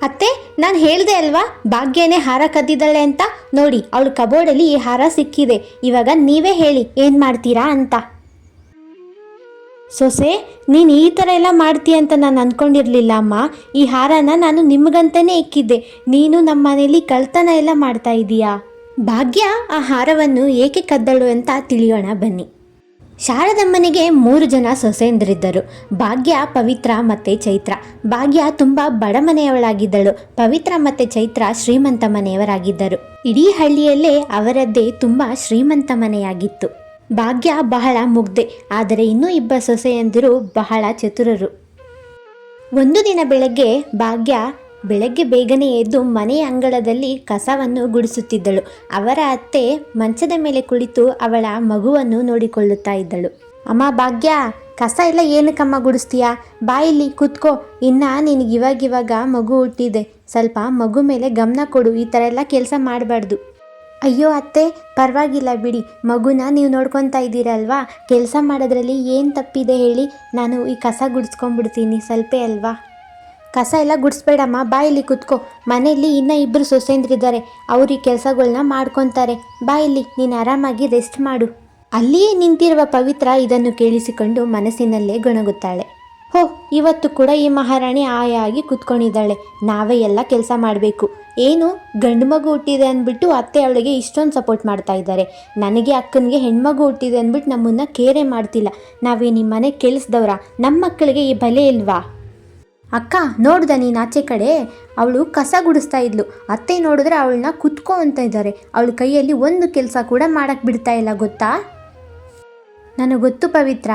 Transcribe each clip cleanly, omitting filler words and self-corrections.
ಅತ್ತೆ, ನಾನು ಹೇಳ್ದೆ ಅಲ್ವಾ ಭಾಗ್ಯನೇ ಹಾರ ಕದ್ದಿದ್ದಾಳೆ ಅಂತ. ನೋಡಿ, ಅವಳು ಕಬೋರ್ಡಲ್ಲಿ ಈ ಹಾರ ಸಿಕ್ಕಿದೆ. ಇವಾಗ ನೀವೇ ಹೇಳಿ ಏನು ಮಾಡ್ತೀರಾ ಅಂತ. ಸೊಸೆ, ನೀನು ಈ ಥರ ಎಲ್ಲ ಮಾಡ್ತೀಯ ಅಂತ ನಾನು ಅಂದ್ಕೊಂಡಿರಲಿಲ್ಲ ಅಮ್ಮ. ಈ ಹಾರನ ನಾನು ನಿಮಗಂತಲೇ ಇಕ್ಕಿದ್ದೆ. ನೀನು ನಮ್ಮ ಮನೇಲಿ ಕಳ್ತನ ಎಲ್ಲ ಮಾಡ್ತಾ ಇದೀಯಾ? ಭಾಗ್ಯ ಆ ಹಾರವನ್ನು ಏಕೆ ಕದ್ದಳು ಅಂತ ತಿಳಿಯೋಣ ಬನ್ನಿ. ಶಾರದಮ್ಮನಿಗೆ 3 ಜನ ಸೊಸೆಯಂದಿರಿದ್ದರು. ಭಾಗ್ಯ, ಪವಿತ್ರ ಮತ್ತು ಚೈತ್ರ. ಭಾಗ್ಯ ತುಂಬ ಬಡ ಮನೆಯವಳಾಗಿದ್ದಳು. ಪವಿತ್ರ ಮತ್ತು ಚೈತ್ರ ಶ್ರೀಮಂತ ಮನೆಯವರಾಗಿದ್ದರು. ಇಡೀ ಹಳ್ಳಿಯಲ್ಲೇ ಅವರದ್ದೇ ತುಂಬ ಶ್ರೀಮಂತ ಮನೆಯಾಗಿತ್ತು. ಭಾಗ್ಯ ಬಹಳ ಮುಗ್ಧೆ, ಆದರೆ ಇನ್ನೂ ಇಬ್ಬ ಸೊಸೆಯಂದಿರು ಬಹಳ ಚತುರರು. ಒಂದು ದಿನ ಬೆಳಗ್ಗೆ ಭಾಗ್ಯ ಬೇಗನೆ ಎದ್ದು ಮನೆಯ ಅಂಗಳದಲ್ಲಿ ಕಸವನ್ನು ಗುಡಿಸುತ್ತಿದ್ದಳು. ಅವರ ಅತ್ತೆ ಮಂಚದ ಮೇಲೆ ಕುಳಿತು ಅವಳ ಮಗುವನ್ನು ನೋಡಿಕೊಳ್ಳುತ್ತಾ ಇದ್ದಳು. ಅಮ್ಮ ಭಾಗ್ಯ, ಕಸ ಎಲ್ಲ ಏನಕ್ಕಮ್ಮ ಗುಡಿಸ್ತೀಯಾ? ಬಾ ಇಲ್ಲಿ ಕೂತ್ಕೋ. ನಿನಗೆ ಇವಾಗ ಮಗು ಹುಟ್ಟಿದೆ, ಸ್ವಲ್ಪ ಮಗು ಮೇಲೆ ಗಮನ ಕೊಡು. ಈ ಥರ ಎಲ್ಲ ಕೆಲಸ ಮಾಡಬಾರ್ದು. ಅಯ್ಯೋ ಅತ್ತೆ, ಪರವಾಗಿಲ್ಲ ಬಿಡಿ, ಮಗುನ ನೀವು ನೋಡ್ಕೊತಾ ಇದ್ದೀರಲ್ವಾ, ಕೆಲಸ ಮಾಡೋದ್ರಲ್ಲಿ ಏನು ತಪ್ಪಿದೆ ಹೇಳಿ. ನಾನು ಈ ಕಸ ಗುಡಿಸ್ಕೊಂಡ್ಬಿಡ್ತೀನಿ, ಸ್ವಲ್ಪ ಅಲ್ವಾ. ಕಸ ಎಲ್ಲ ಗುಡಿಸ್ಬೇಡಮ್ಮ, ಬಾ ಇಲ್ಲಿ ಕೂತ್ಕೋ. ಮನೆಯಲ್ಲಿ ಇನ್ನೂ 2 ಸೊಸೆಯಂದ್ರಿದ್ದಾರೆ, ಅವ್ರು ಈ ಕೆಲಸಗಳನ್ನ ಮಾಡ್ಕೊತಾರೆ. ಬಾ ಇಲ್ಲಿ, ನೀನು ಆರಾಮಾಗಿ ರೆಸ್ಟ್ ಮಾಡು. ಅಲ್ಲಿಯೇ ನಿಂತಿರುವ ಪವಿತ್ರ ಇದನ್ನು ಕೇಳಿಸಿಕೊಂಡು ಮನಸ್ಸಿನಲ್ಲೇ ಗೊಣಗುತ್ತಾಳೆ. ಹೋ, ಇವತ್ತು ಕೂಡ ಈ ಮಹಾರಾಣಿ ಆಯಾಗಿ ಕೂತ್ಕೊಂಡಿದ್ದಾಳೆ. ನಾವೇ ಎಲ್ಲ ಕೆಲಸ ಮಾಡಬೇಕು. ಏನು, ಗಂಡು ಮಗು ಹುಟ್ಟಿದೆ ಅಂದ್ಬಿಟ್ಟು ಅತ್ತೆ ಅವಳಿಗೆ ಇಷ್ಟೊಂದು ಸಪೋರ್ಟ್ ಮಾಡ್ತಾ ಇದ್ದಾರೆ. ನನಗೆ ಅಕ್ಕನಿಗೆ ಹೆಣ್ಮಗು ಹುಟ್ಟಿದೆ ಅಂದ್ಬಿಟ್ಟು ನಮ್ಮನ್ನು ಕೇರೆ ಮಾಡ್ತಿಲ್ಲ. ನಾವೇ ನಿಮ್ಮ ಮನೆ ಕೇಳಿಸ್ದವ್ರ? ನಮ್ಮ ಮಕ್ಕಳಿಗೆ ಈ ಬೆಲೆ ಇಲ್ವಾ? ಅಕ್ಕ, ನೋಡ್ದ ನೀನು ಆಚೆ ಕಡೆ? ಅವಳು ಕಸ ಗುಡಿಸ್ತಾ ಇದ್ಲು. ಅತ್ತೆ ನೋಡಿದ್ರೆ ಅವಳನ್ನ ಕುತ್ಕೋ ಅಂತ ಇದ್ದಾರೆ. ಅವಳ ಕೈಯಲ್ಲಿ ಒಂದು ಕೆಲಸ ಕೂಡ ಮಾಡಕ್ಕೆ ಬಿಡ್ತಾ ಇಲ್ಲ, ಗೊತ್ತಾ? ನನಗೆ ಗೊತ್ತು ಪವಿತ್ರ,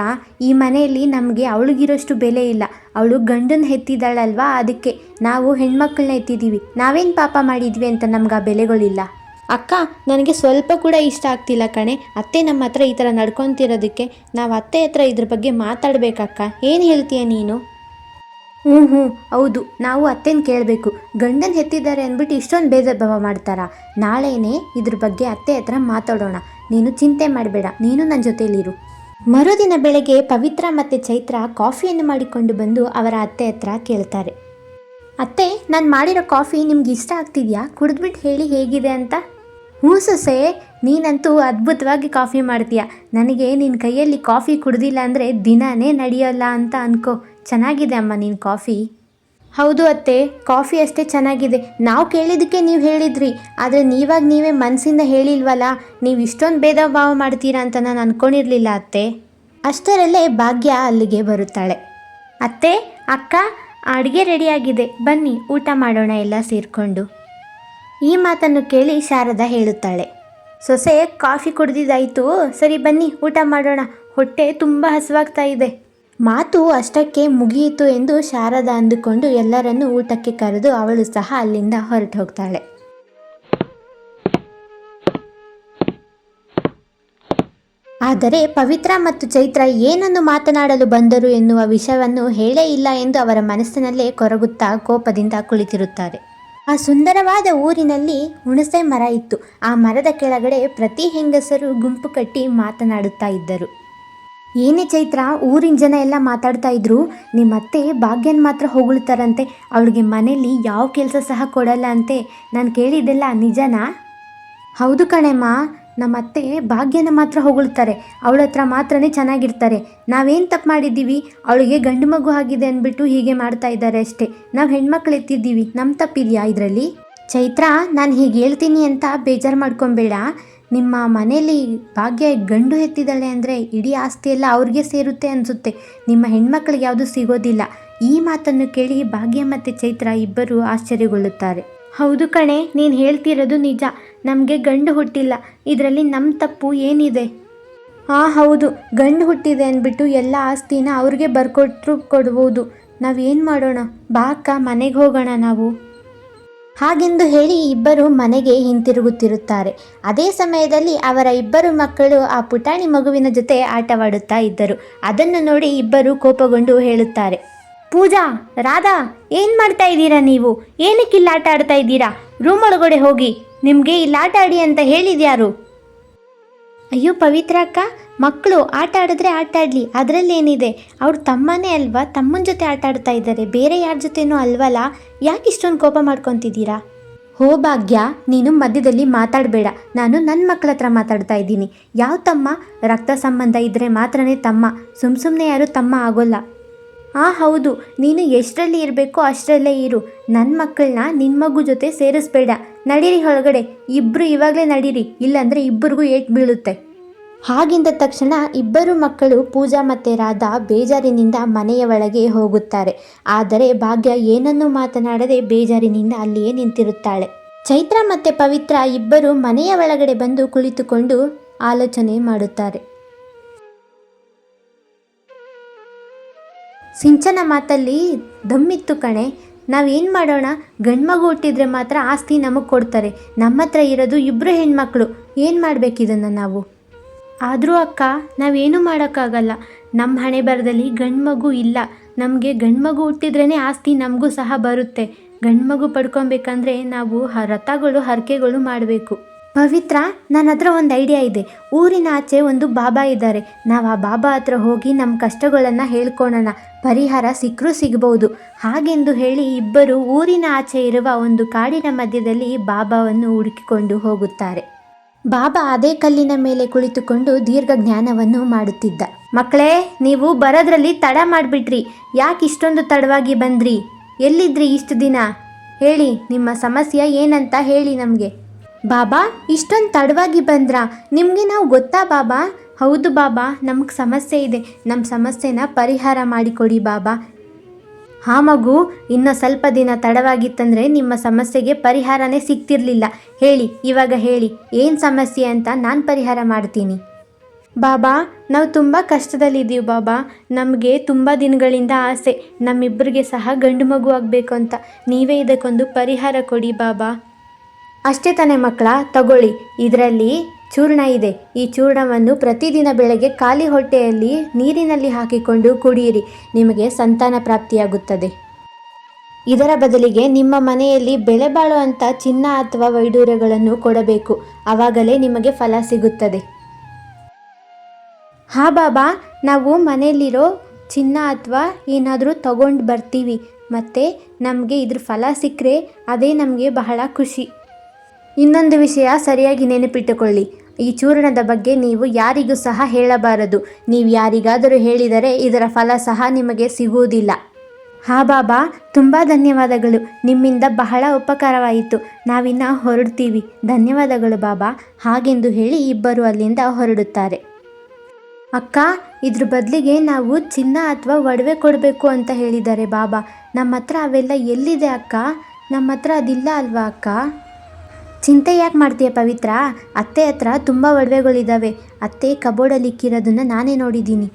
ಈ ಮನೆಯಲ್ಲಿ ನಮಗೆ ಅವಳಿಗಿರೋಷ್ಟು ಬೆಲೆ ಇಲ್ಲ. ಅವಳು ಗಂಡನ ಹೆತ್ತಿದ್ದಾಳಲ್ವಾ, ಅದಕ್ಕೆ ನಾವು ಹೆಣ್ಮಕ್ಳನ್ನ ಎತ್ತಿದ್ದೀವಿ. ನಾವೇನು ಪಾಪ ಮಾಡಿದ್ವಿ ಅಂತ ನಮ್ಗೆ ಆ ಬೆಲೆಗಳಿಲ್ಲ. ಅಕ್ಕ, ನನಗೆ ಸ್ವಲ್ಪ ಕೂಡ ಇಷ್ಟ ಆಗ್ತಿಲ್ಲ ಕಣೆ. ಅತ್ತೆ ನಮ್ಮ ಹತ್ರ ಈ ಥರ ನಡ್ಕೊತಿರೋದಕ್ಕೆ. ನಾವು ಅತ್ತೆ ಹತ್ರ ಇದ್ರ ಬಗ್ಗೆ ಮಾತಾಡಬೇಕಕ್ಕ. ಏನು ಹೇಳ್ತೀಯ ನೀನು? ಹ್ಞೂ ಹೌದು, ನಾವು ಅತ್ತೆನ ಕೇಳಬೇಕು. ಗಂಡನ ಹೆತ್ತಿದ್ದಾರೆ ಅಂದ್ಬಿಟ್ಟು ಇಷ್ಟೊಂದು ಬೇಜಾಭಾವ ಮಾಡ್ತಾರಾ? ನಾಳೆನೇ ಇದ್ರ ಬಗ್ಗೆ ಅತ್ತೆ ಹತ್ರ ಮಾತಾಡೋಣ. ನೀನು ಚಿಂತೆ ಮಾಡಬೇಡ, ನೀನು ನನ್ನ ಜೊತೆಯಲ್ಲಿರು. ಮರುದಿನ ಬೆಳಗ್ಗೆ ಪವಿತ್ರ ಮತ್ತು ಚೈತ್ರ ಕಾಫಿಯನ್ನು ಮಾಡಿಕೊಂಡು ಬಂದು ಅವರ ಅತ್ತೆ ಹತ್ರ ಕೇಳ್ತಾರೆ. ಅತ್ತೆ, ನಾನು ಮಾಡಿರೋ ಕಾಫಿ ನಿಮ್ಗೆ ಇಷ್ಟ ಆಗ್ತಿದೆಯಾ? ಕುಡಿದ್ಬಿಟ್ಟು ಹೇಳಿ ಹೇಗಿದೆ ಅಂತ. ಹ್ಞೂ ಸೊಸೆ, ನೀನಂತೂ ಅದ್ಭುತವಾಗಿ ಕಾಫಿ ಮಾಡ್ತೀಯ. ನನಗೆ ನಿನ್ನ ಕೈಯಲ್ಲಿ ಕಾಫಿ ಕುಡ್ದಿಲ್ಲ ಅಂದರೆ ದಿನನೇ ನಡೆಯೋಲ್ಲ ಅಂತ ಅನ್ಕೋ. ಚೆನ್ನಾಗಿದೆ ಅಮ್ಮ ನಿನ್ನ ಕಾಫಿ. ಹೌದು ಅತ್ತೆ, ಕಾಫಿ ಅಷ್ಟೇ ಚೆನ್ನಾಗಿದೆ. ನಾವು ಕೇಳಿದ್ದಕ್ಕೆ ನೀವು ಹೇಳಿದ್ರಿ, ಆದರೆ ನೀವೇ ಮನಸ್ಸಿಂದ ಹೇಳಿಲ್ವಲ್ಲ. ನೀವು ಇಷ್ಟೊಂದು ಭೇದ ಭಾವ ಮಾಡ್ತೀರಾ ಅಂತ ನಾನು ಅಂದ್ಕೊಂಡಿರಲಿಲ್ಲ ಅತ್ತೆ. ಅಷ್ಟರಲ್ಲೇ ಭಾಗ್ಯ ಅಲ್ಲಿಗೆ ಬರುತ್ತಾಳೆ. ಅತ್ತೆ, ಅಕ್ಕ, ಅಡುಗೆ ರೆಡಿಯಾಗಿದೆ, ಬನ್ನಿ ಊಟ ಮಾಡೋಣ ಎಲ್ಲ ಸೇರಿಕೊಂಡು. ಈ ಮಾತನ್ನು ಕೇಳಿ ಶಾರದಾ ಹೇಳುತ್ತಾಳೆ. ಸೊಸೆ, ಕಾಫಿ ಕುಡ್ದಿದ್ದಾಯಿತು, ಸರಿ ಬನ್ನಿ ಊಟ ಮಾಡೋಣ. ಹೊಟ್ಟೆ ತುಂಬ ಹಸಿವಾಗ್ತಾ ಇದೆ. ಮಾತು ಅಷ್ಟಕ್ಕೆ ಮುಗಿಯಿತು ಎಂದು ಶಾರದಾ ಅಂದುಕೊಂಡು ಎಲ್ಲರನ್ನೂ ಊಟಕ್ಕೆ ಕರೆದು ಅವಳು ಸಹ ಅಲ್ಲಿಂದ ಹೊರಟು ಹೋಗ್ತಾಳೆ. ಆದರೆ ಪವಿತ್ರ ಮತ್ತು ಚೈತ್ರ ಏನನ್ನು ಮಾತನಾಡಲು ಬಂದರು ಎನ್ನುವ ವಿಷಯವನ್ನು ಹೇಳೇ ಇಲ್ಲ ಎಂದು ಅವರ ಮನಸ್ಸಿನಲ್ಲೇ ಕೊರಗುತ್ತಾ ಕೋಪದಿಂದ ಕುಳಿತಿರುತ್ತಾರೆ. ಆ ಸುಂದರವಾದ ಊರಿನಲ್ಲಿ ಹುಣಸೆ ಮರ ಇತ್ತು. ಆ ಮರದ ಕೆಳಗಡೆ ಪ್ರತಿ ಹೆಂಗಸರು ಗುಂಪು ಕಟ್ಟಿ ಮಾತನಾಡುತ್ತಾ ಇದ್ದರು. ಏನೇ ಚೈತ್ರ, ಊರಿನ ಜನ ಎಲ್ಲ ಮಾತಾಡ್ತಾ ಇದ್ರು, ನಿಮ್ಮ ಅತ್ತೆ ಭಾಗ್ಯನ ಮಾತ್ರ ಹೊಗಳ್ತಾರಂತೆ. ಅವಳಿಗೆ ಮನೇಲಿ ಯಾವ ಕೆಲಸ ಸಹ ಕೊಡಲ್ಲ ಅಂತೆ. ನಾನು ಕೇಳಿದ್ದೆಲ್ಲ ನಿಜನಾ? ಹೌದು ಕಣೆಮ್ಮ, ನಮ್ಮ ಅತ್ತೆ ಭಾಗ್ಯನ ಮಾತ್ರ ಹೊಗಳ್ತಾರೆ. ಅವಳ ಹತ್ರ ಮಾತ್ರನೇ ಚೆನ್ನಾಗಿರ್ತಾರೆ. ನಾವೇನು ತಪ್ಪು ಮಾಡಿದ್ದೀವಿ? ಅವಳಿಗೆ ಗಂಡು ಮಗು ಆಗಿದೆ ಅಂದ್ಬಿಟ್ಟು ಹೀಗೆ ಮಾಡ್ತಾ ಇದ್ದಾರೆ ಅಷ್ಟೇ. ನಾವು ಹೆಣ್ಮಕ್ಳು ಎತ್ತಿದ್ದೀವಿ, ನಮ್ಮ ತಪ್ಪಿದೆಯಾ ಇದರಲ್ಲಿ? ಚೈತ್ರ, ನಾನು ಹೀಗೆ ಹೇಳ್ತೀನಿ ಅಂತ ಬೇಜಾರು ಮಾಡ್ಕೊಬೇಡ. ನಿಮ್ಮ ಮನೇಲಿ ಭಾಗ್ಯ ಗಂಡು ಎತ್ತಿದ್ದಾಳೆ ಅಂದರೆ ಇಡೀ ಆಸ್ತಿ ಎಲ್ಲ ಅವ್ರಿಗೆ ಸೇರುತ್ತೆ ಅನಿಸುತ್ತೆ. ನಿಮ್ಮ ಹೆಣ್ಮಕ್ಳಿಗೆ ಯಾವುದು ಸಿಗೋದಿಲ್ಲ. ಈ ಮಾತನ್ನು ಕೇಳಿ ಭಾಗ್ಯ ಮತ್ತು ಚೈತ್ರ ಇಬ್ಬರು ಆಶ್ಚರ್ಯಗೊಳ್ಳುತ್ತಾರೆ. ಹೌದು ಕಣೆ, ನೀನು ಹೇಳ್ತಿರೋದು ನಿಜ. ನಮಗೆ ಗಂಡು ಹುಟ್ಟಿಲ್ಲ, ಇದರಲ್ಲಿ ನಮ್ಮ ತಪ್ಪು ಏನಿದೆ? ಹೌದು, ಗಂಡು ಹುಟ್ಟಿದೆ ಅಂದ್ಬಿಟ್ಟು ಎಲ್ಲ ಆಸ್ತಿನ ಅವ್ರಿಗೆ ಬರ್ಕೊಟ್ರು ಕೊಡ್ಬೋದು. ನಾವೇನು ಮಾಡೋಣ? ಬಾ ಅಕ್ಕ, ಮನೆಗೆ ಹೋಗೋಣ ನಾವು. ಹಾಗೆಂದು ಹೇಳಿ ಇಬ್ಬರು ಮನೆಗೆ ಹಿಂತಿರುಗುತ್ತಿರುತ್ತಾರೆ. ಅದೇ ಸಮಯದಲ್ಲಿ ಅವರ ಇಬ್ಬರು ಮಕ್ಕಳು ಆ ಪುಟಾಣಿ ಮಗುವಿನ ಜೊತೆ ಆಟವಾಡುತ್ತಾ ಇದ್ದರು. ಅದನ್ನು ನೋಡಿ ಇಬ್ಬರು ಕೋಪಗೊಂಡು ಹೇಳುತ್ತಾರೆ. ಪೂಜಾ, ರಾಧಾ, ಏನು ಮಾಡ್ತಾ ಇದ್ದೀರಾ ನೀವು? ಏನಕ್ಕೆ ಇಲ್ಲಿ ಆಟ ಆಡ್ತಾ ಇದ್ದೀರಾ? ರೂಮ್ ಒಳಗಡೆ ಹೋಗಿ. ನಿಮಗೆ ಇಲ್ಲಿ ಆಟ ಆಡಿ ಅಂತ ಹೇಳಿದ್ಯಾರು? ಅಯ್ಯೋ ಪವಿತ್ರ ಅಕ್ಕ, ಮಕ್ಕಳು ಆಟ ಆಡಿದ್ರೆ ಆಟ ಆಡಲಿ, ಅದರಲ್ಲೇನಿದೆ. ಅವ್ರು ತಮ್ಮನೇ ಅಲ್ವಾ, ತಮ್ಮನ ಜೊತೆ ಆಟ ಆಡ್ತಾ ಇದ್ದಾರೆ, ಬೇರೆ ಯಾರ ಜೊತೆನೂ ಅಲ್ವಲ್ಲ. ಯಾಕೆ ಇಷ್ಟೊಂದು ಕೋಪ ಮಾಡ್ಕೊತಿದ್ದೀರಾ? ಹೋ ಭಾಗ್ಯ, ನೀನು ಮಧ್ಯದಲ್ಲಿ ಮಾತಾಡಬೇಡ. ನಾನು ನನ್ನ ಮಕ್ಕಳ ಹತ್ರ ಮಾತಾಡ್ತಾ ಇದ್ದೀನಿ. ಯಾವ ತಮ್ಮ? ರಕ್ತ ಸಂಬಂಧ ಇದ್ದರೆ ಮಾತ್ರನೇ ತಮ್ಮ, ಸುಮ್ಮನೆ ಯಾರು ತಮ್ಮ ಆಗೋಲ್ಲ. ಹೌದು, ನೀನು ಎಷ್ಟರಲ್ಲಿ ಇರಬೇಕೋ ಅಷ್ಟರಲ್ಲೇ ಇರು. ನನ್ನ ಮಕ್ಕಳನ್ನ ನಿನ್ನ ಮಗು ಜೊತೆ ಸೇರಿಸ್ಬೇಡ. ನಡೀರಿ ಹೊರಗಡೆ, ಇಬ್ಬರು ಇವಾಗಲೇ ನಡೀರಿ, ಇಲ್ಲಾಂದರೆ ಇಬ್ಬರಿಗೂ ಏಟು ಬೀಳುತ್ತೆ. ಹಾಗಿಂದ ತಕ್ಷಣ ಇಬ್ಬರು ಮಕ್ಕಳು ಪೂಜಾ ಮತ್ತು ರಾಧಾ ಬೇಜಾರಿನಿಂದ ಮನೆಯ ಒಳಗೆ ಹೋಗುತ್ತಾರೆ. ಆದರೆ ಭಾಗ್ಯ ಏನನ್ನೂ ಮಾತನಾಡದೆ ಬೇಜಾರಿನಿಂದ ಅಲ್ಲಿಯೇ ನಿಂತಿರುತ್ತಾಳೆ. ಚೈತ್ರ ಮತ್ತು ಪವಿತ್ರ ಇಬ್ಬರು ಮನೆಯ ಒಳಗಡೆ ಬಂದು ಕುಳಿತುಕೊಂಡು ಆಲೋಚನೆ ಮಾಡುತ್ತಾರೆ. ಸಿಂಚನ ಮಾತಲ್ಲಿ ದಮ್ಮಿತ್ತು ಕಣೆ. ನಾವೇನು ಮಾಡೋಣ? ಗಂಡ್ಮಗು ಹುಟ್ಟಿದ್ರೆ ಮಾತ್ರ ಆಸ್ತಿ ನಮಗೆ ಕೊಡ್ತಾರೆ. ನಮ್ಮ ಹತ್ರ ಇರೋದು ಇಬ್ಬರು ಹೆಣ್ಮಕ್ಳು. ಏನು ಮಾಡಬೇಕಿದನ್ನು ನಾವು? ಆದರೂ ಅಕ್ಕ, ನಾವೇನು ಮಾಡೋಕ್ಕಾಗಲ್ಲ. ನಮ್ಮ ಹಣೆ ಬರದಲ್ಲಿ ಗಂಡ್ಮಗು ಇಲ್ಲ. ನಮಗೆ ಗಂಡ್ಮಗು ಹುಟ್ಟಿದ್ರೇ ಆಸ್ತಿ ನಮಗೂ ಸಹ ಬರುತ್ತೆ. ಗಂಡ್ಮಗು ಪಡ್ಕೊಬೇಕಂದ್ರೆ ನಾವು ರಥಗಳು ಹರಕೆಗಳು ಮಾಡಬೇಕು. ಪವಿತ್ರ, ನನ್ನ ಹತ್ರ ಒಂದು ಐಡಿಯಾ ಇದೆ. ಊರಿನ ಆಚೆ ಒಂದು ಬಾಬಾ ಇದ್ದಾರೆ. ನಾವು ಆ ಬಾಬಾ ಹತ್ರ ಹೋಗಿ ನಮ್ಮ ಕಷ್ಟಗಳನ್ನು ಹೇಳ್ಕೊಳ್ಳೋಣ, ಪರಿಹಾರ ಸಿಕ್ಕರೂ ಸಿಗ್ಬೋದು. ಹಾಗೆಂದು ಹೇಳಿ ಇಬ್ಬರು ಊರಿನ ಆಚೆ ಇರುವ ಒಂದು ಕಾಡಿನ ಮಧ್ಯದಲ್ಲಿ ಬಾಬಾವನ್ನು ಹುಡುಕಿಕೊಂಡು ಹೋಗುತ್ತಾರೆ. ಬಾಬಾ ಅದೇ ಕಲ್ಲಿನ ಮೇಲೆ ಕುಳಿತುಕೊಂಡು ದೀರ್ಘ ಜ್ಞಾನವನ್ನು ಮಾಡುತ್ತಿದ್ದ. ಮಕ್ಕಳೇ, ನೀವು ಬರೋದ್ರಲ್ಲಿ ತಡ ಮಾಡಿಬಿಟ್ರಿ. ಯಾಕೆ ಇಷ್ಟೊಂದು ತಡವಾಗಿ ಬಂದ್ರಿ? ಎಲ್ಲಿದ್ರಿ ಇಷ್ಟು ದಿನ? ಹೇಳಿ, ನಿಮ್ಮ ಸಮಸ್ಯೆ ಏನಂತ ಹೇಳಿ ನಮಗೆ. ಬಾಬಾ, ಇಷ್ಟೊಂದು ತಡವಾಗಿ ಬಂದ್ರಾ? ನಿಮಗೆ ನಾವು ಗೊತ್ತಾ ಬಾಬಾ? ಹೌದು ಬಾಬಾ, ನಮಗೆ ಸಮಸ್ಯೆ ಇದೆ. ನಮ್ಮ ಸಮಸ್ಯೆನ ಪರಿಹಾರ ಮಾಡಿಕೊಡಿ ಬಾಬಾ. ಮಗು, ಇನ್ನೂ ಸ್ವಲ್ಪ ದಿನ ತಡವಾಗಿತ್ತಂದರೆ ನಿಮ್ಮ ಸಮಸ್ಯೆಗೆ ಪರಿಹಾರನೇ ಸಿಗ್ತಿರ್ಲಿಲ್ಲ. ಹೇಳಿ, ಇವಾಗ ಹೇಳಿ, ಏನು ಸಮಸ್ಯೆ ಅಂತ ನಾನು ಪರಿಹಾರ ಮಾಡ್ತೀನಿ. ಬಾಬಾ, ನಾವು ತುಂಬ ಕಷ್ಟದಲ್ಲಿದ್ದೀವಿ ಬಾಬಾ. ನಮಗೆ ತುಂಬ ದಿನಗಳಿಂದ ಆಸೆ, ನಮ್ಮಿಬ್ಬರಿಗೆ ಸಹ ಗಂಡು ಮಗು ಆಗಬೇಕು ಅಂತ. ನೀವೇ ಇದಕ್ಕೊಂದು ಪರಿಹಾರ ಕೊಡಿ ಬಾಬಾ. ಅಷ್ಟೇ ತಾನೇ ಮಕ್ಕಳ, ತಗೊಳ್ಳಿ, ಇದರಲ್ಲಿ ಚೂರ್ಣ ಇದೆ. ಈ ಚೂರ್ಣವನ್ನು ಪ್ರತಿದಿನ ಬೆಳಗ್ಗೆ ಖಾಲಿ ಹೊಟ್ಟೆಯಲ್ಲಿ ನೀರಿನಲ್ಲಿ ಹಾಕಿಕೊಂಡು ಕುಡಿಯಿರಿ. ನಿಮಗೆ ಸಂತಾನ ಪ್ರಾಪ್ತಿಯಾಗುತ್ತದೆ. ಇದರ ಬದಲಿಗೆ ನಿಮ್ಮ ಮನೆಯಲ್ಲಿ ಬೆಲೆ ಬಾಳುವಂಥ ಚಿನ್ನ ಅಥವಾ ವೈಡೂರ್ಯಗಳನ್ನು ಕೊಡಬೇಕು. ಆವಾಗಲೇ ನಿಮಗೆ ಫಲ ಸಿಗುತ್ತದೆ. ಬಾಬಾ, ನಾವು ಮನೆಯಲ್ಲಿರೋ ಚಿನ್ನ ಅಥವಾ ಏನಾದರೂ ತಗೊಂಡು ಬರ್ತೀವಿ. ಮತ್ತು ನಮಗೆ ಇದ್ರ ಫಲ ಸಿಕ್ಕರೆ ಅದೇ ನಮಗೆ ಬಹಳ ಖುಷಿ. ಇನ್ನೊಂದು ವಿಷಯ ಸರಿಯಾಗಿ ನೆನಪಿಟ್ಟುಕೊಳ್ಳಿ, ಈ ಚೂರ್ಣದ ಬಗ್ಗೆ ನೀವು ಯಾರಿಗೂ ಸಹ ಹೇಳಬಾರದು. ನೀವು ಯಾರಿಗಾದರೂ ಹೇಳಿದರೆ ಇದರ ಫಲ ಸಹ ನಿಮಗೆ ಸಿಗುವುದಿಲ್ಲ. ಬಾಬಾ, ತುಂಬ ಧನ್ಯವಾದಗಳು. ನಿಮ್ಮಿಂದ ಬಹಳ ಉಪಕಾರವಾಯಿತು. ನಾವಿನ್ನು ಹೊರಡ್ತೀವಿ. ಧನ್ಯವಾದಗಳು ಬಾಬಾ. ಹಾಗೆಂದು ಹೇಳಿ ಇಬ್ಬರು ಅಲ್ಲಿಂದ ಹೊರಡುತ್ತಾರೆ. ಅಕ್ಕ, ಇದ್ರ ಬದಲಿಗೆ ನಾವು ಚಿನ್ನ ಅಥವಾ ಒಡವೆ ಕೊಡಬೇಕು ಅಂತ ಹೇಳಿದ್ದಾರೆ ಬಾಬಾ. ನಮ್ಮ ಹತ್ರ ಅವೆಲ್ಲ ಎಲ್ಲಿದೆ ಅಕ್ಕ? ನಮ್ಮ ಹತ್ರ ಅದಿಲ್ಲ ಅಲ್ವಾ ಅಕ್ಕ? ಚಿಂತೆ ಯಾಕೆ ಮಾಡ್ತೀಯ ಪವಿತ್ರ? ಅತ್ತೆ ಹತ್ರ ತುಂಬ ಒಡವೆಗಳಿದ್ದಾವೆ. ಅತ್ತೆ ಕಬೋರ್ಡಲ್ಲಿ ಇಕ್ಕಿರೋದನ್ನು ನಾನೇ ನೋಡಿದ್ದೀನಿ.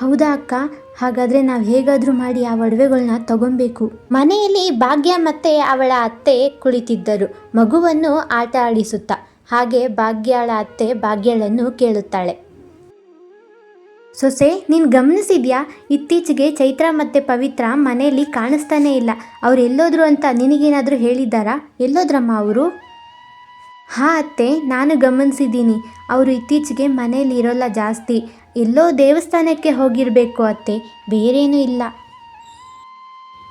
ಹೌದಾ ಅಕ್ಕ? ಹಾಗಾದರೆ ನಾವು ಹೇಗಾದರೂ ಮಾಡಿ ಆ ಒಡವೆಗಳನ್ನ ತಗೊಬೇಕು. ಮನೆಯಲ್ಲಿ ಭಾಗ್ಯ ಮತ್ತು ಅವಳ ಅತ್ತೆ ಕುಳಿತಿದ್ದರು, ಮಗುವನ್ನು ಆಟ ಆಡಿಸುತ್ತಾ. ಹಾಗೆ ಭಾಗ್ಯಳ ಅತ್ತೆ ಭಾಗ್ಯಳನ್ನು ಕೇಳುತ್ತಾಳೆ. ಸೊಸೆ, ನೀನು ಗಮನಿಸಿದ್ಯಾ? ಇತ್ತೀಚೆಗೆ ಚೈತ್ರ ಮತ್ತು ಪವಿತ್ರ ಮನೆಯಲ್ಲಿ ಕಾಣಿಸ್ತಾನೇ ಇಲ್ಲ. ಅವ್ರು ಎಲ್ಲೋದ್ರು ಅಂತ ನಿನಗೇನಾದರೂ ಹೇಳಿದ್ದಾರಾ? ಎಲ್ಲೋದ್ರಮ್ಮ ಅವರು? ಅತ್ತೆ, ನಾನು ಗಮನಿಸಿದ್ದೀನಿ. ಅವರು ಇತ್ತೀಚೆಗೆ ಮನೆಯಲ್ಲಿ ಇರೋಲ್ಲ ಜಾಸ್ತಿ. ಎಲ್ಲೋ ದೇವಸ್ಥಾನಕ್ಕೆ ಹೋಗಿರಬೇಕು ಅತ್ತೆ, ಬೇರೇನೂ ಇಲ್ಲ.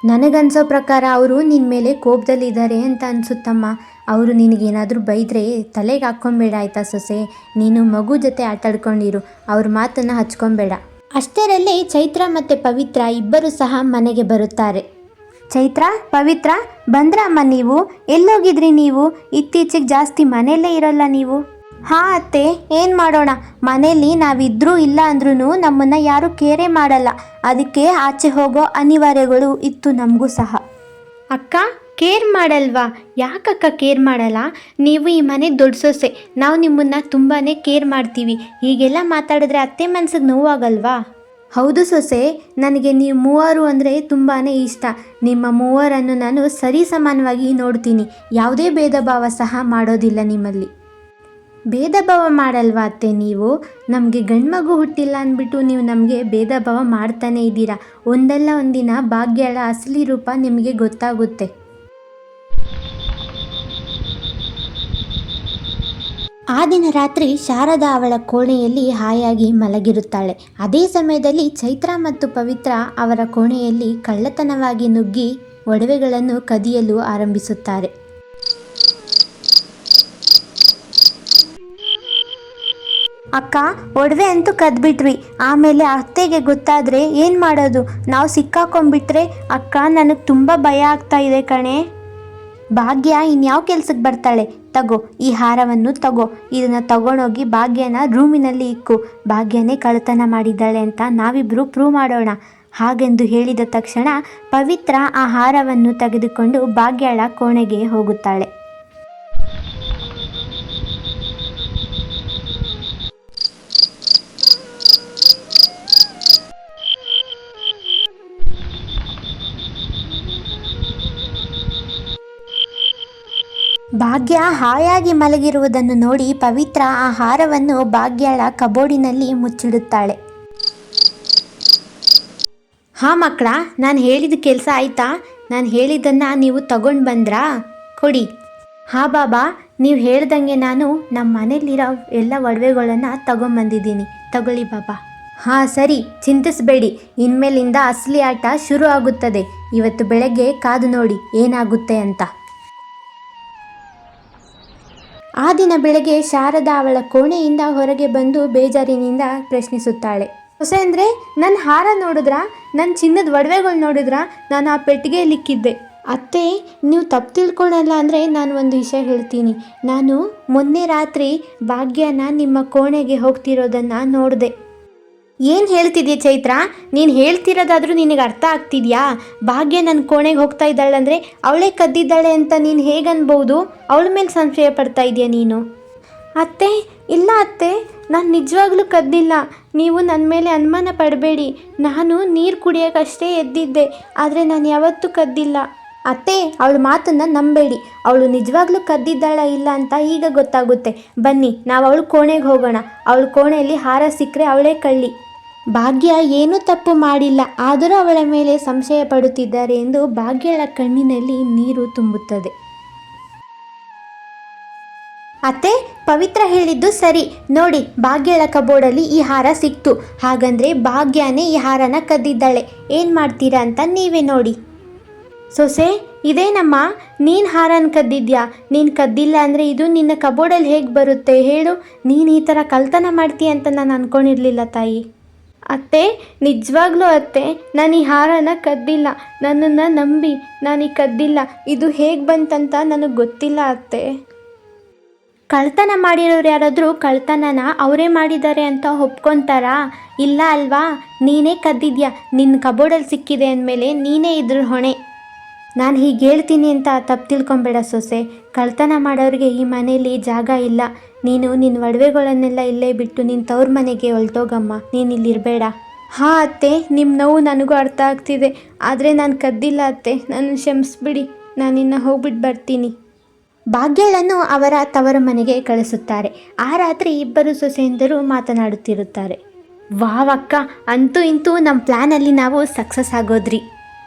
ನನಗನ್ಸೋ ಪ್ರಕಾರ ಅವರು ನಿನ್ನ ಮೇಲೆ ಕೋಪದಲ್ಲಿದ್ದಾರೆ ಅಂತ ಅನಿಸುತ್ತಮ್ಮ. ಅವರು ನಿನಗೇನಾದರೂ ಬೈದರೆ ತಲೆಗೆ ಹಾಕ್ಕೊಬೇಡ ಆಯಿತಾ ಸೊಸೆ? ನೀನು ಮಗು ಜೊತೆ ಆಟಾಡ್ಕೊಂಡಿರು, ಅವ್ರ ಮಾತನ್ನು ಹಚ್ಕೊಬೇಡ. ಅಷ್ಟರಲ್ಲೇ ಚೈತ್ರ ಮತ್ತು ಪವಿತ್ರ ಇಬ್ಬರು ಸಹ ಮನೆಗೆ ಬರುತ್ತಾರೆ. ಚೈತ್ರ, ಪವಿತ್ರ, ಬಂದ್ರಮ್ಮ ನೀವು? ಎಲ್ಲೋಗಿದ್ರಿ ನೀವು? ಇತ್ತೀಚೆಗೆ ಜಾಸ್ತಿ ಮನೆಯಲ್ಲೇ ಇರೋಲ್ಲ ನೀವು. ಅತ್ತೆ, ಏನು ಮಾಡೋಣ, ಮನೆಯಲ್ಲಿ ನಾವಿದ್ರೂ ಇಲ್ಲ ಅಂದ್ರೂ ನಮ್ಮನ್ನು ಯಾರೂ ಕೇರೇ ಮಾಡಲ್ಲ. ಅದಕ್ಕೆ ಆಚೆ ಹೋಗೋ ಅನಿವಾರ್ಯಗಳು ಇತ್ತು ನಮಗೂ ಸಹ. ಅಕ್ಕ, ಕೇರ್ ಮಾಡಲ್ವಾ? ಯಾಕಕ್ಕ ಕೇರ್ ಮಾಡಲ್ಲ? ನೀವು ಈ ಮನೆ ದೊಡ್ಡ ಸೊಸೆ, ನಾವು ನಿಮ್ಮನ್ನು ತುಂಬಾ ಕೇರ್ ಮಾಡ್ತೀವಿ. ಹೀಗೆಲ್ಲ ಮಾತಾಡಿದ್ರೆ ಅತ್ತೆ ಮನ್ಸಿಗೆ ನೋವಾಗಲ್ವಾ? ಹೌದು ಸೊಸೆ, ನನಗೆ ನೀವು ಮೂವರು ಅಂದರೆ ತುಂಬಾ ಇಷ್ಟ. ನಿಮ್ಮ ಮೂವರನ್ನು ನಾನು ಸರಿ ಸಮಾನವಾಗಿ ನೋಡ್ತೀನಿ. ಯಾವುದೇ ಭೇದ ಭಾವ ಸಹ ಮಾಡೋದಿಲ್ಲ ನಿಮ್ಮಲ್ಲಿ. ಭೇದ ಭಾವ ಮಾಡಲ್ವಾ ಅತ್ತೆ ನೀವು? ನಮಗೆ ಗಂಡ್ಮಗು ಹುಟ್ಟಿಲ್ಲ ಅಂದ್ಬಿಟ್ಟು ನೀವು ನಮಗೆ ಭೇದ ಭಾವ ಮಾಡ್ತಾನೇ ಇದ್ದೀರಾ. ಒಂದಲ್ಲ ಒಂದಿನ ಭಾಗ್ಯಳ ಅಸಲಿ ರೂಪ ನಿಮಗೆ ಗೊತ್ತಾಗುತ್ತೆ. ಆ ದಿನ ರಾತ್ರಿ ಶಾರದಾ ಅವಳ ಕೋಣೆಯಲ್ಲಿ ಹಾಯಾಗಿ ಮಲಗಿರುತ್ತಾಳೆ. ಅದೇ ಸಮಯದಲ್ಲಿ ಚೈತ್ರ ಮತ್ತು ಪವಿತ್ರ ಅವರ ಕೋಣೆಯಲ್ಲಿ ಕಳ್ಳತನವಾಗಿ ನುಗ್ಗಿ ಒಡವೆಗಳನ್ನು ಕದಿಯಲು ಆರಂಭಿಸುತ್ತಾರೆ. ಅಕ್ಕ, ಒಡವೆ ಅಂತೂ ಕದ್ಬಿಟ್ವಿ. ಆಮೇಲೆ ಅತ್ತೆಗೆ ಗೊತ್ತಾದರೆ ಏನು ಮಾಡೋದು? ನಾವು ಸಿಕ್ಕಾಕೊಂಡ್ಬಿಟ್ರೆ? ಅಕ್ಕ, ನನಗೆ ತುಂಬ ಭಯ ಆಗ್ತಾ ಇದೆ ಕಣೆ. ಭಾಗ್ಯ ಇನ್ಯಾವ ಕೆಲ್ಸಕ್ಕೆ ಬರ್ತಾಳೆ? ತಗೋ, ಈ ಹಾರವನ್ನು ತಗೋ. ಇದನ್ನು ತಗೊಂಡೋಗಿ ಭಾಗ್ಯನ ರೂಮಿನಲ್ಲಿ ಇಕ್ಕು. ಭಾಗ್ಯನೇ ಕಳ್ಳತನ ಮಾಡಿದ್ದಾಳೆ ಅಂತ ನಾವಿಬ್ಬರು ಪ್ರೂವ್ ಮಾಡೋಣ. ಹಾಗೆಂದು ಹೇಳಿದ ತಕ್ಷಣ ಪವಿತ್ರ ಆ ಹಾರವನ್ನು ತೆಗೆದುಕೊಂಡು ಭಾಗ್ಯಳ ಕೋಣೆಗೆ ಹೋಗುತ್ತಾಳೆ. ಭಾಗ್ಯ ಹಾಯಾಗಿ ಮಲಗಿರುವುದನ್ನು ನೋಡಿ ಪವಿತ್ರ ಆ ಹಾರವನ್ನು ಭಾಗ್ಯಳ ಕಬೋರ್ಡಿನಲ್ಲಿ ಮುಚ್ಚಿಡುತ್ತಾಳೆ. ಹಾಂ ಮಕ್ಕಳ, ನಾನು ಹೇಳಿದ ಕೆಲಸ ಆಯಿತಾ? ನಾನು ಹೇಳಿದ್ದನ್ನು ನೀವು ತಗೊಂಡು ಬಂದ್ರಾ? ಕೊಡಿ. ಹಾಂ ಬಾಬಾ, ನೀವು ಹೇಳ್ದಂಗೆ ನಾನು ನಮ್ಮ ಮನೇಲಿರೋ ಎಲ್ಲ ಒಡವೆಗಳನ್ನು ತಗೊಂಬಂದಿದ್ದೀನಿ. ತಗೊಳ್ಳಿ ಬಾಬಾ. ಹಾಂ ಸರಿ, ಚಿಂತಿಸಬೇಡಿ. ಇನ್ಮೇಲಿಂದ ಅಸಲಿ ಆಟ ಶುರು ಆಗುತ್ತದೆ. ಇವತ್ತು ಬೆಳಗ್ಗೆ ಕಾದು ನೋಡಿ ಏನಾಗುತ್ತೆ ಅಂತ. ಆ ದಿನ ಬೆಳಗ್ಗೆ ಶಾರದಾ ಅವಳ ಕೋಣೆಯಿಂದ ಹೊರಗೆ ಬಂದು ಬೇಜಾರಿನಿಂದ ಪ್ರಶ್ನಿಸುತ್ತಾಳೆ. ಹೊಸ ಅಂದರೆ ನನ್ನ ಹಾರ ನೋಡಿದ್ರಾ? ನನ್ನ ಚಿನ್ನದ ಒಡವೆಗಳು ನೋಡಿದ್ರಾ? ನಾನು ಆ ಪೆಟ್ಟಿಗೆಯಲ್ಲಿಕ್ಕಿದ್ದೆ. ಅತ್ತೆ, ನೀವು ತಪ್ಪು ತಿಳ್ಕೊಳ್ಳಲ್ಲ ಅಂದರೆ ನಾನು ಒಂದು ವಿಷಯ ಹೇಳ್ತೀನಿ. ನಾನು ಮೊನ್ನೆ ರಾತ್ರಿ ಭಾಗ್ಯನ ನಿಮ್ಮ ಕೋಣೆಗೆ ಹೋಗ್ತಿರೋದನ್ನು ನೋಡಿದೆ. ಏನು ಹೇಳ್ತಿದ್ಯಾ ಚೈತ್ರ? ನೀನು ಹೇಳ್ತಿರೋದಾದರೂ ನಿನಗೆ ಅರ್ಥ ಆಗ್ತಿದ್ಯಾ? ಭಾಗ್ಯ ನನ್ನ ಕೋಣೆಗೆ ಹೋಗ್ತಾ ಇದ್ದಾಳೆ ಅಂದರೆ ಅವಳೇ ಕದ್ದಿದ್ದಾಳೆ ಅಂತ ನೀನು ಹೇಗನ್ಬೋದು? ಅವಳ ಮೇಲೆ ಸಂಶಯ ಪಡ್ತಾ ಇದೆಯಾ ನೀನು? ಅತ್ತೆ, ಇಲ್ಲ ಅತ್ತೆ, ನಾನು ನಿಜವಾಗ್ಲೂ ಕದ್ದಿಲ್ಲ. ನೀವು ನನ್ನ ಮೇಲೆ ಅನುಮಾನ ಪಡಬೇಡಿ. ನಾನು ನೀರು ಕುಡಿಯೋಕ್ಕಷ್ಟೇ ಎದ್ದಿದ್ದೆ, ಆದರೆ ನಾನು ಯಾವತ್ತೂ ಕದ್ದಿಲ್ಲ. ಅತ್ತೆ, ಅವಳ ಮಾತನ್ನು ನಂಬೇಡಿ. ಅವಳು ನಿಜವಾಗ್ಲೂ ಕದ್ದಿದ್ದಾಳ ಇಲ್ಲ ಅಂತ ಈಗ ಗೊತ್ತಾಗುತ್ತೆ. ಬನ್ನಿ, ನಾವು ಅವಳು ಕೋಣೆಗೆ ಹೋಗೋಣ. ಅವಳ ಕೋಣೆಯಲ್ಲಿ ಹಾರ ಸಿಕ್ಕರೆ ಅವಳೇ ಕಳ್ಳಿ. ಭಾಗ್ಯ ಏನೂ ತಪ್ಪು ಮಾಡಿಲ್ಲ, ಆದರೂ ಅವಳ ಮೇಲೆ ಸಂಶಯ ಪಡುತ್ತಿದ್ದಾರೆ ಎಂದು ಭಾಗ್ಯಳ ಕಣ್ಣಿನಲ್ಲಿ ನೀರು ತುಂಬುತ್ತದೆ. ಅತ್ತೆ, ಪವಿತ್ರ ಹೇಳಿದ್ದು ಸರಿ. ನೋಡಿ, ಭಾಗ್ಯಳ ಕಬೋರ್ಡಲ್ಲಿ ಈ ಹಾರ ಸಿಕ್ತು. ಹಾಗಂದ್ರೆ ಭಾಗ್ಯನೇ ಈ ಹಾರನ ಕದ್ದಿದ್ದಾಳೆ. ಏನು ಮಾಡ್ತೀರಾ ಅಂತ ನೀವೇ ನೋಡಿ. ಸೊಸೆ, ಇದೇನಮ್ಮ, ನೀನು ಹಾರನ ಕದ್ದಿದ್ಯಾ? ನೀನು ಕದ್ದಿಲ್ಲ ಅಂದರೆ ಇದು ನಿನ್ನ ಕಬೋರ್ಡಲ್ಲಿ ಹೇಗೆ ಬರುತ್ತೆ ಹೇಳು? ನೀನು ಈ ಥರ ಕಳ್ತನ ಮಾಡ್ತೀಯ ಅಂತ ನಾನು ಅಂದ್ಕೊಂಡಿರಲಿಲ್ಲ ತಾಯಿ. ಅತ್ತೆ, ನಿಜವಾಗ್ಲೂ ಅತ್ತೆ, ನಾನು ಈ ಹಾರನ ಕದ್ದಿಲ್ಲ. ನನ್ನನ್ನು ನಂಬಿ, ನಾನು ಕದ್ದಿಲ್ಲ. ಇದು ಹೇಗೆ ಬಂತಂತ ನನಗೆ ಗೊತ್ತಿಲ್ಲ ಅತ್ತೆ. ಕಳ್ತನ ಮಾಡಿರೋರು ಯಾರಾದರೂ ಕಳ್ತನನ ಅವರೇ ಮಾಡಿದ್ದಾರೆ ಅಂತ ಒಪ್ಕೊತಾರಾ? ಇಲ್ಲ ಅಲ್ವಾ? ನೀನೇ ಕದ್ದಿದ್ಯಾ. ನಿನ್ನ ಕಬೋರ್ಡಲ್ಲಿ ಸಿಕ್ಕಿದೆ ಅಂದಮೇಲೆ ನೀನೇ ಇದ್ರ ಹೊಣೆ. ನಾನು ಹೀಗೆ ಹೇಳ್ತೀನಿ ಅಂತ ತಪ್ಪು ತಿಳ್ಕೊಬೇಡ ಸೊಸೆ. ಕಳ್ತನ ಮಾಡೋರಿಗೆ ಈ ಮನೇಲಿ ಜಾಗ ಇಲ್ಲ. ನೀನು ನಿನ್ನ ಒಡವೆಗಳನ್ನೆಲ್ಲ ಇಲ್ಲೇ ಬಿಟ್ಟು ನಿನ್ನ ತವ್ರ ಮನೆಗೆ ಹೊರಟೋಗಮ್ಮ. ನೀನು ಇಲ್ಲಿರಬೇಡ. ಹಾಂ ಅತ್ತೆ, ನಿಮ್ಮ ನೋವು ನನಗೂ ಅರ್ಥ ಆಗ್ತಿದೆ. ಆದರೆ ನಾನು ಕದ್ದಿಲ್ಲ ಅತ್ತೆ, ನನ್ನ ಕ್ಷಮಿಸ್ಬಿಡಿ. ನಾನಿನ್ನು ಹೋಗ್ಬಿಟ್ಟು ಬರ್ತೀನಿ. ಭಾಗ್ಯಳನ್ನು ಅವರ ತವರ ಮನೆಗೆ ಕಳಿಸುತ್ತಾರೆ. ಆ ರಾತ್ರಿ ಇಬ್ಬರು ಸೊಸೆಯಂದರು ಮಾತನಾಡುತ್ತಿರುತ್ತಾರೆ. ವಾವಕ್ಕ, ಅಂತೂ ಇಂತೂ ನಮ್ಮ ಪ್ಲ್ಯಾನಲ್ಲಿ ನಾವು ಸಕ್ಸಸ್ ಆಗೋದ್ರಿ.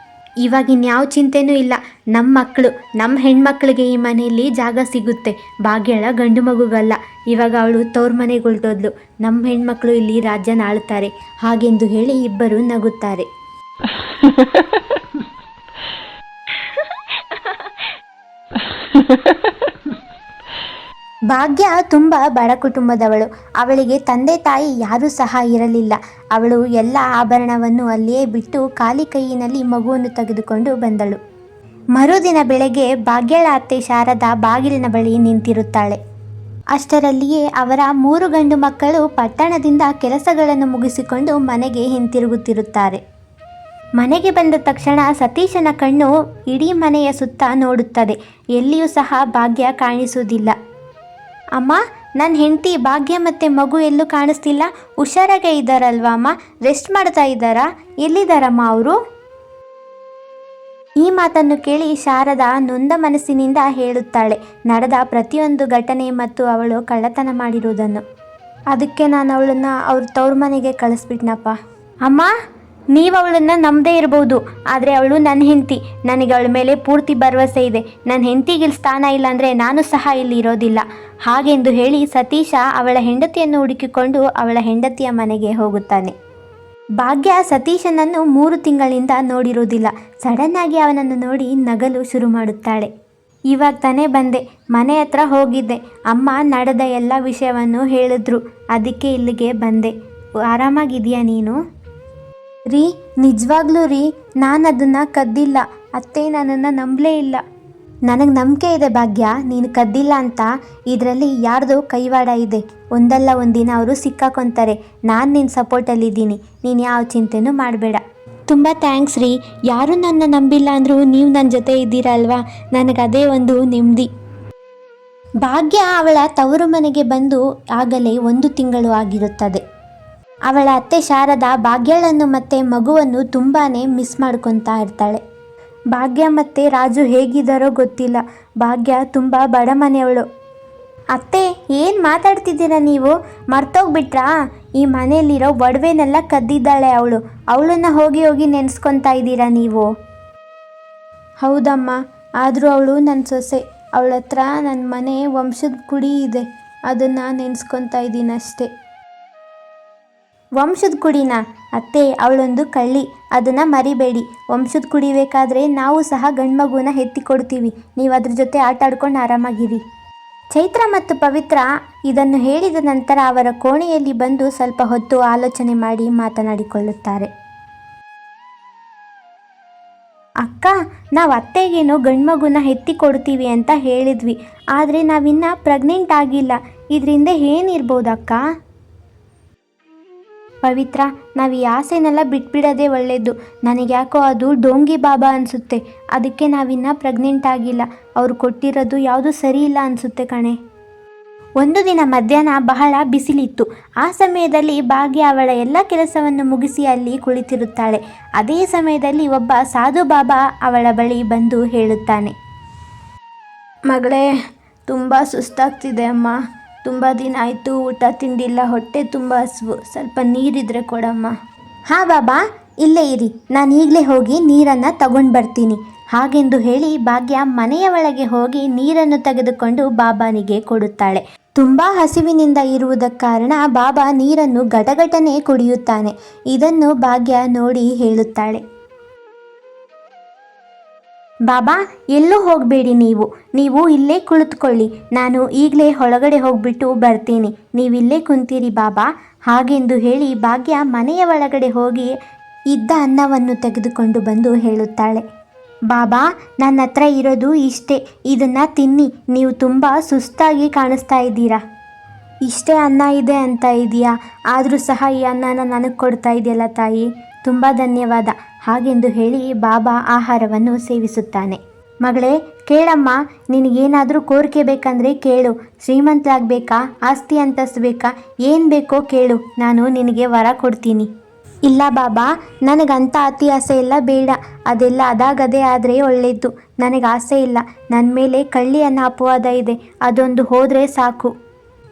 ಇವಾಗಿನ್ಯಾವ ಚಿಂತೆನೂ ಇಲ್ಲ. ನಮ್ಮ ಮಕ್ಕಳು, ನಮ್ಮ ಹೆಣ್ಮಕ್ಳಿಗೆ ಈ ಮನೆಯಲ್ಲಿ ಜಾಗ ಸಿಗುತ್ತೆ. ಭಾಗ್ಯಳ ಗಂಡು ಮಗುಗಲ್ಲ. ಇವಾಗ ಅವಳು ತವ್ರ ಮನೆಗೆ ಹೊರಟೋದ್ಲು. ನಮ್ಮ ಹೆಣ್ಮಕ್ಳು ಇಲ್ಲಿ ರಾಜ್ಯನ ಆಳ್ತಾರೆ. ಹಾಗೆಂದು ಹೇಳಿ ಇಬ್ಬರು ನಗುತ್ತಾರೆ. ಭಾಗ್ಯ ತುಂಬ ಬಡ ಕುಟುಂಬದವಳು. ಅವಳಿಗೆ ತಂದೆ ತಾಯಿ ಯಾರೂ ಸಹ ಇರಲಿಲ್ಲ. ಅವಳು ಎಲ್ಲ ಆಭರಣವನ್ನು ಅಲ್ಲಿಯೇ ಬಿಟ್ಟು ಖಾಲಿ ಕೈಯಿನಲ್ಲಿ ಮಗುವನ್ನು ತೆಗೆದುಕೊಂಡು ಬಂದಳು. ಮರುದಿನ ಬೆಳಗ್ಗೆ ಭಾಗ್ಯಳ ಅತ್ತೆ ಶಾರದಾ ಬಾಗಿಲಿನ ಬಳಿ ನಿಂತಿರುತ್ತಾಳೆ. ಅಷ್ಟರಲ್ಲಿಯೇ ಅವರ 3 ಗಂಡು ಮಕ್ಕಳು ಪಟ್ಟಣದಿಂದ ಕೆಲಸಗಳನ್ನು ಮುಗಿಸಿಕೊಂಡು ಮನೆಗೆ ಹಿಂತಿರುಗುತ್ತಿರುತ್ತಾರೆ. ಮನೆಗೆ ಬಂದ ತಕ್ಷಣ ಸತೀಶನ ಕಣ್ಣು ಇಡೀ ಮನೆಯ ಸುತ್ತ ನೋಡುತ್ತದೆ. ಎಲ್ಲಿಯೂ ಸಹ ಭಾಗ್ಯ ಕಾಣಿಸುವುದಿಲ್ಲ. ಅಮ್ಮ, ನನ್ನ ಹೆಂಡತಿ ಭಾಗ್ಯ ಮತ್ತು ಮಗು ಎಲ್ಲೂ ಕಾಣಿಸ್ತಿಲ್ಲ. ಹುಷಾರಾಗೇ ಇದ್ದಾರಲ್ವಾ ಅಮ್ಮ? ರೆಸ್ಟ್ ಮಾಡ್ತಾ ಇದ್ದಾರಾ? ಎಲ್ಲಿದ್ದಾರಮ್ಮ ಅವರು? ಈ ಮಾತನ್ನು ಕೇಳಿ ಶಾರದಾ ನೊಂದ ಮನಸ್ಸಿನಿಂದ ಹೇಳುತ್ತಾಳೆ ನಡೆದ ಪ್ರತಿಯೊಂದು ಘಟನೆ ಮತ್ತು ಅವಳು ಕಳ್ಳತನ ಮಾಡಿರುವುದನ್ನು. ಅದಕ್ಕೆ ನಾನು ಅವಳನ್ನು ಅವ್ರ ತವ್ರ ಮನೆಗೆ ಕಳಿಸ್ಬಿಟ್ನಪ್ಪ. ಅಮ್ಮ, ನೀವು ಅವಳನ್ನು ನಂಬದೇ ಇರ್ಬೋದು, ಆದರೆ ಅವಳು ನನ್ನ ಹೆಂಡತಿ. ನನಗೆ ಅವಳ ಮೇಲೆ ಪೂರ್ತಿ ಭರವಸೆ ಇದೆ. ನನ್ನ ಹೆಂಡತಿಗೆ ಇಲ್ಲಿ ಸ್ಥಾನ ಇಲ್ಲ ಅಂದರೆ ನಾನು ಸಹ ಇಲ್ಲಿ ಇರೋದಿಲ್ಲ. ಹಾಗೆಂದು ಹೇಳಿ ಸತೀಶ ಅವಳ ಹೆಂಡತಿಯನ್ನು ಹುಡುಕಿಕೊಂಡು ಅವಳ ಹೆಂಡತಿಯ ಮನೆಗೆ ಹೋಗುತ್ತಾನೆ. ಭಾಗ್ಯ ಸತೀಶನನ್ನು 3 ತಿಂಗಳಿಂದ ನೋಡಿರುವುದಿಲ್ಲ. ಸಡನ್ನಾಗಿ ಅವನನ್ನು ನೋಡಿ ನಗಲು ಶುರು ಮಾಡುತ್ತಾಳೆ. ಇವಾಗ ತಾನೇ ಬಂದೆ, ಮನೆ ಹತ್ರ ಹೋಗಿದ್ದೆ. ಅಮ್ಮ ನಡೆದ ಎಲ್ಲ ವಿಷಯವನ್ನು ಹೇಳಿದ್ರು, ಅದಕ್ಕೆ ಇಲ್ಲಿಗೆ ಬಂದೆ. ಆರಾಮಾಗಿದೆಯಾ ನೀನು? ರೀ, ನಿಜವಾಗ್ಲೂ ರೀ, ನಾನು ಅದನ್ನು ಕದ್ದಿಲ್ಲ. ಅತ್ತೆ ನನ್ನನ್ನು ನಂಬಲೇ ಇಲ್ಲ. ನನಗೆ ನಂಬಿಕೆ ಇದೆ ಭಾಗ್ಯ, ನೀನು ಕದ್ದಿಲ್ಲ ಅಂತ. ಇದರಲ್ಲಿ ಯಾರ್ದೋ ಕೈವಾಡ ಇದೆ. ಒಂದಲ್ಲ ಒಂದಿನ ಅವರು ಸಿಕ್ಕಾಕೊತಾರೆ. ನಾನು ನಿನ್ನ ಸಪೋರ್ಟಲ್ಲಿದ್ದೀನಿ, ನೀನು ಯಾವ ಚಿಂತೆನೂ ಮಾಡಬೇಡ. ತುಂಬ ಥ್ಯಾಂಕ್ಸ್ ರೀ. ಯಾರೂ ನನ್ನ ನಂಬಿಲ್ಲ ಅಂದರೂ ನೀವು ನನ್ನ ಜೊತೆ ಇದ್ದೀರಾ ಅಲ್ವಾ, ನನಗದೇ ಒಂದು ನೆಮ್ಮದಿ. ಭಾಗ್ಯ ಅವಳ ತವರು ಮನೆಗೆ ಬಂದು ಆಗಲೇ 1 ತಿಂಗಳು ಆಗಿರುತ್ತದೆ. ಅವಳ ಅತ್ತೆ ಶಾರದಾ ಭಾಗ್ಯಳನ್ನು ಮತ್ತು ಮಗುವನ್ನು ತುಂಬಾ ಮಿಸ್ ಮಾಡ್ಕೊತಾ ಇರ್ತಾಳೆ. ಭಾಗ್ಯ ಮತ್ತು ರಾಜು ಹೇಗಿದ್ದಾರೋ ಗೊತ್ತಿಲ್ಲ. ಭಾಗ್ಯ ತುಂಬ ಬಡ ಮನೆಯವಳು. ಅತ್ತೆ, ಏನು ಮಾತಾಡ್ತಿದ್ದೀರಾ ನೀವು? ಮರ್ತೋಗ್ಬಿಟ್ರಾ? ಈ ಮನೆಯಲ್ಲಿರೋ ಒಡವೆನೆಲ್ಲ ಕದ್ದಿದ್ದಾಳೆ ಅವಳು. ಅವಳನ್ನು ಹೋಗಿ ಹೋಗಿ ನೆನೆಸ್ಕೊತಾ ಇದ್ದೀರಾ ನೀವು? ಹೌದಮ್ಮ, ಆದರೂ ಅವಳು ನನ್ನ ಸೊಸೆ. ಅವಳ ಹತ್ರ ನನ್ನ ಮನೆ ವಂಶದ ಕುಡಿ ಇದೆ, ಅದನ್ನು ನೆನೆಸ್ಕೊತಾ ಇದ್ದೀನಿ ಅಷ್ಟೇ. ವಂಶದ ಕುಡಿನ? ಅತ್ತೆ, ಅವಳೊಂದು ಕಳ್ಳಿ, ಅದನ್ನು ಮರಿಬೇಡಿ. ವಂಶದ ಕುಡಿ ಬೇಕಾದರೆ ನಾವು ಸಹ ಗಂಡು ಮಗುನ ಎತ್ತಿ ಕೊಡ್ತೀವಿ. ನೀವು ಅದ್ರ ಜೊತೆ ಆಟ ಆಡ್ಕೊಂಡು ಆರಾಮಾಗಿರಿ. ಚೈತ್ರ ಮತ್ತು ಪವಿತ್ರ ಇದನ್ನು ಹೇಳಿದ ನಂತರ ಅವರ ಕೋಣೆಯಲ್ಲಿ ಬಂದು ಸ್ವಲ್ಪ ಹೊತ್ತು ಆಲೋಚನೆ ಮಾಡಿ ಮಾತನಾಡಿಕೊಳ್ಳುತ್ತಾರೆ. ಅಕ್ಕ, ನಾವು ಅತ್ತೆಗೇನೋ ಗಂಡು ಮಗುನ ಎತ್ತಿ ಕೊಡ್ತೀವಿ ಅಂತ ಹೇಳಿದ್ವಿ, ಆದರೆ ನಾವಿನ್ನೂ ಪ್ರೆಗ್ನೆಂಟ್ ಆಗಿಲ್ಲ. ಇದರಿಂದ ಏನಿರ್ಬೋದಕ್ಕ? ಪವಿತ್ರ, ನಾವು ಈ ಆಸೆನೆಲ್ಲ ಬಿಟ್ಬಿಡೋದೇ ಒಳ್ಳೆಯದು. ನನಗೆ ಯಾಕೋ ಅದು ಡೋಂಗಿ ಬಾಬಾ ಅನಿಸುತ್ತೆ. ಅದಕ್ಕೆ ನಾವಿನ್ನೂ ಪ್ರೆಗ್ನೆಂಟ್ ಆಗಿಲ್ಲ. ಅವರು ಕೊಟ್ಟಿರೋದು ಯಾವುದೂ ಸರಿ ಇಲ್ಲ ಅನಿಸುತ್ತೆ ಕಣೆ. ಒಂದು ದಿನ ಮಧ್ಯಾಹ್ನ ಬಹಳ ಬಿಸಿಲಿತ್ತು. ಆ ಸಮಯದಲ್ಲಿ ಭಾಗ್ಯ ಅವಳ ಎಲ್ಲ ಕೆಲಸವನ್ನು ಮುಗಿಸಿ ಅಲ್ಲಿ ಕುಳಿತಿರುತ್ತಾಳೆ. ಅದೇ ಸಮಯದಲ್ಲಿ ಒಬ್ಬ ಸಾಧು ಬಾಬಾ ಅವಳ ಬಳಿ ಬಂದು ಹೇಳುತ್ತಾನೆ, ಮಗಳೇ, ತುಂಬ ಸುಸ್ತಾಗ್ತಿದೆ ಅಮ್ಮ. ತುಂಬ ದಿನ ಆಯಿತು, ಊಟ ತಿಂದಿಲ್ಲ, ಹೊಟ್ಟೆ ತುಂಬ ಹಸಿವು. ಸ್ವಲ್ಪ ನೀರಿದ್ರೆ ಕೊಡಮ್ಮ. ಹಾಂ ಬಾಬಾ, ಇಲ್ಲೇ ಇರಿ, ನಾನು ಈಗಲೇ ಹೋಗಿ ನೀರನ್ನು ತಗೊಂಡು ಬರ್ತೀನಿ. ಹಾಗೆಂದು ಹೇಳಿ ಭಾಗ್ಯ ಮನೆಯ ಒಳಗೆ ಹೋಗಿ ನೀರನ್ನು ತೆಗೆದುಕೊಂಡು ಬಾಬಾನಿಗೆ ಕೊಡುತ್ತಾಳೆ. ತುಂಬ ಹಸಿವಿನಿಂದ ಇರುವುದಕ್ಕೆ ಕಾರಣ ಬಾಬಾ ನೀರನ್ನು ಗಟಗಟನೆ ಕುಡಿಯುತ್ತಾನೆ. ಇದನ್ನು ಭಾಗ್ಯ ನೋಡಿ ಹೇಳುತ್ತಾಳೆ, ಬಾಬಾ, ಎಲ್ಲೂ ಹೋಗಬೇಡಿ, ನೀವು ಇಲ್ಲೇ ಕುಳಿತುಕೊಳ್ಳಿ. ನಾನು ಈಗಲೇ ಹೊರಗಡೆ ಹೋಗಿಬಿಟ್ಟು ಬರ್ತೀನಿ. ನೀವಿಲ್ಲೇ ಕುಂತೀರಿ ಬಾಬಾ. ಹಾಗೆಂದು ಹೇಳಿ ಭಾಗ್ಯ ಮನೆಯ ಒಳಗಡೆ ಹೋಗಿ ಇದ್ದ ಅನ್ನವನ್ನು ತೆಗೆದುಕೊಂಡು ಬಂದು ಹೇಳುತ್ತಾಳೆ, ಬಾಬಾ, ನನ್ನ ಹತ್ರ ಇರೋದು ಇಷ್ಟೇ, ಇದನ್ನು ತಿನ್ನಿ. ನೀವು ತುಂಬ ಸುಸ್ತಾಗಿ ಕಾಣಿಸ್ತಾ ಇದ್ದೀರಾ. ಇಷ್ಟೇ ಅನ್ನ ಇದೆ ಅಂತ ಇದೆಯಾ? ಆದರೂ ಸಹ ಈ ಅನ್ನನ ನನಗೆ ಕೊಡ್ತಾ ಇದೆಯಲ್ಲ ತಾಯಿ, ತುಂಬ ಧನ್ಯವಾದ. ಹಾಗೆಂದು ಹೇಳಿ ಬಾಬಾ ಆಹಾರವನ್ನು ಸೇವಿಸುತ್ತಾನೆ. ಮಗಳೇ, ಕೇಳಮ್ಮ, ನಿನಗೇನಾದರೂ ಕೋರಿಕೆ ಬೇಕಂದರೆ ಕೇಳು. ಶ್ರೀಮಂತರಾಗಬೇಕಾ, ಆಸ್ತಿ ಅಂತಸ್ತು ಬೇಕಾ, ಏನು ಬೇಕೋ ಕೇಳು, ನಾನು ನಿನಗೆ ವರ ಕೊಡ್ತೀನಿ. ಇಲ್ಲ ಬಾಬಾ, ನನಗಂಥ ಅತಿ ಆಸೆ ಎಲ್ಲ ಬೇಡ. ಅದೆಲ್ಲ ಅದಾಗದೇ ಆದರೆ ಒಳ್ಳೆಯದು. ನನಗೆ ಆಸೆ ಇಲ್ಲ. ನನ್ನ ಮೇಲೆ ಕಳ್ಳಿ ಅನ್ನೋ ಅಪವಾದ ಇದೆ, ಅದೊಂದು ಹೋದರೆ ಸಾಕು.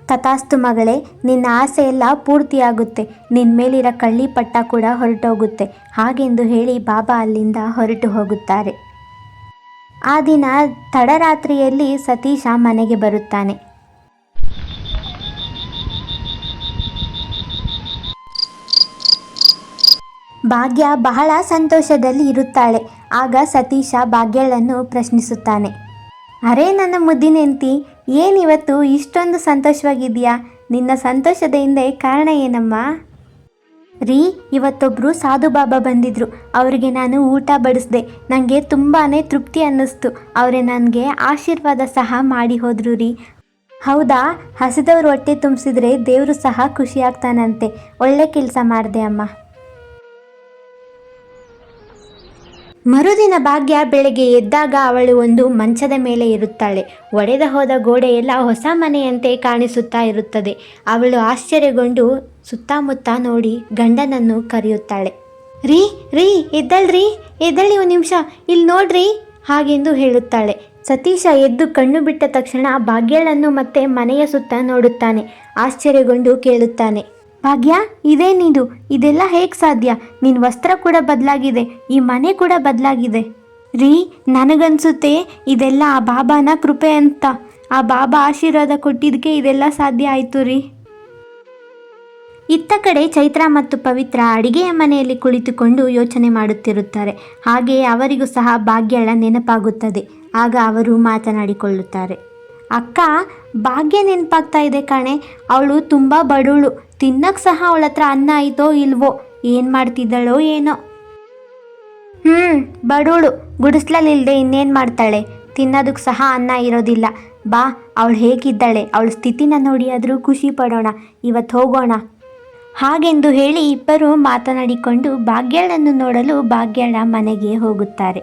ತಥಾಸ್ತು ಮಗಳೇ, ನಿನ್ನ ಆಸೆ ಎಲ್ಲ ಪೂರ್ತಿಯಾಗುತ್ತೆ. ನಿನ್ನ ಮೇಲಿರೋ ಕಳ್ಳಿ ಪಟ್ಟ ಕೂಡ ಹೊರಟೋಗುತ್ತೆ. ಹಾಗೆಂದು ಹೇಳಿ ಬಾಬಾ ಅಲ್ಲಿಂದ ಹೊರಟು ಹೋಗುತ್ತಾರೆ. ಆ ದಿನ ತಡರಾತ್ರಿಯಲ್ಲಿ ಸತೀಶ ಮನೆಗೆ ಬರುತ್ತಾನೆ. ಭಾಗ್ಯ ಬಹಳ ಸಂತೋಷದಲ್ಲಿ ಇರುತ್ತಾಳೆ. ಆಗ ಸತೀಶ ಭಾಗ್ಯಳನ್ನು ಪ್ರಶ್ನಿಸುತ್ತಾನೆ, ಅರೇ ನನ್ನ ಮುದ್ದಿನ ಹೆಂಡತಿ, ಏನಿವತ್ತು ಇಷ್ಟೊಂದು ಸಂತೋಷವಾಗಿದೆಯಾ? ನಿನ್ನ ಸಂತೋಷದ ಹಿಂದೆ ಕಾರಣ ಏನಮ್ಮ? ರೀ, ಇವತ್ತೊಬ್ಬರು ಸಾಧು ಬಾಬಾ ಬಂದಿದ್ದರು. ಅವರಿಗೆ ನಾನು ಊಟ ಬಡಿಸ್ದೆ. ನನಗೆ ತುಂಬಾ ತೃಪ್ತಿ ಅನ್ನಿಸ್ತು. ಅವರೇ ನನಗೆ ಆಶೀರ್ವಾದ ಸಹ ಮಾಡಿ ಹೋದರು ರೀ. ಹೌದಾ? ಹಸಿದವರು ಹೊಟ್ಟೆ ತುಂಬಿಸಿದ್ರೆ ದೇವರು ಸಹ ಖುಷಿಯಾಗ್ತಾನಂತೆ. ಒಳ್ಳೆ ಕೆಲಸ ಮಾಡಿದೆ ಅಮ್ಮ. ಮರುದಿನ ಭಾಗ್ಯ ಬೆಳಗ್ಗೆ ಎದ್ದಾಗ ಅವಳು ಒಂದು ಮಂಚದ ಮೇಲೆ ಇರುತ್ತಾಳೆ. ಒಡೆದ ಹೋದ ಗೋಡೆಯೆಲ್ಲ ಹೊಸ ಮನೆಯಂತೆ ಕಾಣಿಸುತ್ತಾ ಇರುತ್ತದೆ. ಅವಳು ಆಶ್ಚರ್ಯಗೊಂಡು ಸುತ್ತಮುತ್ತ ನೋಡಿ ಗಂಡನನ್ನು ಕರೆಯುತ್ತಾಳೆ. ರೀ ರೀ ಎದ್ದಳ್ರಿ, ಎದ್ದಳಿ, ಒಂದು ನಿಮಿಷ ಇಲ್ಲಿ ನೋಡ್ರಿ, ಹಾಗೆಂದು ಹೇಳುತ್ತಾಳೆ. ಸತೀಶ ಎದ್ದು ಕಣ್ಣು ಬಿಟ್ಟ ತಕ್ಷಣ ಭಾಗ್ಯಳನ್ನು ಮತ್ತೆ ಮನೆಯ ಸುತ್ತ ನೋಡುತ್ತಾನೆ. ಆಶ್ಚರ್ಯಗೊಂಡು ಕೇಳುತ್ತಾನೆ, ಭಾಗ್ಯ, ಇದೇನಿದು? ಇದೆಲ್ಲ ಹೇಗೆ ಸಾಧ್ಯ? ನಿನ್ನ ವಸ್ತ್ರ ಕೂಡ ಬದಲಾಗಿದೆ, ಈ ಮನೆ ಕೂಡ ಬದಲಾಗಿದೆ. ರೀ, ನನಗನ್ಸುತ್ತೆ ಇದೆಲ್ಲ ಆ ಬಾಬಾನ ಕೃಪೆ ಅಂತ. ಆ ಬಾಬಾ ಆಶೀರ್ವಾದ ಕೊಟ್ಟಿದ್ದಕ್ಕೆ ಇದೆಲ್ಲ ಸಾಧ್ಯ ಆಯಿತು ರೀ. ಇತ್ತ ಕಡೆ ಚೈತ್ರ ಮತ್ತು ಪವಿತ್ರ ಅಡಿಗೆಯ ಮನೆಯಲ್ಲಿ ಕುಳಿತುಕೊಂಡು ಯೋಚನೆ ಮಾಡುತ್ತಿರುತ್ತಾರೆ. ಹಾಗೆಯೇ ಅವರಿಗೂ ಸಹ ಭಾಗ್ಯಳ ನೆನಪಾಗುತ್ತದೆ. ಆಗ ಅವರು ಮಾತನಾಡಿಕೊಳ್ಳುತ್ತಾರೆ. ಅಕ್ಕ, ಭಾಗ್ಯ ನೆನಪಾಗ್ತಾ ಇದೆ ಕಣೆ. ಅವಳು ತುಂಬ ಬಡವಳು. ತಿನ್ನಕ್ಕೆ ಸಹ ಅವಳ ಹತ್ರ ಅನ್ನ ಆಯಿತೋ ಇಲ್ವೋ, ಏನು ಮಾಡ್ತಿದ್ದಾಳೋ ಏನೋ. ಬಡವಳು, ಗುಡಿಸ್ಲಲ್ಲಿಲ್ಲದೆ ಇನ್ನೇನು ಮಾಡ್ತಾಳೆ? ತಿನ್ನೋದಕ್ಕೆ ಸಹ ಅನ್ನ ಇರೋದಿಲ್ಲ. ಬಾ, ಅವಳು ಹೇಗಿದ್ದಾಳೆ, ಅವಳ ಸ್ಥಿತಿನ ನೋಡಿ ಆದರೂ ಖುಷಿ ಪಡೋಣ. ಇವತ್ತು ಹೋಗೋಣ. ಹಾಗೆಂದು ಹೇಳಿ ಇಬ್ಬರು ಮಾತನಾಡಿಕೊಂಡು ಭಾಗ್ಯಳನ್ನು ನೋಡಲು ಭಾಗ್ಯಳ ಮನೆಗೆ ಹೋಗುತ್ತಾರೆ.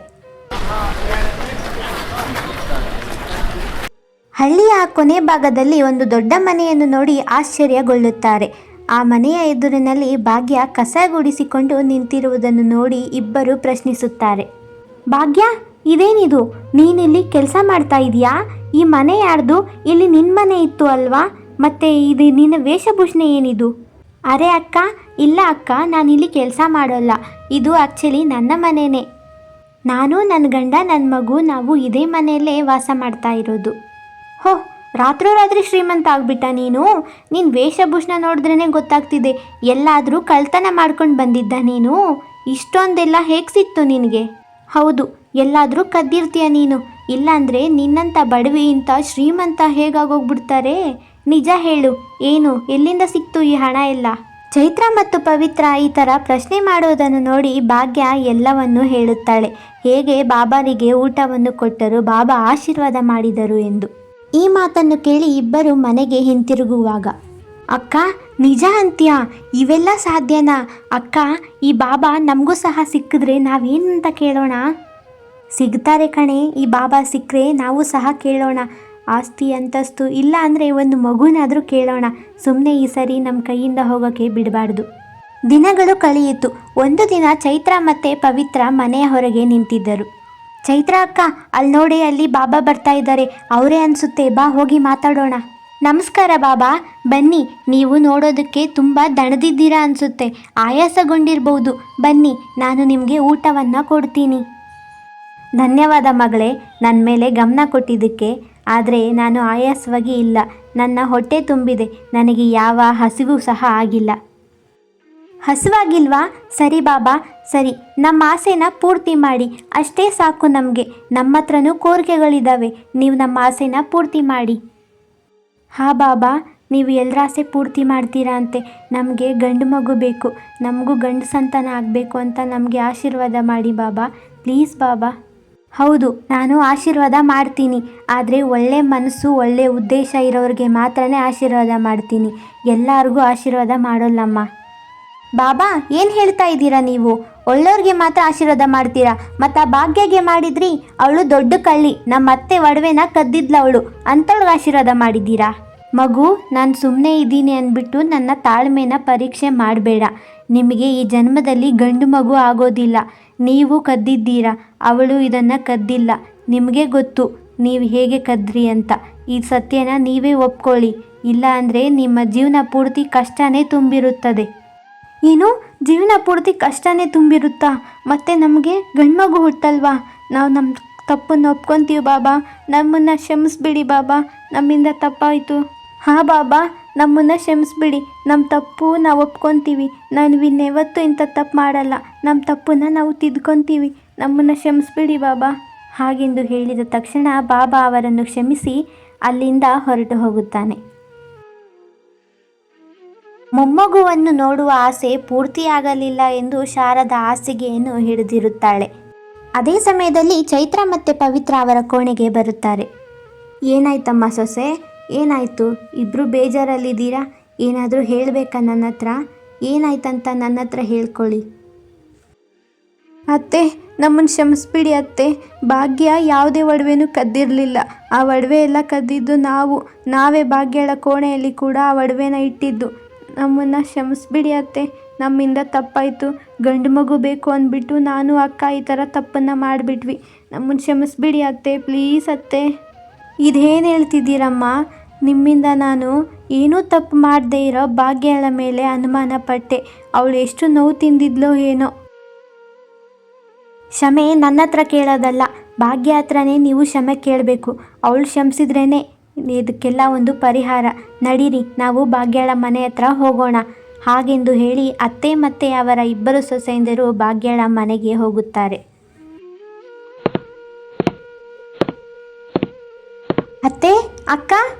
ಹಳ್ಳಿಯ ಕೊನೆ ಭಾಗದಲ್ಲಿ ಒಂದು ದೊಡ್ಡ ಮನೆಯನ್ನು ನೋಡಿ ಆಶ್ಚರ್ಯಗೊಳ್ಳುತ್ತಾರೆ. ಆ ಮನೆಯ ಎದುರಿನಲ್ಲಿ ಭಾಗ್ಯ ಕಸ ಗುಡಿಸಿಕೊಂಡು ನಿಂತಿರುವುದನ್ನು ನೋಡಿ ಇಬ್ಬರು ಪ್ರಶ್ನಿಸುತ್ತಾರೆ. ಭಾಗ್ಯ, ಇದೇನಿದು? ನೀನಿಲ್ಲಿ ಕೆಲಸ ಮಾಡ್ತಾ ಇದೀಯಾ? ಈ ಮನೆ ಯಾರ್ದು? ಇಲ್ಲಿ ನಿನ್ನ ಮನೆ ಇತ್ತು ಅಲ್ವಾ? ಮತ್ತೆ ಇದು ನಿನ್ನ ವೇಷಭೂಷಣ ಏನಿದು? ಅರೆ ಅಕ್ಕ, ಇಲ್ಲ ಅಕ್ಕ, ನಾನಿಲ್ಲಿ ಕೆಲಸ ಮಾಡೋಲ್ಲ. ಇದು ಆ್ಯಕ್ಚುಲಿ ನನ್ನ ಮನೆಯೇ. ನಾನು, ನನ್ನ ಗಂಡ, ನನ್ನ ಮಗು, ನಾವು ಇದೇ ಮನೆಯಲ್ಲೇ ವಾಸ ಮಾಡ್ತಾ ಇರೋದು. ಹೋ, ರಾತ್ರೋರಾತ್ರಿ ಶ್ರೀಮಂತ ಆಗ್ಬಿಟ್ಟ ನೀನು? ನಿನ್ನ ವೇಷಭೂಷಣ ನೋಡಿದ್ರೇ ಗೊತ್ತಾಗ್ತಿದೆ. ಎಲ್ಲಾದರೂ ಕಳ್ತನ ಮಾಡ್ಕೊಂಡು ಬಂದಿದ್ದ ನೀನು? ಇಷ್ಟೊಂದೆಲ್ಲ ಹೇಗೆ ಸಿಕ್ತು ನಿನಗೆ? ಹೌದು, ಎಲ್ಲಾದರೂ ಕದ್ದಿರ್ತೀಯ ನೀನು. ಇಲ್ಲಾಂದರೆ ನಿನ್ನಂಥ ಬಡವಿ ಇಂಥ ಶ್ರೀಮಂತ ಹೇಗಾಗೋಗ್ಬಿಡ್ತಾರೆ? ನಿಜ ಹೇಳು, ಏನು, ಎಲ್ಲಿಂದ ಸಿಕ್ತು ಈ ಹಣ ಎಲ್ಲ? ಚೈತ್ರ ಮತ್ತು ಪವಿತ್ರ ಈ ಥರ ಪ್ರಶ್ನೆ ಮಾಡೋದನ್ನು ನೋಡಿ ಭಾಗ್ಯ ಎಲ್ಲವನ್ನೂ ಹೇಳುತ್ತಾಳೆ. ಹೇಗೆ ಬಾಬಾರಿಗೆ ಊಟವನ್ನು ಕೊಟ್ಟರು, ಬಾಬಾ ಆಶೀರ್ವಾದ ಮಾಡಿದರು ಎಂದು. ಈ ಮಾತನ್ನು ಕೇಳಿ ಇಬ್ಬರು ಮನೆಗೆ ಹಿಂತಿರುಗುವಾಗ, ಅಕ್ಕ, ನಿಜ ಅಂತ್ಯಾ? ಇವೆಲ್ಲ ಸಾಧ್ಯನಾ? ಅಕ್ಕ, ಈ ಬಾಬಾ ನಮಗೂ ಸಹ ಸಿಕ್ಕಿದ್ರೆ ನಾವೇನಂತ ಕೇಳೋಣ? ಸಿಗ್ತಾರೆ ಕಣೆ, ಈ ಬಾಬಾ ಸಿಕ್ಕರೆ ನಾವು ಸಹ ಕೇಳೋಣ. ಆಸ್ತಿ ಅಂತಸ್ತು ಇಲ್ಲ ಅಂದರೆ ಒಂದು ಮಗುನಾದರೂ ಕೇಳೋಣ. ಸುಮ್ಮನೆ ಈ ಸರಿ ನಮ್ಮ ಕೈಯಿಂದ ಹೋಗೋಕ್ಕೆ ಬಿಡಬಾರ್ದು. ದಿನಗಳು ಕಳೆಯಿತು. ಒಂದು ದಿನ ಚೈತ್ರ ಮತ್ತು ಪವಿತ್ರ ಮನೆಯ ಹೊರಗೆ ನಿಂತಿದ್ದರು. ಚೈತ್ರ ಅಕ್ಕ, ಅಲ್ಲಿ ನೋಡಿ, ಅಲ್ಲಿ ಬಾಬಾ ಬರ್ತಾ ಇದ್ದಾರೆ. ಅವರೇ ಅನಿಸುತ್ತೆ, ಬಾ ಹೋಗಿ ಮಾತಾಡೋಣ. ನಮಸ್ಕಾರ ಬಾಬಾ, ಬನ್ನಿ. ನೀವು ನೋಡೋದಕ್ಕೆ ತುಂಬ ದಣದಿದ್ದೀರಾ ಅನಿಸುತ್ತೆ, ಆಯಾಸಗೊಂಡಿರ್ಬೋದು. ಬನ್ನಿ, ನಾನು ನಿಮಗೆ ಊಟವನ್ನು ಕೊಡ್ತೀನಿ. ಧನ್ಯವಾದ ಮಗಳೇ, ನನ್ನ ಮೇಲೆ ಗಮನ ಕೊಟ್ಟಿದ್ದಕ್ಕೆ. ಆದರೆ ನಾನು ಆಯಾಸವಾಗಿ ಇಲ್ಲ, ನನ್ನ ಹೊಟ್ಟೆ ತುಂಬಿದೆ. ನನಗೆ ಯಾವ ಹಸಿವು ಸಹ ಆಗಿಲ್ಲ. ಹಸಿವಾಗಿಲ್ವಾ? ಸರಿ ಬಾಬಾ, ಸರಿ, ನಮ್ಮ ಆಸೆನ ಪೂರ್ತಿ ಮಾಡಿ, ಅಷ್ಟೇ ಸಾಕು ನಮಗೆ. ನಮ್ಮ ಹತ್ರನೂ ಕೋರಿಕೆಗಳಿದ್ದಾವೆ, ನೀವು ನಮ್ಮ ಆಸೆನ ಪೂರ್ತಿ ಮಾಡಿ. ಹಾಂ ಬಾಬಾ, ನೀವು ಎಲ್ಲರ ಆಸೆ ಪೂರ್ತಿ ಮಾಡ್ತೀರಾ ಅಂತೆ. ನಮಗೆ ಗಂಡು ಮಗು ಬೇಕು, ನಮಗೂ ಗಂಡು ಸಂತಾನ ಆಗಬೇಕು ಅಂತ ನಮಗೆ ಆಶೀರ್ವಾದ ಮಾಡಿ ಬಾಬಾ, ಪ್ಲೀಸ್ ಬಾಬಾ. ಹೌದು, ನಾನು ಆಶೀರ್ವಾದ ಮಾಡ್ತೀನಿ. ಆದರೆ ಒಳ್ಳೆ ಮನಸ್ಸು, ಒಳ್ಳೆ ಉದ್ದೇಶ ಇರೋರಿಗೆ ಮಾತ್ರನೇ ಆಶೀರ್ವಾದ ಮಾಡ್ತೀನಿ. ಎಲ್ಲರಿಗೂ ಆಶೀರ್ವಾದ ಮಾಡೋಲ್ಲಮ್ಮ. ಬಾಬಾ, ಏನು ಹೇಳ್ತಾ ಇದ್ದೀರಾ ನೀವು? ಒಳ್ಳೆಯವ್ರಿಗೆ ಮಾತ್ರ ಆಶೀರ್ವಾದ ಮಾಡ್ತೀರಾ? ಮತ್ತು ಆ ಭಾಗ್ಯಗೆ ಮಾಡಿದ್ರಿ, ಅವಳು ದೊಡ್ಡ ಕಳ್ಳಿ, ನಮ್ಮ ಅತ್ತೆ ಒಡವೆನ ಕದ್ದಿದ್ಲು ಅವಳು, ಅಂಥವ್ಳಿಗೆ ಆಶೀರ್ವಾದ ಮಾಡಿದ್ದೀರಾ? ಮಗು, ನಾನು ಸುಮ್ಮನೆ ಇದ್ದೀನಿ ಅಂದ್ಬಿಟ್ಟು ನನ್ನ ತಾಳ್ಮೆನ ಪರೀಕ್ಷೆ ಮಾಡಬೇಡ. ನಿಮಗೆ ಈ ಜನ್ಮದಲ್ಲಿ ಗಂಡು ಮಗು ಆಗೋದಿಲ್ಲ. ನೀವು ಕದ್ದಿದ್ದೀರಾ, ಅವಳು ಇದನ್ನು ಕದ್ದಿಲ್ಲ. ನಿಮಗೆ ಗೊತ್ತು ನೀವು ಹೇಗೆ ಕದ್ರಿ ಅಂತ. ಈ ಸತ್ಯನ ನೀವೇ ಒಪ್ಕೊಳ್ಳಿ, ಇಲ್ಲ ಅಂದರೆ ನಿಮ್ಮ ಜೀವನ ಪೂರ್ತಿ ಕಷ್ಟನೇ ತುಂಬಿರುತ್ತದೆ. ಏನು, ಜೀವನ ಪೂರ್ತಿ ಕಷ್ಟನೇ ತುಂಬಿರುತ್ತಾ? ಮತ್ತು ನಮಗೆ ಗಂಡ್ಮಗು ಹುಟ್ಟಲ್ವಾ? ನಾವು ನಮ್ಮ ತಪ್ಪನ್ನು ಒಪ್ಕೊತೀವಿ ಬಾಬಾ, ನಮ್ಮನ್ನು ಕ್ಷಮಿಸ್ಬಿಡಿ ಬಾಬಾ, ನಮ್ಮಿಂದ ತಪ್ಪಾಯಿತು. ಹಾಂ ಬಾಬಾ, ನಮ್ಮನ್ನು ಕ್ಷಮಿಸ್ಬಿಡಿ, ನಮ್ಮ ತಪ್ಪು ನಾವು ಒಪ್ಕೊತೀವಿ. ನಾನು ಇನ್ನೆವತ್ತೂ ಇಂಥ ತಪ್ಪು ಮಾಡಲ್ಲ, ನಮ್ಮ ತಪ್ಪನ್ನು ನಾವು ತಿದ್ಕೊತೀವಿ, ನಮ್ಮನ್ನು ಕ್ಷಮಿಸ್ಬಿಡಿ ಬಾಬಾ. ಹಾಗೆಂದು ಹೇಳಿದ ತಕ್ಷಣ ಬಾಬಾ ಅವರನ್ನು ಕ್ಷಮಿಸಿ ಅಲ್ಲಿಂದ ಹೊರಟು ಹೋಗುತ್ತಾನೆ. ಮೊಮ್ಮಗುವನ್ನು ನೋಡುವ ಆಸೆ ಪೂರ್ತಿಯಾಗಲಿಲ್ಲ ಎಂದು ಶಾರದಾ ಹಾಸಿಗೆಯನ್ನು ಹಿಡಿದಿರುತ್ತಾಳೆ. ಅದೇ ಸಮಯದಲ್ಲಿ ಚೈತ್ರ ಮತ್ತು ಪವಿತ್ರ ಅವರ ಕೋಣೆಗೆ ಬರುತ್ತಾರೆ. ಏನಾಯ್ತಮ್ಮ ಸೊಸೆ, ಏನಾಯಿತು? ಇಬ್ಬರು ಬೇಜಾರಲ್ಲಿದ್ದೀರಾ? ಏನಾದರೂ ಹೇಳಬೇಕಾ ನನ್ನ ಹತ್ರ? ಏನಾಯ್ತಂತ ನನ್ನ ಹತ್ರ ಹೇಳ್ಕೊಳ್ಳಿ. ಅತ್ತೆ, ನಮ್ಮನ್ನು ಕ್ಷಮಿಸ್ಬಿಡಿ ಅತ್ತೆ. ಭಾಗ್ಯ ಯಾವುದೇ ಒಡವೆನೂ ಕದ್ದಿರಲಿಲ್ಲ. ಆ ಒಡವೆ ಎಲ್ಲ ಕದ್ದಿದ್ದು ನಾವೇ ಭಾಗ್ಯಳ ಕೋಣೆಯಲ್ಲಿ ಕೂಡ ಆ ಒಡವೆನ ಇಟ್ಟಿದ್ದು. ನಮ್ಮನ್ನು ಕ್ಷಮಿಸ್ಬಿಡಿ ಅತ್ತೆ, ನಮ್ಮಿಂದ ತಪ್ಪಾಯಿತು. ಗಂಡು ಮಗು ಬೇಕು ಅಂದ್ಬಿಟ್ಟು ನಾನು ಅಕ್ಕ ಈ ಥರ ತಪ್ಪನ್ನು ಮಾಡಿಬಿಟ್ವಿ. ನಮ್ಮನ್ನು ಕ್ಷಮಿಸ್ಬಿಡಿ ಅತ್ತೆ, ಪ್ಲೀಸ್ ಅತ್ತೆ. ಇದೇನು ಹೇಳ್ತಿದ್ದೀರಮ್ಮ? ನಿಮ್ಮಿಂದ ನಾನು ಏನೂ ತಪ್ಪು ಮಾಡದೇ ಇರೋ ಭಾಗ್ಯಳ ಮೇಲೆ ಅನುಮಾನ ಪಟ್ಟೆ. ಅವಳು ಎಷ್ಟು ನೋವು ತಿಂದಿದ್ಲೋ ಏನೋ. ಕ್ಷಮೆ ನನ್ನ ಹತ್ರ ಕೇಳೋದಲ್ಲ, ಭಾಗ್ಯ ಹತ್ರನೇ ನೀವು ಕ್ಷಮೆ ಕೇಳಬೇಕು. ಅವಳು ಕ್ಷಮಿಸಿದ್ರೇ ಇದಕ್ಕೆಲ್ಲ ಒಂದು ಪರಿಹಾರ. ನಡೀರಿ, ನಾವು ಭಾಗ್ಯಳ ಮನೆ ಹತ್ರ ಹೋಗೋಣ. ಹಾಗೆಂದು ಹೇಳಿ ಅತ್ತೆ ಮತ್ತು ಅವರ ಇಬ್ಬರು ಸೊಸೆಯಂದಿರು ಭಾಗ್ಯಳ ಮನೆಗೆ ಹೋಗುತ್ತಾರೆ. ಅತ್ತೆ, ಅಕ್ಕ,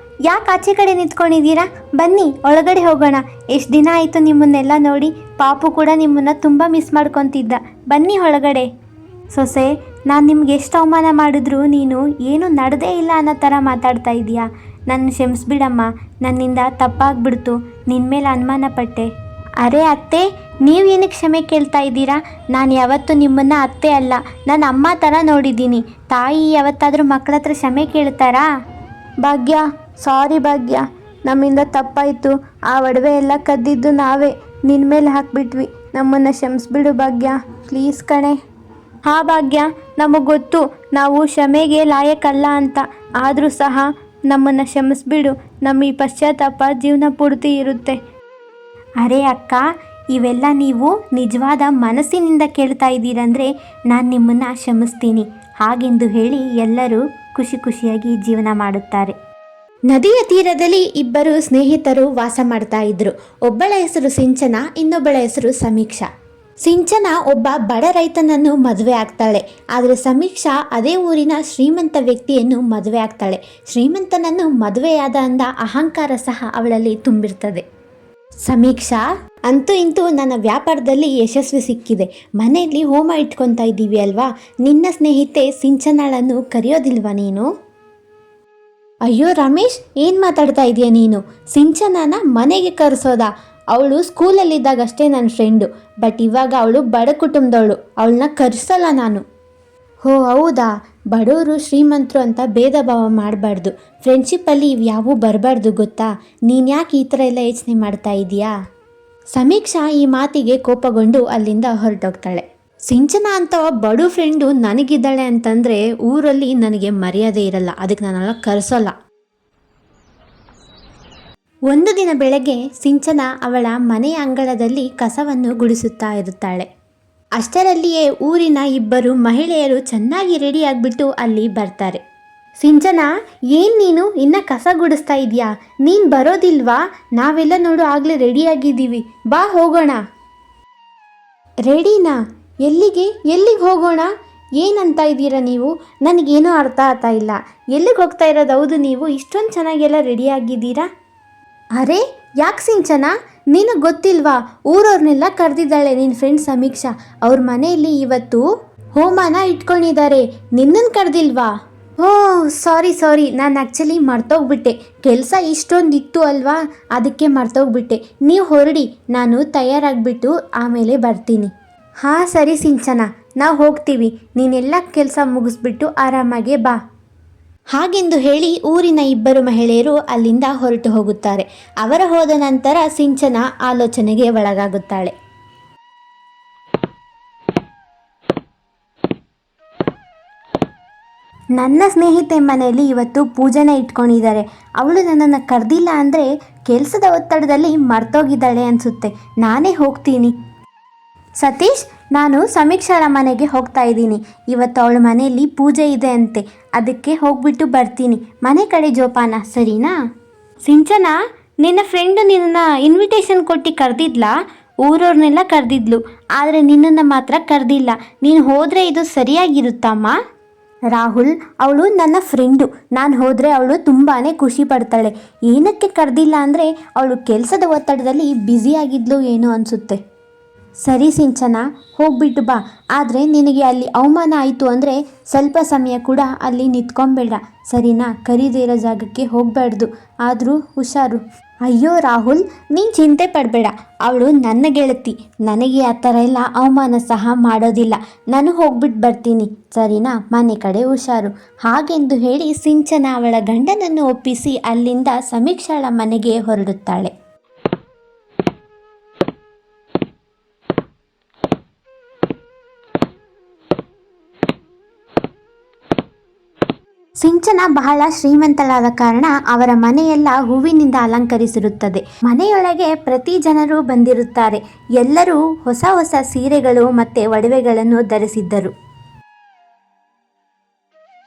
ಯಾಕೆ ಆಚೆ ಕಡೆ ನಿಂತ್ಕೊಂಡಿದ್ದೀರಾ? ಬನ್ನಿ ಒಳಗಡೆ ಹೋಗೋಣ. ಎಷ್ಟು ದಿನ ಆಯಿತು ನಿಮ್ಮನ್ನೆಲ್ಲ ನೋಡಿ. ಪಾಪು ಕೂಡ ನಿಮ್ಮನ್ನು ತುಂಬ ಮಿಸ್ ಮಾಡ್ಕೊತಿದ್ದ. ಬನ್ನಿ ಒಳಗಡೆ. ಸೊಸೆ, ನಾನು ನಿಮ್ಗೆ ಎಷ್ಟು ಅವಮಾನ ಮಾಡಿದ್ರು ನೀನು ಏನು ನಡೆದೇ ಇಲ್ಲ ಅನ್ನೋ ಥರ ಮಾತಾಡ್ತಾ ಇದೀಯಾ. ನನ್ನ ಕ್ಷಮಿಸ್ಬಿಡಮ್ಮ, ನನ್ನಿಂದ ತಪ್ಪಾಗ್ಬಿಡ್ತು, ನಿನ್ನ ಮೇಲೆ ಅನುಮಾನ ಪಟ್ಟೆ. ಅರೆ ಅತ್ತೆ, ನೀವು ಏನಕ್ಕೆ ಕ್ಷಮೆ ಕೇಳ್ತಾ ಇದ್ದೀರಾ? ನಾನು ಯಾವತ್ತೂ ನಿಮ್ಮನ್ನು ಅತ್ತೆ ಅಲ್ಲ, ನನ್ನ ಅಮ್ಮ ಥರ ನೋಡಿದ್ದೀನಿ. ತಾಯಿ ಯಾವತ್ತಾದರೂ ಮಕ್ಕಳ ಹತ್ರ ಕ್ಷಮೆ ಕೇಳ್ತಾರಾ? ಭಾಗ್ಯ, ಸಾರಿ ಭಾಗ್ಯ, ನಮ್ಮಿಂದ ತಪ್ಪಾಯಿತು. ಆ ಒಡವೆ ಎಲ್ಲ ಕದ್ದಿದ್ದು ನಾವೇ, ನಿನ್ನ ಮೇಲೆ ಹಾಕ್ಬಿಟ್ವಿ. ನಮ್ಮನ್ನು ಕ್ಷಮಿಸ್ಬಿಡು ಭಾಗ್ಯ, ಪ್ಲೀಸ್ ಕಣೆ. ಹಾಂ ಭಾಗ್ಯ, ನಮಗೆ ಗೊತ್ತು ನಾವು ಕ್ಷಮೆಗೆ ಲಾಯಕ್ಕಲ್ಲ ಅಂತ. ಆದರೂ ಸಹ ನಮ್ಮನ್ನು ಕ್ಷಮಿಸ್ಬಿಡು. ನಮ್ಮ ಈ ಪಶ್ಚಾತ್ತಾಪ ಜೀವನ ಪೂರ್ತಿ ಇರುತ್ತೆ. ಅರೆ ಅಕ್ಕ, ಇವೆಲ್ಲ ನೀವು ನಿಜವಾದ ಮನಸ್ಸಿನಿಂದ ಕೇಳ್ತಾ ಇದ್ದೀರಂದರೆ ನಾನು ನಿಮ್ಮನ್ನು ಕ್ಷಮಿಸ್ತೀನಿ. ಹಾಗೆಂದು ಹೇಳಿ ಎಲ್ಲರೂ ಖುಷಿ ಖುಷಿಯಾಗಿ ಜೀವನ ಮಾಡುತ್ತಾರೆ. ನದಿಯ ತೀರದಲ್ಲಿ ಇಬ್ಬರು ಸ್ನೇಹಿತರು ವಾಸ ಮಾಡ್ತಾ ಇದ್ರು. ಒಬ್ಬಳ ಹೆಸರು ಸಿಂಚನ, ಇನ್ನೊಬ್ಬಳ ಹೆಸರು ಸಮೀಕ್ಷಾ. ಸಿಂಚನ ಒಬ್ಬ ಬಡ ರೈತನನ್ನು ಮದುವೆ ಆಗ್ತಾಳೆ. ಆದರೆ ಸಮೀಕ್ಷಾ ಅದೇ ಊರಿನ ಶ್ರೀಮಂತ ವ್ಯಕ್ತಿಯನ್ನು ಮದುವೆ ಆಗ್ತಾಳೆ. ಶ್ರೀಮಂತನನ್ನು ಮದುವೆಯಾದ ಅಂದ ಅಹಂಕಾರ ಸಹ ಅವಳಲ್ಲಿ ತುಂಬಿರ್ತದೆ. ಸಮೀಕ್ಷಾ, ಅಂತೂ ಇಂತೂ ನನ್ನ ವ್ಯಾಪಾರದಲ್ಲಿ ಯಶಸ್ವಿ ಸಿಕ್ಕಿದೆ. ಮನೆಯಲ್ಲಿ ಹೋಮ ಇಟ್ಕೊತಾ ಇದ್ದೀವಿ ಅಲ್ವಾ, ನಿನ್ನ ಸ್ನೇಹಿತೆ ಸಿಂಚನಳನ್ನು ಕರೆಯೋದಿಲ್ವಾ ನೀನು? ಅಯ್ಯೋ ರಮೇಶ್, ಏನು ಮಾತಾಡ್ತಾ ಇದೀಯ ನೀನು? ಸಿಂಚನನ ಮನೆಗೆ ಕರೆಸೋದಾ? ಅವಳು ಸ್ಕೂಲಲ್ಲಿದ್ದಾಗಷ್ಟೇ ನನ್ನ ಫ್ರೆಂಡು, ಬಟ್ ಇವಾಗ ಅವಳು ಬಡ ಕುಟುಂಬದವಳು, ಅವಳನ್ನ ಕರೆಸಲ್ಲ ನಾನು. ಹೋ ಹೌದಾ? ಬಡವರು ಶ್ರೀಮಂತರು ಅಂತ ಭೇದ ಭಾವ ಮಾಡಬಾರ್ದು. ಫ್ರೆಂಡ್ಶಿಪ್ಪಲ್ಲಿ ಇವ್ಯಾವೂ ಬರಬಾರ್ದು ಗೊತ್ತಾ? ನೀನು ಯಾಕೆ ಈ ಥರ ಎಲ್ಲ ಯೋಚನೆ ಮಾಡ್ತಾ ಇದೀಯಾ? ಸಮೀಕ್ಷಾ ಈ ಮಾತಿಗೆ ಕೋಪಗೊಂಡು ಅಲ್ಲಿಂದ ಹೊರಟೋಗ್ತಾಳೆ. ಸಿಂಚನ ಅಂತ ಬಡು ಫ್ರೆಂಡು ನನಗಿದ್ದಾಳೆ ಅಂತಂದರೆ ಊರಲ್ಲಿ ನನಗೆ ಮರ್ಯಾದೆ ಇರಲ್ಲ, ಅದಕ್ಕೆ ನಾನೆಲ್ಲ ಕರೆಸೋಲ್ಲ. ಒಂದು ದಿನ ಬೆಳಗ್ಗೆ ಸಿಂಚನ ಅವಳ ಮನೆಯ ಅಂಗಳದಲ್ಲಿ ಕಸವನ್ನು ಗುಡಿಸುತ್ತಾ ಇರುತ್ತಾಳೆ. ಅಷ್ಟರಲ್ಲಿಯೇ ಊರಿನ ಇಬ್ಬರು ಮಹಿಳೆಯರು ಚೆನ್ನಾಗಿ ರೆಡಿ ಆಗಿಬಿಟ್ಟು ಅಲ್ಲಿ ಬರ್ತಾರೆ. ಸಿಂಚನ, ಏನು ನೀನು ಇನ್ನೂ ಕಸ ಗುಡಿಸ್ತಾ ಇದೆಯಾ? ನೀನು ಬರೋದಿಲ್ವಾ? ನಾವೆಲ್ಲ ನೋಡು ಆಗಲೇ ರೆಡಿಯಾಗಿದ್ದೀವಿ, ಬಾ ಹೋಗೋಣ. ರೆಡಿನಾ? ಎಲ್ಲಿಗೆ ಹೋಗೋಣ? ಏನಂತ ಇದ್ದೀರಾ ನೀವು? ನನಗೇನೂ ಅರ್ಥ ಆಗ್ತಾ ಇಲ್ಲ. ಎಲ್ಲಿಗೆ ಹೋಗ್ತಾ ಇರೋದು? ಹೌದು, ನೀವು ಇಷ್ಟೊಂದು ಚೆನ್ನಾಗೆಲ್ಲ ರೆಡಿಯಾಗಿದ್ದೀರಾ? ಅರೆ ಯಾಕೆ ಸಿಂಚನ, ನಿನಗೆ ಗೊತ್ತಿಲ್ವಾ? ಊರವ್ರನ್ನೆಲ್ಲ ಕರೆದಿದ್ದಾಳೆ ನಿನ್ನ ಫ್ರೆಂಡ್ ಸಮೀಕ್ಷಾ. ಅವ್ರ ಮನೆಯಲ್ಲಿ ಇವತ್ತು ಹೋಮನ ಇಟ್ಕೊಂಡಿದ್ದಾರೆ, ನಿನ್ನನ್ನು ಕರೆದಿಲ್ವಾ? ಓಹ್ ಸಾರಿ, ನಾನು ಆ್ಯಕ್ಚುಲಿ ಮರ್ತೋಗ್ಬಿಟ್ಟೆ. ಕೆಲಸ ಇಷ್ಟೊಂದಿತ್ತು ಅಲ್ವಾ, ಅದಕ್ಕೆ ಮರ್ತೋಗ್ಬಿಟ್ಟೆ. ನೀವು ಹೊರಡಿ, ನಾನು ತಯಾರಾಗಿಬಿಟ್ಟು ಆಮೇಲೆ ಬರ್ತೀನಿ. ಹಾಂ ಸರಿ ಸಿಂಚನ, ನಾವು ಹೋಗ್ತೀವಿ. ನೀನೆಲ್ಲ ಕೆಲಸ ಮುಗಿಸ್ಬಿಟ್ಟು ಆರಾಮಾಗೆ ಬಾ. ಹಾಗೆಂದು ಹೇಳಿ ಊರಿನ ಇಬ್ಬರು ಮಹಿಳೆಯರು ಅಲ್ಲಿಂದ ಹೊರಟು ಹೋಗುತ್ತಾರೆ. ಅವರ ಹೋದ ನಂತರ ಸಿಂಚನ ಆಲೋಚನೆಗೆ ಒಳಗಾಗುತ್ತಾಳೆ. ನನ್ನ ಸ್ನೇಹಿತೆ ಮನೆಯಲ್ಲಿ ಇವತ್ತು ಪೂಜೆನ ಇಟ್ಕೊಂಡಿದ್ದಾರೆ. ಅವಳು ನನ್ನನ್ನು ಕರೆದಿಲ್ಲ ಅಂದರೆ ಕೆಲಸದ ಒತ್ತಡದಲ್ಲಿ ಮರ್ತೋಗಿದ್ದಾಳೆ ಅನಿಸುತ್ತೆ. ನಾನೇ ಹೋಗ್ತೀನಿ. ಸತೀಶ್, ನಾನು ಸಮೀಕ್ಷಾಳ ಮನೆಗೆ ಹೋಗ್ತಾ ಇದ್ದೀನಿ. ಇವತ್ತು ಅವಳ ಮನೆಯಲ್ಲಿ ಪೂಜೆ ಇದೆ ಅಂತೆ, ಅದಕ್ಕೆ ಹೋಗ್ಬಿಟ್ಟು ಬರ್ತೀನಿ. ಮನೆ ಕಡೆ ಜೋಪಾನ, ಸರಿನಾ? ಸಿಂಚನ, ನಿನ್ನ ಫ್ರೆಂಡು ನಿನ್ನನ್ನು ಇನ್ವಿಟೇಷನ್ ಕೊಟ್ಟು ಕರೆದಿದ್ಲಾ? ಊರವ್ರನ್ನೆಲ್ಲ ಕರೆದಿದ್ಲು, ಆದರೆ ನಿನ್ನನ್ನು ಮಾತ್ರ ಕರೆದಿಲ್ಲ. ನೀನು ಹೋದರೆ ಇದು ಸರಿಯಾಗಿರುತ್ತಮ್ಮ? ರಾಹುಲ್, ಅವಳು ನನ್ನ ಫ್ರೆಂಡು. ನಾನು ಹೋದರೆ ಅವಳು ತುಂಬಾ ಖುಷಿ ಪಡ್ತಾಳೆ. ಏನಕ್ಕೆ ಕರೆದಿಲ್ಲ ಅಂದರೆ ಅವಳು ಕೆಲಸದ ಒತ್ತಡದಲ್ಲಿ ಬ್ಯುಸಿಯಾಗಿದ್ಲು ಏನೋ ಅನಿಸುತ್ತೆ. ಸರಿ ಸಿಂಚನ, ಹೋಗ್ಬಿಟ್ಟು ಬಾ. ಆದರೆ ನಿನಗೆ ಅಲ್ಲಿ ಅವಮಾನ ಆಯಿತು ಅಂದರೆ ಸ್ವಲ್ಪ ಸಮಯ ಕೂಡ ಅಲ್ಲಿ ನಿಂತ್ಕೊಂಬೇಡ, ಸರಿನಾ? ಕರೀದೇ ಇರೋ ಜಾಗಕ್ಕೆ ಹೋಗಬಾರ್ದು. ಆದರೂ ಹುಷಾರು. ಅಯ್ಯೋ ರಾಹುಲ್, ನೀನು ಚಿಂತೆ ಪಡಬೇಡ. ಅವಳು ನನ್ನ ಗೆಳತಿ, ನನಗೆ ಆ ಥರ ಎಲ್ಲ ಅವಮಾನ ಸಹ ಮಾಡೋದಿಲ್ಲ. ನಾನು ಹೋಗ್ಬಿಟ್ಟು ಬರ್ತೀನಿ, ಸರಿನಾ? ಮನೆ ಕಡೆ ಹುಷಾರು. ಹಾಗೆಂದು ಹೇಳಿ ಸಿಂಚನ ಅವಳ ಗಂಡನನ್ನು ಒಪ್ಪಿಸಿ ಅಲ್ಲಿಂದ ಸಮೀಕ್ಷಾಳ ಮನೆಗೆ ಹೊರಡುತ್ತಾಳೆ. ಸಿಂಚನ ಬಹಳ ಶ್ರೀಮಂತಳಾದ ಕಾರಣ ಅವರ ಮನೆಯೆಲ್ಲ ಹೂವಿನಿಂದ ಅಲಂಕರಿಸಿರುತ್ತದೆ. ಮನೆಯೊಳಗೆ ಪ್ರತಿ ಜನರು ಬಂದಿರುತ್ತಾರೆ. ಎಲ್ಲರೂ ಹೊಸ ಹೊಸ ಸೀರೆಗಳು ಮತ್ತೆ ಒಡವೆಗಳನ್ನು ಧರಿಸಿದ್ದರು.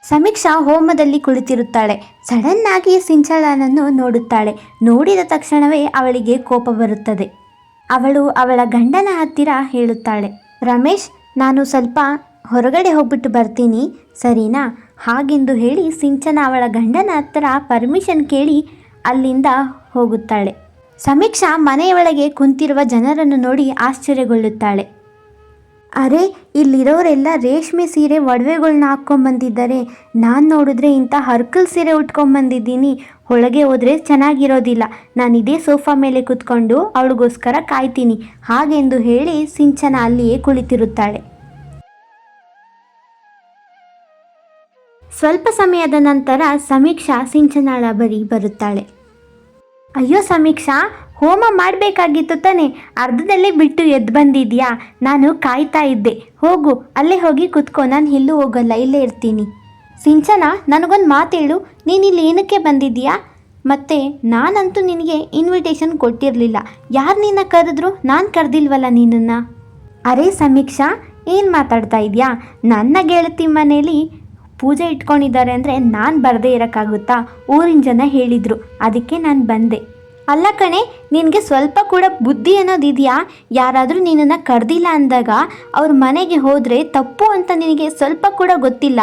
ಸಮೀಕ್ಷಾ ಹೋಮದಲ್ಲಿ ಕುಳಿತಿರುತ್ತಾಳೆ. ಸಡನ್ ಆಗಿ ಸಿಂಚನನನ್ನು ನೋಡುತ್ತಾಳೆ. ನೋಡಿದ ತಕ್ಷಣವೇ ಅವಳಿಗೆ ಕೋಪ ಬರುತ್ತದೆ. ಅವಳು ಅವಳ ಗಂಡನ ಹತ್ತಿರ ಹೇಳುತ್ತಾಳೆ, ರಮೇಶ್, ನಾನು ಸ್ವಲ್ಪ ಹೊರಗಡೆ ಹೋಗ್ಬಿಟ್ಟು ಬರ್ತೀನಿ, ಸರಿನಾ? ಹಾಗೆಂದು ಹೇಳಿ ಸಿಂಚನ ಅವಳ ಗಂಡನ ಹತ್ತಿರ ಪರ್ಮಿಷನ್ ಕೇಳಿ ಅಲ್ಲಿಂದ ಹೋಗುತ್ತಾಳೆ. ಸಮೀಕ್ಷಾ ಮನೆಯೊಳಗೆ ಕುಂತಿರುವ ಜನರನ್ನು ನೋಡಿ ಆಶ್ಚರ್ಯಗೊಳ್ಳುತ್ತಾಳೆ. ಅರೆ, ಇಲ್ಲಿರೋರೆಲ್ಲ ರೇಷ್ಮೆ ಸೀರೆ ಒಡವೆಗಳ್ನ ಹಾಕ್ಕೊಂಬಂದಿದ್ದಾರೆ. ನಾನು ನೋಡಿದ್ರೆ ಇಂಥ ಹರ್ಕಲ್ ಸೀರೆ ಉಟ್ಕೊಂಬಂದಿದ್ದೀನಿ. ಒಳಗೆ ಹೋದರೆ ಚೆನ್ನಾಗಿರೋದಿಲ್ಲ. ನಾನು ಇದೇ ಸೋಫಾ ಮೇಲೆ ಕೂತ್ಕೊಂಡು ಅವಳಿಗೋಸ್ಕರ ಕಾಯ್ತೀನಿ ಹಾಗೆಂದು ಹೇಳಿ ಸಿಂಚನ ಅಲ್ಲಿಯೇ ಕುಳಿತಿರುತ್ತಾಳೆ. ಸ್ವಲ್ಪ ಸಮಯದ ನಂತರ ಸಮೀಕ್ಷಾ ಸಿಂಚನಳ ಬಳಿ ಬರುತ್ತಾಳೆ. ಅಯ್ಯೋ ಸಮೀಕ್ಷಾ, ಹೋಮ ಮಾಡಬೇಕಾಗಿತ್ತು ತಾನೆ, ಅರ್ಧದಲ್ಲೇ ಬಿಟ್ಟು ಎದ್ದು ಬಂದಿದ್ಯಾ? ನಾನು ಕಾಯ್ತಾ ಇದ್ದೆ. ಹೋಗು, ಅಲ್ಲೇ ಹೋಗಿ ಕುತ್ಕೋ, ನಾನು ಎಲ್ಲೂ ಹೋಗಲ್ಲ, ಇಲ್ಲೇ ಇರ್ತೀನಿ. ಸಿಂಚನ, ನನಗೊಂದು ಮಾತೇಳು, ನೀನಿಲ್ಲಿ ಏನಕ್ಕೆ ಬಂದಿದ್ದೀಯಾ? ಮತ್ತು ನಾನಂತೂ ನಿನಗೆ ಇನ್ವಿಟೇಷನ್ ಕೊಟ್ಟಿರಲಿಲ್ಲ. ಯಾರು ನಿನ್ನ ಕರೆದ್ರು? ನಾನು ಕರೆದಿಲ್ವಲ್ಲ ನಿನ್ನನ್ನು. ಅರೆ ಸಮೀಕ್ಷಾ, ಏನು ಮಾತಾಡ್ತಾ ಇದೆಯಾ? ನನ್ನ ಗೆಳತಿ ಮನೇಲಿ ಪೂಜೆ ಇಟ್ಕೊಂಡಿದ್ದಾರೆ ಅಂದರೆ ನಾನು ಬರದೇ ಇರೋಕ್ಕಾಗುತ್ತಾ? ಊರಿನ ಜನ ಹೇಳಿದರು, ಅದಕ್ಕೆ ನಾನು ಬಂದೆ. ಅಲ್ಲ ಕಣೆ, ನಿನಗೆ ಸ್ವಲ್ಪ ಕೂಡ ಬುದ್ಧಿ ಅನ್ನೋದಿದೆಯಾ? ಯಾರಾದರೂ ನಿನ್ನನ್ನು ಕರೆದಿಲ್ಲ ಅಂದಾಗ ಅವ್ರ ಮನೆಗೆ ಹೋದರೆ ತಪ್ಪು ಅಂತ ನಿನಗೆ ಸ್ವಲ್ಪ ಕೂಡ ಗೊತ್ತಿಲ್ಲ.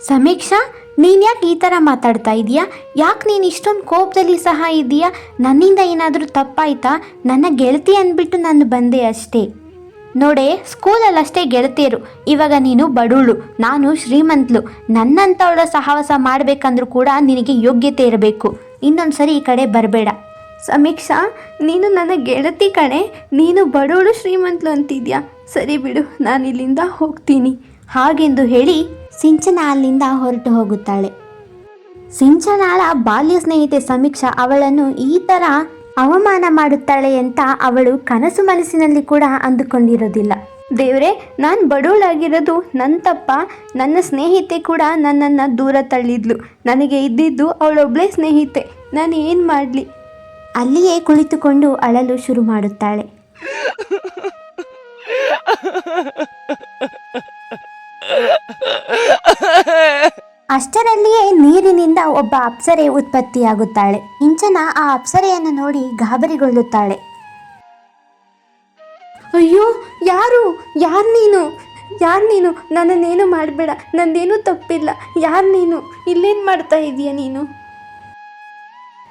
ಸಮೀಕ್ಷಾ, ನೀನು ಯಾಕೆ ಈ ಥರ ಮಾತಾಡ್ತಾ ಇದೀಯಾ? ಯಾಕೆ ನೀನು ಇಷ್ಟೊಂದು ಕೋಪದಲ್ಲಿ ಸಹ ಇದೆಯಾ? ನನ್ನಿಂದ ಏನಾದರೂ ತಪ್ಪಾಯ್ತಾ? ನನ್ನ ಗೆಳತಿ ಅಂದ್ಬಿಟ್ಟು ನಾನು ಬಂದೆ ಅಷ್ಟೇ. ನೋಡೆ, ಸ್ಕೂಲಲ್ಲಷ್ಟೇ ಗೆಳತಿಯರು, ಇವಾಗ ನೀನು ಬಡವಳು, ನಾನು ಶ್ರೀಮಂತಳು. ನನ್ನಂಥವಳ ಸಹವಾಸ ಮಾಡಬೇಕಂದ್ರೂ ಕೂಡ ನಿನಗೆ ಯೋಗ್ಯತೆ ಇರಬೇಕು. ಇನ್ನೊಂದು ಸರಿ ಈ ಕಡೆ ಬರಬೇಡ. ಸಮೀಕ್ಷಾ, ನೀನು ನನ್ನ ಗೆಳತಿ ಕಣೆ, ನೀನು ಬಡವಳು ಶ್ರೀಮಂತಳು ಅಂತಿದ್ಯಾ? ಸರಿ ಬಿಡು, ನಾನು ಇಲ್ಲಿಂದ ಹೋಗ್ತೀನಿ ಹಾಗೆಂದು ಹೇಳಿ ಸಿಂಚನ ಅಲ್ಲಿಂದ ಹೊರಟು ಹೋಗುತ್ತಾಳೆ. ಸಿಂಚನಾಳ ಬಾಲ್ಯ ಸ್ನೇಹಿತೆ ಸಮೀಕ್ಷಾ ಅವಳನ್ನು ಈ ಥರ ಅವಮಾನ ಮಾಡುತ್ತಾಳೆ ಅಂತ ಅವಳು ಕನಸು ಮನಸ್ಸಿನಲ್ಲಿ ಕೂಡ ಅಂದುಕೊಂಡಿರೋದಿಲ್ಲ. ದೇವರೇ, ನಾನು ಬಡವಳಾಗಿರೋದು ನನ್ನ ತಪ್ಪ? ನನ್ನ ಸ್ನೇಹಿತೆ ಕೂಡ ನನ್ನನ್ನು ದೂರ ತಳ್ಳಿದ್ಲು. ನನಗೆ ಇದ್ದಿದ್ದು ಅವಳೊಬ್ಬಳೇ ಸ್ನೇಹಿತೆ, ನಾನು ಏನು ಮಾಡಲಿ? ಅಲ್ಲಿಯೇ ಕುಳಿತುಕೊಂಡು ಅಳಲು ಶುರು ಮಾಡುತ್ತಾಳೆ. ಅಷ್ಟರಲ್ಲಿಯೇ ನೀರಿನಿಂದ ಒಬ್ಬ ಅಪ್ಸರೆ ಉತ್ಪತ್ತಿಯಾಗುತ್ತಾಳೆ. ಇಂಚನ ಆ ಅಪ್ಸರೆಯನ್ನು ನೋಡಿ ಗಾಬರಿಗೊಳ್ಳುತ್ತಾಳೆ. ಅಯ್ಯೋ, ಯಾರು ನೀನು? ನನ್ನನ್ನೇನು ಮಾಡಬೇಡ, ನಂದೇನೂ ತಪ್ಪಿಲ್ಲ. ಯಾರು ನೀನು? ಇಲ್ಲೇನು ಮಾಡ್ತಾ ಇದೀಯ ನೀನು?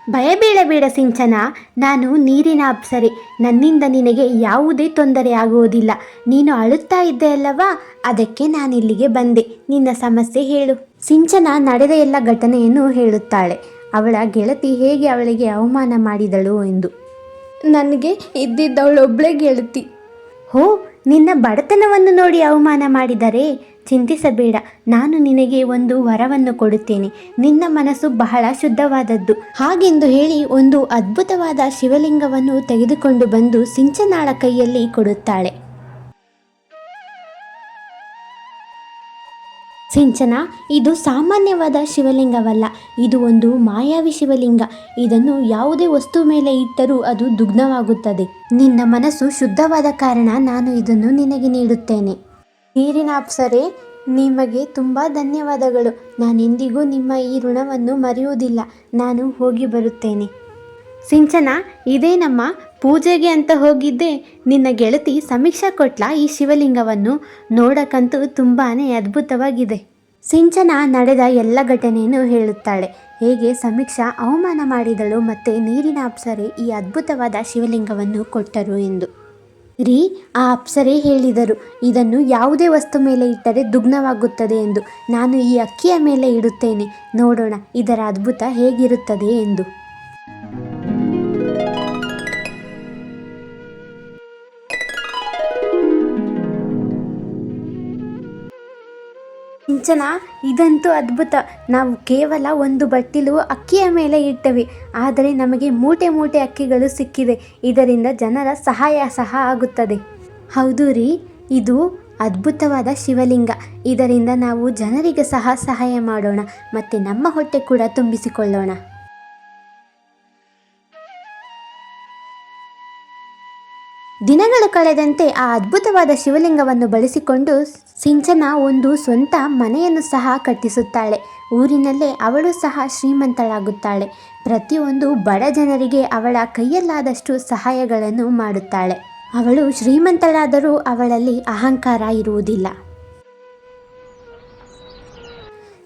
ಭಯ ಬೀಳಬೇಡ ಸಿಂಚನ, ನಾನು ನೀರಿನ ಅಪ್ಸರೆ. ನನ್ನಿಂದ ನಿನಗೆ ಯಾವುದೇ ತೊಂದರೆ ಆಗುವುದಿಲ್ಲ. ನೀನು ಅಳುತ್ತಾ ಇದ್ದೆ ಅಲ್ಲವಾ, ಅದಕ್ಕೆ ನಾನಿಲ್ಲಿಗೆ ಬಂದೆ. ನಿನ್ನ ಸಮಸ್ಯೆ ಹೇಳು. ಸಿಂಚನ ನಡೆದ ಎಲ್ಲ ಘಟನೆಯನ್ನು ಹೇಳುತ್ತಾಳೆ. ಅವಳ ಗೆಳತಿ ಹೇಗೆ ಅವಳಿಗೆ ಅವಮಾನ ಮಾಡಿದಳು ಎಂದು. ನನಗೆ ಇದ್ದಿದ್ದವಳೊಬ್ಬಳೇ ಗೆಳತಿ. ಹೋ, ನಿನ್ನ ಬಡತನವನ್ನು ನೋಡಿ ಅವಮಾನ ಮಾಡಿದರೆ ಚಿಂತಿಸಬೇಡ. ನಾನು ನಿನಗೆ ಒಂದು ವರವನ್ನು ಕೊಡುತ್ತೇನೆ. ನಿನ್ನ ಮನಸ್ಸು ಬಹಳ ಶುದ್ಧವಾದದ್ದು ಹಾಗೆಂದು ಹೇಳಿ ಒಂದು ಅದ್ಭುತವಾದ ಶಿವಲಿಂಗವನ್ನು ತೆಗೆದುಕೊಂಡು ಬಂದು ಸಿಂಚನಾಳ ಕೈಯಲ್ಲಿ ಕೊಡುತ್ತಾಳೆ. ಸಿಂಚನ, ಇದು ಸಾಮಾನ್ಯವಾದ ಶಿವಲಿಂಗವಲ್ಲ, ಇದು ಒಂದು ಮಾಯಾವಿ ಶಿವಲಿಂಗ. ಇದನ್ನು ಯಾವುದೇ ವಸ್ತು ಮೇಲೆ ಇಟ್ಟರೂ ಅದು ದುಗ್ಧವಾಗುತ್ತದೆ. ನಿನ್ನ ಮನಸ್ಸು ಶುದ್ಧವಾದ ಕಾರಣ ನಾನು ಇದನ್ನು ನಿನಗೆ ನೀಡುತ್ತೇನೆ. ನೀರಿನ ಅಪ್ಸರೆ, ನಿಮಗೆ ತುಂಬ ಧನ್ಯವಾದಗಳು. ನಾನೆಂದಿಗೂ ನಿಮ್ಮ ಈ ಋಣವನ್ನು ಮರೆಯುವುದಿಲ್ಲ. ನಾನು ಹೋಗಿ ಬರುತ್ತೇನೆ. ಸಿಂಚನ, ಇದೇನಮ್ಮ, ಪೂಜೆಗೆ ಅಂತ ಹೋಗಿದ್ದೆ. ನಿನ್ನ ಗೆಳತಿ ಸಮೀಕ್ಷಾ ಕೊಟ್ಲ ಈ ಶಿವಲಿಂಗವನ್ನು? ನೋಡಕ್ಕಂತೂ ತುಂಬಾ ಅದ್ಭುತವಾಗಿದೆ. ಸಿಂಚನ ನಡೆದ ಎಲ್ಲ ಘಟನೆಯನ್ನು ಹೇಳುತ್ತಾಳೆ. ಹೇಗೆ ಸಮೀಕ್ಷಾ ಅವಮಾನ ಮಾಡಿದಳು ಮತ್ತು ನೀರಿನ ಅಪ್ಸರೆ ಈ ಅದ್ಭುತವಾದ ಶಿವಲಿಂಗವನ್ನು ಕೊಟ್ಟರು ಎಂದು. ಆ ಅಪ್ಸರೆ ಹೇಳಿದರು, ಇದನ್ನು ಯಾವುದೇ ವಸ್ತು ಮೇಲೆ ಇಟ್ಟರೆ ದುಗ್ಧವಾಗುತ್ತದೆ ಎಂದು. ನಾನು ಈ ಅಕ್ಕಿಯ ಮೇಲೆ ಇಡುತ್ತೇನೆ, ನೋಡೋಣ ಇದರ ಅದ್ಭುತ ಹೇಗಿರುತ್ತದೆ ಎಂದು. ಸಿಂಚನ, ಇದಂತೂ ಅದ್ಭುತ. ನಾವು ಕೇವಲ ಒಂದು ಬಟ್ಟಿಲು ಅಕ್ಕಿಯ ಮೇಲೆ ಇಟ್ಟವೆ, ಆದರೆ ನಮಗೆ ಮೂಟೆ ಮೂಟೆ ಅಕ್ಕಿಗಳು ಸಿಕ್ಕಿದೆ. ಇದರಿಂದ ಜನರ ಸಹಾಯ ಸಹ ಆಗುತ್ತದೆ. ಹೌದು ರೀ, ಇದು ಅದ್ಭುತವಾದ ಶಿವಲಿಂಗ. ಇದರಿಂದ ನಾವು ಜನರಿಗೆ ಸಹ ಸಹಾಯ ಮಾಡೋಣ ಮತ್ತು ನಮ್ಮ ಹೊಟ್ಟೆ ಕೂಡ ತುಂಬಿಸಿಕೊಳ್ಳೋಣ. ದಿನಗಳು ಕಳೆದಂತೆ ಆ ಅದ್ಭುತವಾದ ಶಿವಲಿಂಗವನ್ನು ಬಳಸಿಕೊಂಡು ಸಿಂಚನ ಒಂದು ಸ್ವಂತ ಮನೆಯನ್ನು ಸಹ ಕಟ್ಟಿಸುತ್ತಾಳೆ. ಊರಿನಲ್ಲೇ ಅವಳು ಸಹ ಶ್ರೀಮಂತಳಾಗುತ್ತಾಳೆ. ಪ್ರತಿಯೊಂದು ಬಡ ಜನರಿಗೆ ಅವಳ ಕೈಯಲ್ಲಾದಷ್ಟು ಸಹಾಯಗಳನ್ನು ಮಾಡುತ್ತಾಳೆ. ಅವಳು ಶ್ರೀಮಂತಳಾದರೂ ಅವಳಲ್ಲಿ ಅಹಂಕಾರ ಇರುವುದಿಲ್ಲ.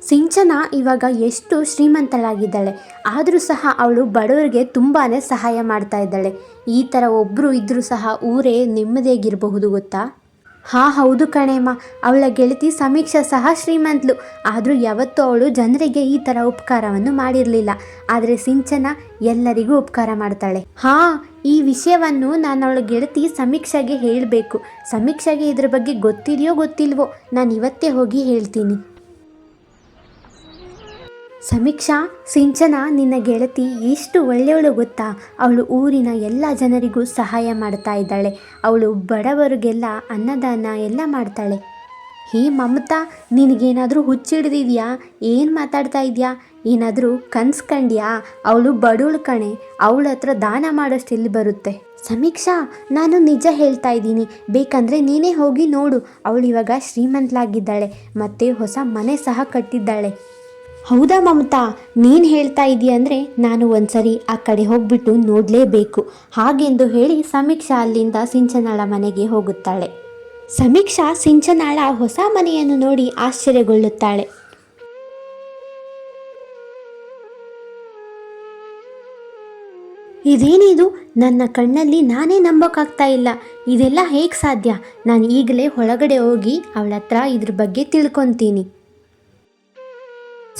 ಸಿಂಚನ ಇವಾಗ ಎಷ್ಟು ಶ್ರೀಮಂತಳಾಗಿದ್ದಾಳೆ, ಆದರೂ ಸಹ ಅವಳು ಬಡವರಿಗೆ ತುಂಬಾ ಸಹಾಯ ಮಾಡ್ತಾ ಇದ್ದಾಳೆ. ಈ ಥರ ಒಬ್ಬರು ಇದ್ದರೂ ಸಹ ಊರೇ ನೆಮ್ಮದಿಯಾಗಿರಬಹುದು ಗೊತ್ತಾ? ಹೌದು ಕಣೇಮ್ಮ, ಅವಳ ಗೆಳತಿ ಸಮೀಕ್ಷಾ ಸಹ ಶ್ರೀಮಂತಳು, ಆದರೂ ಯಾವತ್ತೂ ಅವಳು ಜನರಿಗೆ ಈ ಥರ ಉಪಕಾರವನ್ನು ಮಾಡಿರಲಿಲ್ಲ. ಆದರೆ ಸಿಂಚನ ಎಲ್ಲರಿಗೂ ಉಪಕಾರ ಮಾಡ್ತಾಳೆ. ಈ ವಿಷಯವನ್ನು ನಾನು ಅವಳ ಗೆಳತಿ ಸಮೀಕ್ಷಾಗೆ ಹೇಳಬೇಕು. ಸಮೀಕ್ಷಾಗೆ ಇದ್ರ ಬಗ್ಗೆ ಗೊತ್ತಿದೆಯೋ ಗೊತ್ತಿಲ್ವೋ, ನಾನು ಇವತ್ತೇ ಹೋಗಿ ಹೇಳ್ತೀನಿ. ಸಮೀಕ್ಷಾ, ಸಿಂಚನ ನಿನ್ನ ಗೆಳತಿ ಎಷ್ಟು ಒಳ್ಳೆಯವಳು ಗೊತ್ತಾ? ಅವಳು ಊರಿನ ಎಲ್ಲ ಜನರಿಗೂ ಸಹಾಯ ಮಾಡ್ತಾ ಇದ್ದಾಳೆ. ಅವಳು ಬಡವರಿಗೆಲ್ಲ ಅನ್ನದಾನ ಎಲ್ಲ ಮಾಡ್ತಾಳೆ. ಮಮತಾ, ನಿನಗೇನಾದರೂ ಹುಚ್ಚಿಡ್ದಿದ್ಯಾ? ಏನು ಮಾತಾಡ್ತಾ ಇದೆಯಾ? ಏನಾದರೂ ಕನ್ಸ್ಕಂಡ್ಯಾ? ಅವಳು ಬಡವಳು ಕಣೆ, ಅವಳ ಹತ್ರ ದಾನ ಮಾಡೋಷ್ಟು ಎಲ್ಲಿ ಬರುತ್ತೆ? ಸಮೀಕ್ಷಾ, ನಾನು ನಿಜ ಹೇಳ್ತಾ ಇದ್ದೀನಿ, ಬೇಕಂದರೆ ನೀನೇ ಹೋಗಿ ನೋಡು. ಅವಳು ಇವಾಗ ಶ್ರೀಮಂತಳಾಗಿದ್ದಾಳೆ ಮತ್ತು ಹೊಸ ಮನೆ ಸಹ ಕಟ್ಟಿದ್ದಾಳೆ. ಹೌದಾ ಮಮತಾ, ನೀನು ಹೇಳ್ತಾ ಇದೀಯ ಅಂದರೆ ನಾನು ಒಂದ್ಸರಿ ಆ ಕಡೆ ಹೋಗ್ಬಿಟ್ಟು ನೋಡಲೇಬೇಕು. ಹಾಗೆಂದು ಹೇಳಿ ಸಮೀಕ್ಷಾ ಅಲ್ಲಿಂದ ಸಿಂಚನಾಳ ಮನೆಗೆ ಹೋಗುತ್ತಾಳೆ. ಸಮೀಕ್ಷಾ ಸಿಂಚನಾಳ ಹೊಸ ಮನೆಯನ್ನು ನೋಡಿ ಆಶ್ಚರ್ಯಗೊಳ್ಳುತ್ತಾಳೆ. ಇದೇನಿದು? ನನ್ನ ಕಣ್ಣಲ್ಲಿ ನಾನೇ ನಂಬೋಕ್ಕಾಗ್ತಾ ಇಲ್ಲ. ಇದೆಲ್ಲ ಹೇಗೆ ಸಾಧ್ಯ? ನಾನು ಈಗಲೇ ಒಳಗಡೆ ಹೋಗಿ ಅವಳ ಹತ್ರ ಇದ್ರ ಬಗ್ಗೆ ತಿಳ್ಕೊತೀನಿ.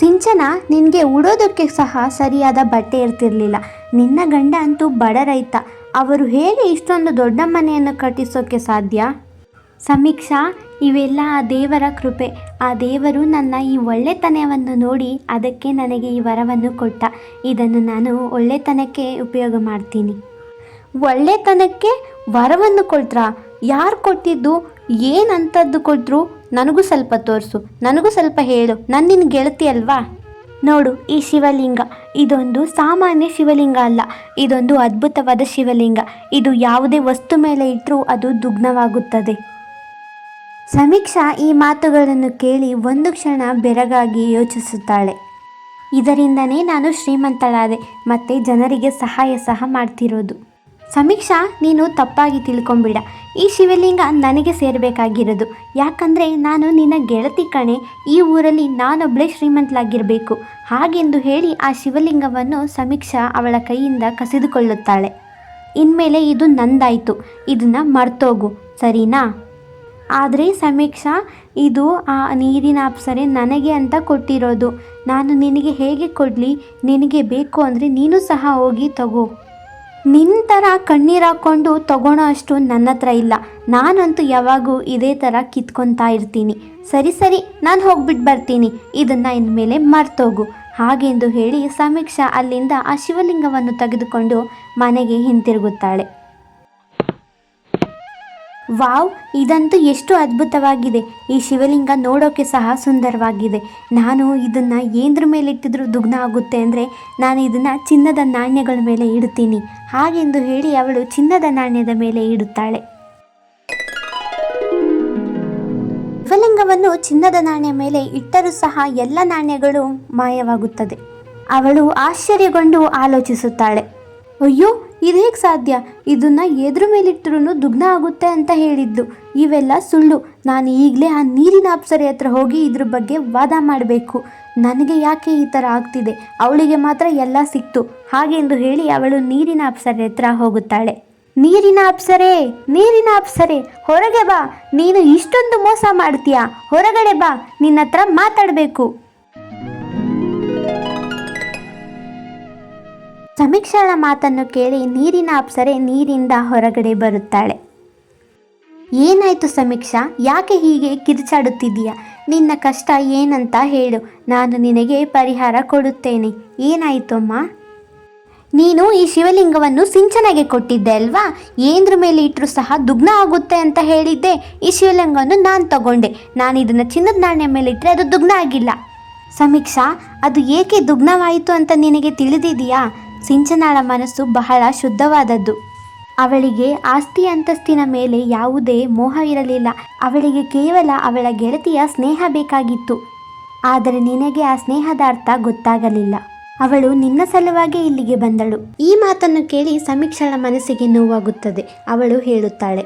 ಸಿಂಚನ, ನಿನಗೆ ಉಡೋದಕ್ಕೆ ಸಹ ಸರಿಯಾದ ಬಟ್ಟೆ ಇರ್ತಿರ್ಲಿಲ್ಲ. ನಿನ್ನ ಗಂಡ ಅಂತೂ ಬಡ ರೈತ. ಅವರು ಹೇಗೆ ಇಷ್ಟೊಂದು ದೊಡ್ಡ ಮನೆಯನ್ನು ಕಟ್ಟಿಸೋಕ್ಕೆ ಸಾಧ್ಯ? ಸಮೀಕ್ಷಾ, ಇವೆಲ್ಲ ಆ ದೇವರ ಕೃಪೆ. ಆ ದೇವರು ನನ್ನ ಈ ಒಳ್ಳೆತನವನ್ನು ನೋಡಿ ಅದಕ್ಕೆ ನನಗೆ ಈ ವರವನ್ನು ಕೊಟ್ಟ. ಇದನ್ನು ನಾನು ಒಳ್ಳೆತನಕ್ಕೆ ಉಪಯೋಗ ಮಾಡ್ತೀನಿ. ಒಳ್ಳೆತನಕ್ಕೆ ವರವನ್ನು ಕೊಟ್ರಾ? ಯಾರು ಕೊಟ್ಟಿದ್ದು? ಏನಂಥದ್ದು ಕೊಟ್ಟರು? ನನಗೂ ಸ್ವಲ್ಪ ತೋರಿಸು, ನನಗೂ ಸ್ವಲ್ಪ ಹೇಳು. ನಾನು ನಿನ್ನ ಗೆಳತಿ ಅಲ್ವಾ? ನೋಡು, ಈ ಶಿವಲಿಂಗ ಇದೊಂದು ಸಾಮಾನ್ಯ ಶಿವಲಿಂಗ ಅಲ್ಲ, ಇದೊಂದು ಅದ್ಭುತವಾದ ಶಿವಲಿಂಗ. ಇದು ಯಾವುದೇ ವಸ್ತು ಮೇಲೆ ಇಟ್ಟರೂ ಅದು ದುಗ್ನವಾಗುತ್ತದೆ. ಸಮೀಕ್ಷಾ ಈ ಮಾತುಗಳನ್ನು ಕೇಳಿ ಒಂದು ಕ್ಷಣ ಬೆರಗಾಗಿ ಯೋಚಿಸುತ್ತಾಳೆ. ಇದರಿಂದನೇ ನಾನು ಶ್ರೀಮಂತಳಾದೆ ಮತ್ತು ಜನರಿಗೆ ಸಹಾಯ ಸಹ ಮಾಡ್ತಿರೋದು. ಸಮೀಕ್ಷಾ, ನೀನು ತಪ್ಪಾಗಿ ತಿಳ್ಕೊಂಬಿಡ. ಈ ಶಿವಲಿಂಗ ನನಗೆ ಸೇರಬೇಕಾಗಿರೋದು. ಯಾಕಂದರೆ ನಾನು ನಿನ್ನ ಗೆಳತಿ ಕಣೆ. ಈ ಊರಲ್ಲಿ ನಾನೊಬ್ಬಳೇ ಶ್ರೀಮಂತಳಾಗಿರಬೇಕು. ಹಾಗೆಂದು ಹೇಳಿ ಆ ಶಿವಲಿಂಗವನ್ನು ಸಮೀಕ್ಷಾ ಅವಳ ಕೈಯಿಂದ ಕಸಿದುಕೊಳ್ಳುತ್ತಾಳೆ. ಇನ್ಮೇಲೆ ಇದು ನಂದಾಯಿತು, ಇದನ್ನು ಮರ್ತೋಗು, ಸರಿನಾ? ಆದರೆ ಸಮೀಕ್ಷಾ, ಇದು ಆ ನೀರಿನ ಅಪ್ಸರೆ ನನಗೆ ಅಂತ ಕೊಟ್ಟಿರೋದು. ನಾನು ನಿನಗೆ ಹೇಗೆ ಕೊಡಲಿ? ನಿನಗೆ ಬೇಕು ಅಂದರೆ ನೀನು ಸಹ ಹೋಗಿ ತಗೋ. ನಿನ್ನ ಥರ ಕಣ್ಣೀರು ಹಾಕ್ಕೊಂಡು ತಗೊಳ್ಳೋ ಅಷ್ಟು ನನ್ನ ಹತ್ರ ಇಲ್ಲ. ನಾನಂತೂ ಯಾವಾಗೂ ಇದೇ ಥರ ಕಿತ್ಕೊತಾ ಇರ್ತೀನಿ. ಸರಿ, ನಾನು ಹೋಗ್ಬಿಟ್ಟು ಬರ್ತೀನಿ. ಇದನ್ನು ಇನ್ಮೇಲೆ ಮರ್ತೋಗು. ಹಾಗೆಂದು ಹೇಳಿ ಸಮೀಕ್ಷಾ ಅಲ್ಲಿಂದ ಆ ಶಿವಲಿಂಗವನ್ನು ತೆಗೆದುಕೊಂಡು ಮನೆಗೆ ಹಿಂತಿರುಗುತ್ತಾಳೆ. ವಾವ್, ಇದಂತೂ ಎಷ್ಟು ಅದ್ಭುತವಾಗಿದೆ. ಈ ಶಿವಲಿಂಗ ನೋಡೋಕ್ಕೆ ಸಹ ಸುಂದರವಾಗಿದೆ. ನಾನು ಇದನ್ನು ಏನರ ಮೇಲೆ ಇಟ್ಟಿದ್ರೂ ದುಗ್ನ ಆಗುತ್ತೆ ಅಂದರೆ ನಾನು ಇದನ್ನು ಚಿನ್ನದ ನಾಣ್ಯಗಳ ಮೇಲೆ ಇಡ್ತೀನಿ. ಹಾಗೆಂದು ಹೇಳಿ ಅವಳು ಚಿನ್ನದ ನಾಣ್ಯದ ಮೇಲೆ ಇಡುತ್ತಾಳೆ. ಶಿವಲಿಂಗವನ್ನು ಚಿನ್ನದ ನಾಣ್ಯ ಮೇಲೆ ಇಟ್ಟರೂ ಸಹ ಎಲ್ಲ ನಾಣ್ಯಗಳು ಮಾಯವಾಗುತ್ತದೆ. ಅವಳು ಆಶ್ಚರ್ಯಗೊಂಡು ಆಲೋಚಿಸುತ್ತಾಳೆ. ಅಯ್ಯೋ, ಇದು ಹೇಗೆ ಸಾಧ್ಯ? ಇದನ್ನು ಎದ್ರ ಮೇಲಿಟ್ಟರೂ ದುಗ್ನ ಆಗುತ್ತೆ ಅಂತ ಹೇಳಿದ್ಲು. ಇವೆಲ್ಲ ಸುಳ್ಳು. ನಾನು ಈಗಲೇ ಆ ನೀರಿನ ಅಪ್ಸರೆ ಹತ್ರ ಹೋಗಿ ಇದ್ರ ಬಗ್ಗೆ ವಾದ ಮಾಡಬೇಕು. ನನಗೆ ಯಾಕೆ ಈ ಥರ ಆಗ್ತಿದೆ? ಅವಳಿಗೆ ಮಾತ್ರ ಎಲ್ಲ ಸಿಕ್ತು. ಹಾಗೆಂದು ಹೇಳಿ ಅವಳು ನೀರಿನ ಅಪ್ಸರೆ ಹತ್ರ ಹೋಗುತ್ತಾಳೆ. ನೀರಿನ ಅಪ್ಸರೆ, ಹೊರಗೆ ಬಾ. ನೀನು ಇಷ್ಟೊಂದು ಮೋಸ ಮಾಡ್ತೀಯಾ? ಹೊರಗಡೆ ಬಾ, ನಿನ್ನ ಹತ್ರ ಮಾತಾಡಬೇಕು. ಸಮೀಕ್ಷಾಳ ಮಾತನ್ನು ಕೇಳಿ ನೀರಿನ ಅಪ್ಸರೆ ನೀರಿಂದ ಹೊರಗಡೆ ಬರುತ್ತಾಳೆ. ಏನಾಯಿತು ಸಮೀಕ್ಷಾ? ಯಾಕೆ ಹೀಗೆ ಕಿರುಚಾಡುತ್ತಿದ್ದೀಯಾ? ನಿನ್ನ ಕಷ್ಟ ಏನಂತ ಹೇಳು, ನಾನು ನಿನಗೆ ಪರಿಹಾರ ಕೊಡುತ್ತೇನೆ. ಏನಾಯಿತು ಅಮ್ಮ? ನೀನು ಈ ಶಿವಲಿಂಗವನ್ನು ಸಿಂಚನಗೆ ಕೊಟ್ಟಿದ್ದೆ ಅಲ್ವಾ? ಏಂದ್ರ ಮೇಲೆ ಇಟ್ಟರು ಸಹ ದುಗ್ನ ಆಗುತ್ತೆ ಅಂತ ಹೇಳಿದ್ದೆ. ಈ ಶಿವಲಿಂಗವನ್ನು ನಾನು ತಗೊಂಡೆ. ನಾನು ಇದನ್ನು ಚಿನ್ನದ ನಾಣ್ಯ ಮೇಲೆ ಇಟ್ಟರೆ ಅದು ದುಗ್ನ ಆಗಿಲ್ಲ. ಸಮೀಕ್ಷಾ, ಅದು ಏಕೆ ದುಗ್ನವಾಯಿತು ಅಂತ ನಿನಗೆ ತಿಳಿದಿದೆಯಾ? ಸಿಂಚನಾಳ ಮನಸ್ಸು ಬಹಳ ಶುದ್ಧವಾದದ್ದು. ಅವಳಿಗೆ ಆಸ್ತಿ ಅಂತಸ್ತಿನ ಮೇಲೆ ಯಾವುದೇ ಮೋಹ ಇರಲಿಲ್ಲ. ಅವಳಿಗೆ ಕೇವಲ ಅವಳ ಗೆಳತಿಯ ಸ್ನೇಹ ಬೇಕಾಗಿತ್ತು. ಆದರೆ ನಿನಗೆ ಆ ಸ್ನೇಹದ ಅರ್ಥ ಗೊತ್ತಾಗಲಿಲ್ಲ. ಅವಳು ನಿನ್ನ ಸಲುವಾಗಿ ಇಲ್ಲಿಗೆ ಬಂದಳು. ಈ ಮಾತನ್ನು ಕೇಳಿ ಸಮೀಕ್ಷಳ ಮನಸ್ಸಿಗೆ ನೋವಾಗುತ್ತದೆ. ಅವಳು ಹೇಳುತ್ತಾಳೆ,